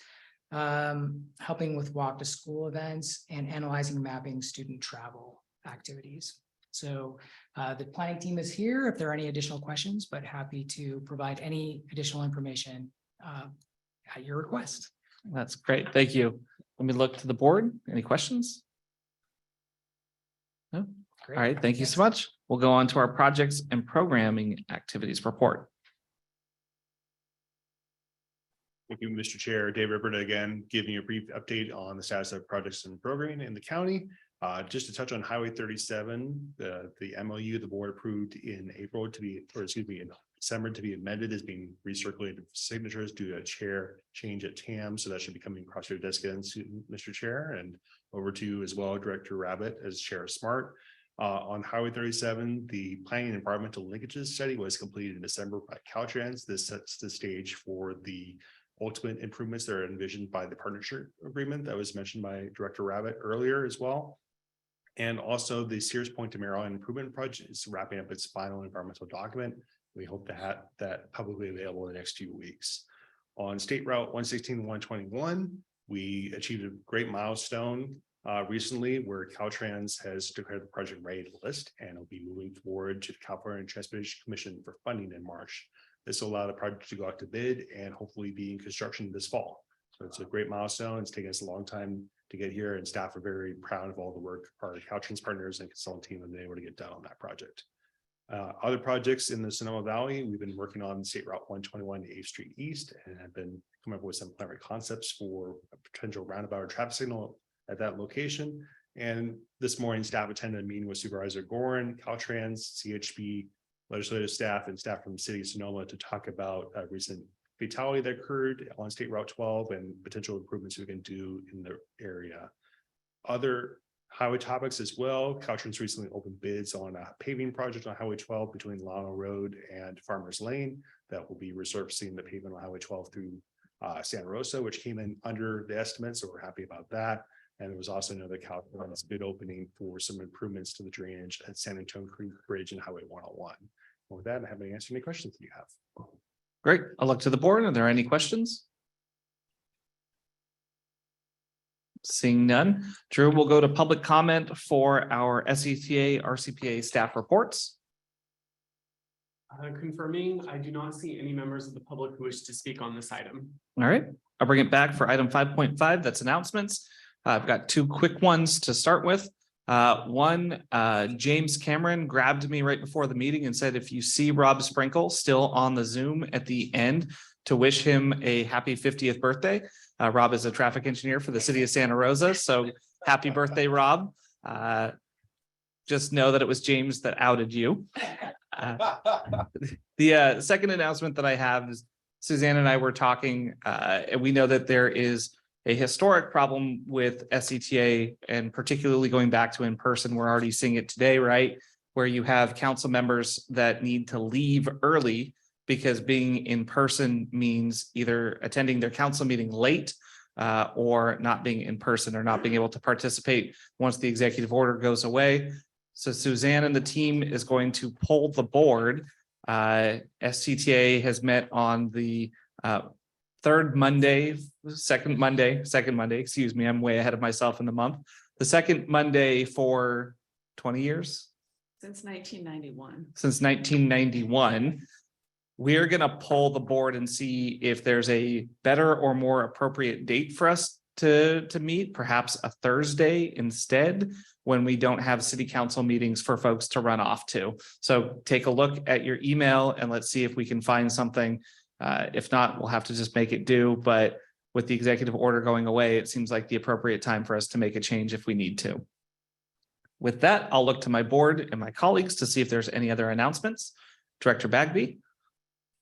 helping with walk to school events, and analyzing and mapping student travel activities. So the planning team is here if there are any additional questions, but happy to provide any additional information at your request. That's great. Thank you. Let me look to the board. Any questions? No? Great. All right, thank you so much. We'll go on to our projects and programming activities report. Thank you, Mr. Chair. Dave Ripperda again, giving you a brief update on the status of projects and programming in the county. Just to touch on Highway 37, the MOU the board approved in April to be, or excuse me, in December to be amended is being recirculated for signatures due to a chair change at TAM. So that should be coming across your desk again soon, Mr. Chair, and over to you as well, Director Rabbit as Chair of SMART. On Highway 37, the planning and environmental linkages study was completed in December by Caltrans. This sets the stage for the ultimate improvements that are envisioned by the partnership agreement that was mentioned by Director Rabbit earlier as well. And also the Sears Point to Maryland Improvement Project is wrapping up its final environmental document. We hope to have that publicly available in the next few weeks. On State Route 116 and 121, we achieved a great milestone recently where Caltrans has declared the project ready to list and will be moving forward to the California Transportation Commission for funding in March. This will allow the project to go out to bid and hopefully be in construction this fall. So it's a great milestone. It's taken us a long time to get here, and staff are very proud of all the work our Caltrans partners and consultant team have been able to get done on that project. Other projects in the Sonoma Valley, we've been working on State Route 121 to 8th Street East and have been coming up with some preliminary concepts for a potential roundabout or traffic signal at that location. And this morning, staff attended a meeting with Supervisor Gorin, Caltrans, CHP, legislative staff, and staff from the city of Sonoma to talk about a recent fatality that occurred on State Route 12 and potential improvements we can do in the area. Other highway topics as well. Caltrans recently opened bids on a paving project on Highway 12 between Lano Road and Farmers Lane that will be resurfacing the pavement on Highway 12 through Santa Rosa, which came in under the estimate. So we're happy about that. And there was also another Caltrans bid opening for some improvements to the drainage at San Antonio Creek Bridge and Highway 101. And with that, I'm happy to answer any questions that you have. Great. I'll look to the board. Are there any questions? Seeing none, Drew, we'll go to public comment for our SCTA RCPA staff reports. Confirming, I do not see any members of the public who wish to speak on this item. All right, I'll bring it back for item 5.5. That's announcements. I've got two quick ones to start with. One, James Cameron grabbed me right before the meeting and said, if you see Rob Sprinkle still on the Zoom at the end, to wish him a happy 50th birthday. Rob is a traffic engineer for the city of Santa Rosa. So happy birthday, Rob. Just know that it was James that outed you. The second announcement that I have is Suzanne and I were talking, and we know that there is a historic problem with SCTA, and particularly going back to in person. We're already seeing it today, right? Where you have council members that need to leave early because being in person means either attending their council meeting late or not being in person or not being able to participate once the executive order goes away. So Suzanne and the team is going to poll the board. SCTA has met on the second Monday, excuse me, I'm way ahead of myself in the month. The second Monday for 20 years? Since 1991. Since 1991. We're going to poll the board and see if there's a better or more appropriate date for us to meet, perhaps a Thursday instead, when we don't have city council meetings for folks to run off to. So take a look at your email and let's see if we can find something. If not, we'll have to just make it do. But with the executive order going away, it seems like the appropriate time for us to make a change if we need to. With that, I'll look to my board and my colleagues to see if there's any other announcements. Director Bagby.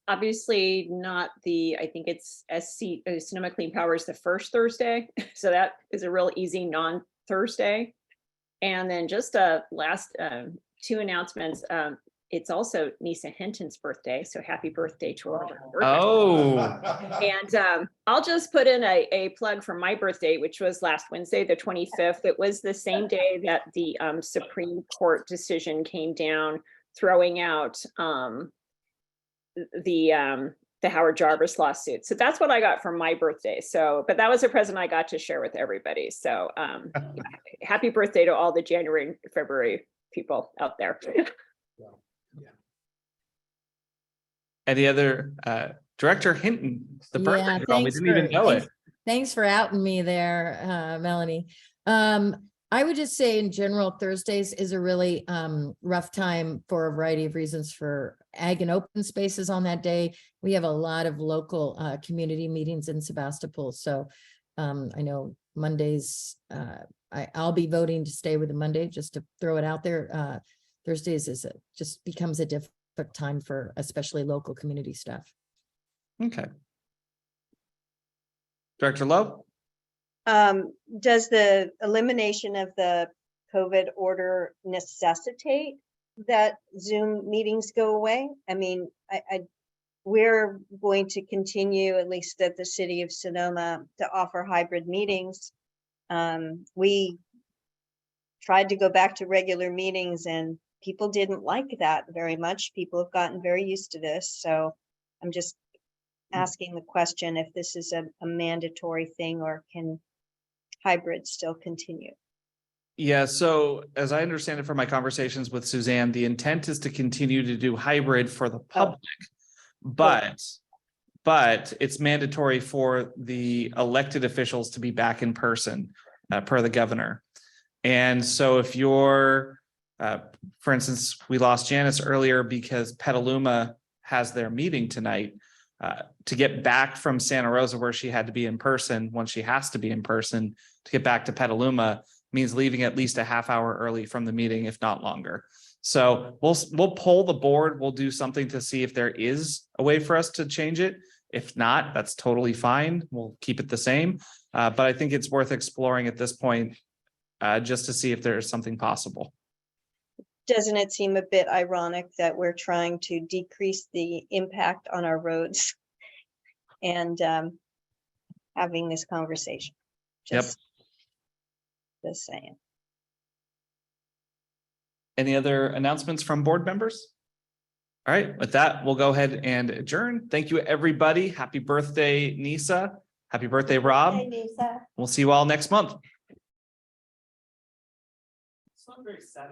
Obviously not I think it's Sonoma Clean Power is the first Thursday. So that is a real easy non-Thursday. And then just last two announcements. It's also Nisa Hinton's birthday. So happy birthday to her. Oh. And I'll just put in a plug for my birthday, which was last Wednesday, the 25th. It was the same day that the Supreme Court decision came down, throwing out the Howard Jarvis lawsuit. So that's what I got for my birthday. So, but that was a present I got to share with everybody. So happy birthday to all the January and February people out there. Yeah. Any other Director Hinton, the birthday girl, we thanks didn't even know it. Thanks for outing me there, Melanie. I would just say in general, Thursdays is a really rough time for a variety of reasons for ag and open spaces on that day. We have a lot of local community meetings in Sebastopol. So I know Mondays, I'll be voting to stay with the Monday, just to throw it out there. Thursdays just becomes a difficult time for especially local community stuff. Okay. Director Lowe. Does the elimination of the COVID order necessitate that Zoom meetings go away? I mean, we're going to continue, at least at the city of Sonoma, to offer hybrid meetings. We tried to go back to regular meetings and people didn't like that very much. People have gotten very used to this. So I'm just asking the question if this is a mandatory thing or can hybrid still continue? Yeah, so as I understand it from my conversations with Suzanne, the intent is to continue to do hybrid for the public, but it's mandatory for the elected officials to be back in person per the governor. And so if you're, for instance, we lost Janice earlier because Petaluma has their meeting tonight. To get back from Santa Rosa where she had to be in person, when she has to be in person, to get back to Petaluma means leaving at least a half hour early from the meeting, if not longer. So we'll poll the board. We'll do something to see if there is a way for us to change it. If not, that's totally fine. We'll keep it the same. But I think it's worth exploring at this point just to see if there is something possible. Doesn't it seem a bit ironic that we're trying to decrease the impact on our roads and having this conversation? Just saying. Any other announcements from board members? All right, with that, we'll go ahead and adjourn. Thank you, everybody. Happy birthday, Nisa. Happy birthday, Rob. We'll see you all next month. It's not very satisfying.